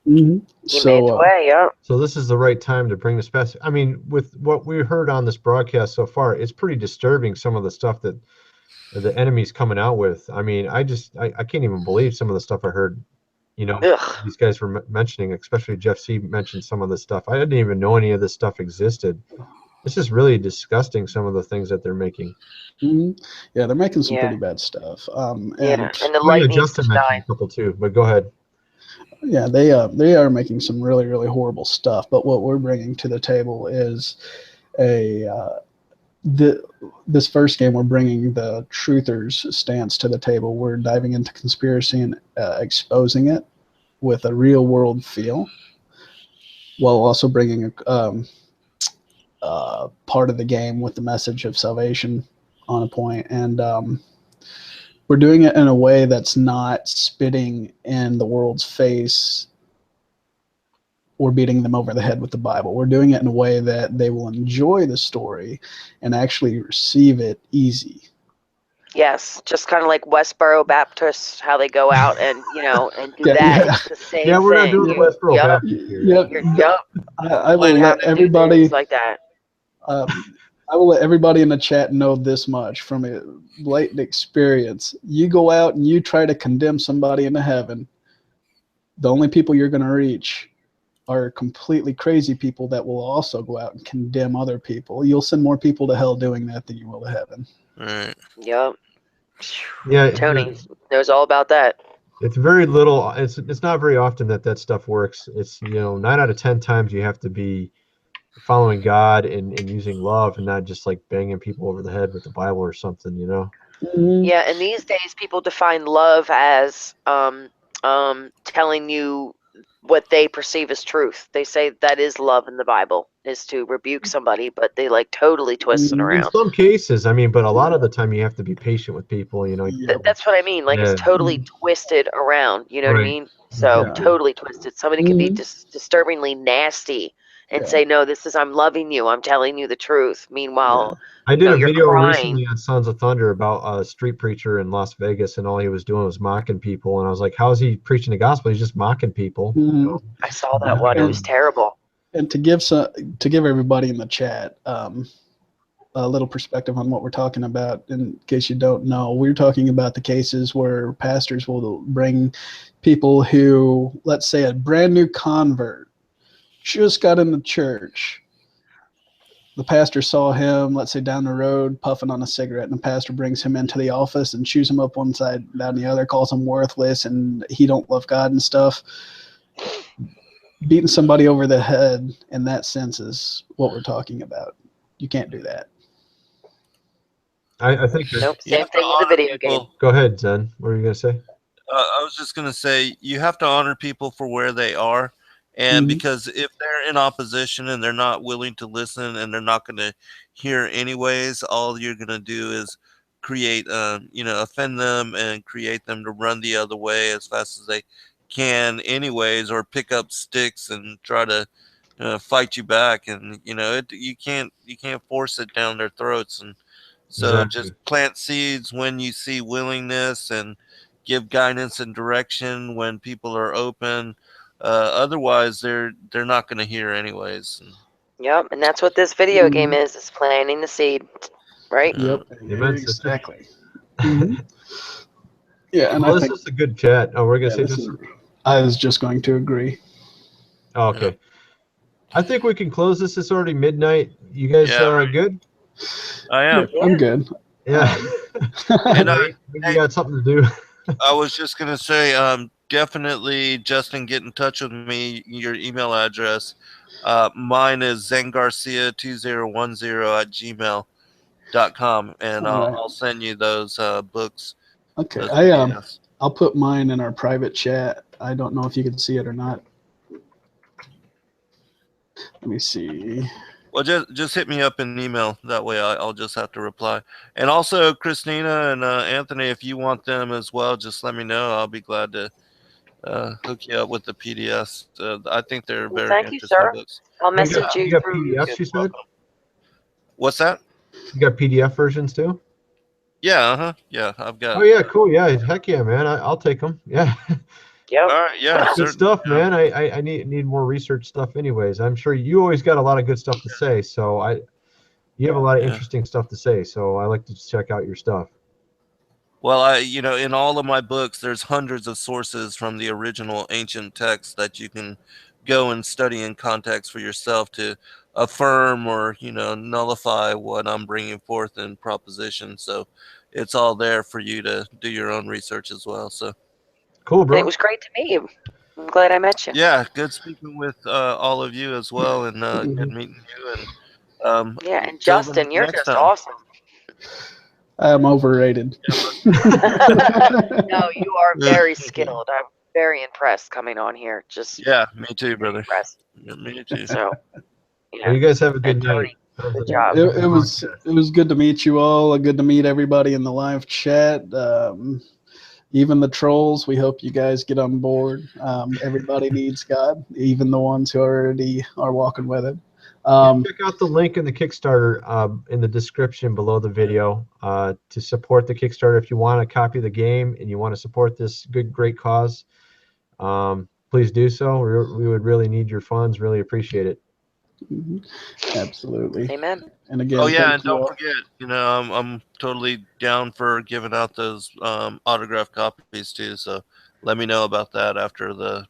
Mm-hmm. So this is the right time to bring this back. I mean, with what we heard on this broadcast so far, it's pretty disturbing, some of the stuff that the enemy's coming out with. I mean, I can't even believe some of the stuff I heard. These guys were mentioning, especially Jeff C. mentioned some of this stuff. I didn't even know any of this stuff existed. It's just really disgusting, some of the things that they're making. Mm-hmm. Yeah, they're making some pretty bad stuff. And the lightning Justin mentioned a couple too, but go ahead. Yeah, they are making some really, really horrible stuff. But what we're bringing to the table is this first game, we're bringing the truthers stance to the table. We're diving into conspiracy and exposing it with a real world feel, while also bringing a part of the game with the message of salvation on a point. And we're doing it in a way that's not spitting in the world's face or beating them over the head with the Bible. We're doing it in a way that they will enjoy the story and actually receive it easy. Yes, just kind of like Westboro Baptists, how they go out and and do that. Yeah. It's the same yeah, we're thing. not doing the Westboro Baptist here. I will let everybody like that. I will let everybody in the chat know this much from a blatant experience. You go out and you try to condemn somebody into heaven, the only people you're going to reach are completely crazy people that will also go out and condemn other people. You'll send more people to hell doing that than you will to heaven. Right. Yep. Yeah, Tony knows all about that. It's very little. It's not very often that stuff works. It's 9 out of 10 times you have to be following God and using love, and not just like banging people over the head with the Bible or something. Yeah, and these days people define love as telling you what they perceive as truth. They say that is love in the Bible, is to rebuke somebody, but they like totally twist it Mhm. In around. some cases, I mean, but a lot of the time you have to be patient with people. You know. Yeah. That's what I mean. Like Yeah. it's totally twisted around. You know what I Right. mean? So Yeah. totally twisted. Somebody can be Mhm. disturbingly nasty and Yeah. say, "No, this is I'm loving you. I'm telling you the truth." Meanwhile, I did No, a you're video crying. recently on Sons of Thunder about a street preacher in Las Vegas, and all he was doing was mocking people. And I was like, "How is he preaching the gospel? He's just mocking people." Mhm. I saw that one. It was terrible. And to give everybody in the chat a little perspective on what we're talking about, in case you don't know, we're talking about the cases where pastors will bring people who, let's say, a brand new convert just got in the church. The pastor saw him, let's say, down the road puffing on a cigarette, and the pastor brings him into the office and chews him up one side, down the other, calls him worthless, and he don't love God and stuff. Beating somebody over the head in that sense is what we're talking about. You can't do that. I think. Nope. You Same have to thing with a honor video game. people. Go ahead, Zen. What were you gonna say? I was just going to say you have to honor people for where they are. And Mhm. because if they're in opposition and they're not willing to listen and they're not going to hear anyways, all you're going to do is create, offend them and create them to run the other way as fast as they can anyways, or pick up sticks and try to fight you back. And, you can't force it down their throats. And so Exactly. just plant seeds when you see willingness and give guidance and direction when people are open. Otherwise, they're not going to hear anyways. Yep, and that's what this video game is planting the seed, right? Yep, Amen, sister. exactly. Mhm. Yeah, and Well, I this think is a good chat. Oh, we're gonna say this just. is, I was just going to agree. Oh, okay. I think we can close this. It's already midnight. You guys good? I am. I'm good. Yeah. And Maybe you got something to do. I was just going to say, definitely, Justin, get in touch with me. Your email address. Mine is zengarcia2010@gmail.com, and All right. I'll send you those books. Okay, those PDFs. I'll put mine in our private chat. I don't know if you can see it or not. Let me see. Well, just hit me up in an email. That way I'll just have to reply. And also, Christina and Anthony, if you want them as well, just let me know. I'll be glad to hook you up with the PDFs. I think they're very Thank you, interesting sir. books. I'll message You you got through PDFs, you said? What's that? You got PDF versions too? Yeah, yeah, I've got. Oh yeah, cool. Yeah, heck yeah, man. I'll take them. Yeah. Yep. All right, yeah, Good stuff, man. I need more research stuff anyways. I'm sure you always got a lot of good stuff to say, so you have a lot of interesting stuff to say, so I like to check out your stuff. Well, in all of my books, there's hundreds of sources from the original ancient texts that you can go and study in context for yourself to affirm or, nullify what I'm bringing forth in proposition. So it's all there for you to do your own research as well. So cool, bro. It was great to meet you. I'm glad I met you. Yeah, good speaking with all of you as well, and good meeting you. And yeah, and Justin, you're just awesome. I'm overrated. No, you are very skilled. I'm very impressed coming on here. Just me too, brother. Impressed. Yeah, me too. So, Well, you guys have a good night. Good job. It was good to meet you all. Good to meet everybody in the live chat. Even the trolls. We hope you guys get on board. Everybody needs God, even the ones who already are walking with Him. Check out the link in the Kickstarter in the description below the video to support the Kickstarter. If you want to copy the game and you want to support this great cause, please do so. We would really need your funds. Really appreciate it. Absolutely. Amen. And again, oh yeah, and don't forget, I'm totally down for giving out those autographed copies too. So let me know about that after the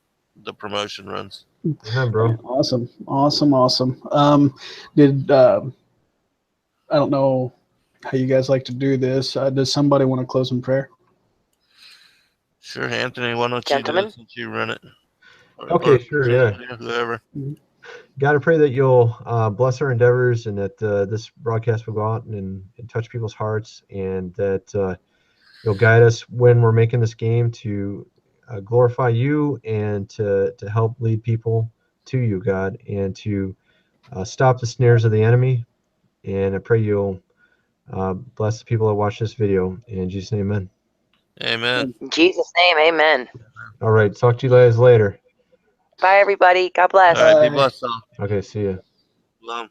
promotion runs. Yeah, bro. Awesome. I don't know how you guys like to do this. Does somebody want to close in prayer? Sure, Anthony. Why don't you do it since you run it? Okay, sure, yeah. Whoever. Got to pray that you'll bless our endeavors and that this broadcast will go out and touch people's hearts, and that you'll guide us when we're making this game to glorify you and to help lead people to you, God, and to stop the snares of the enemy. And I pray you'll bless the people that watch this video. In Jesus' name, amen. Amen. In Jesus' name, amen. All right. Talk to you guys later. Bye, everybody. God bless. All right. Be Bye. blessed, all. Okay. See ya. Shalom.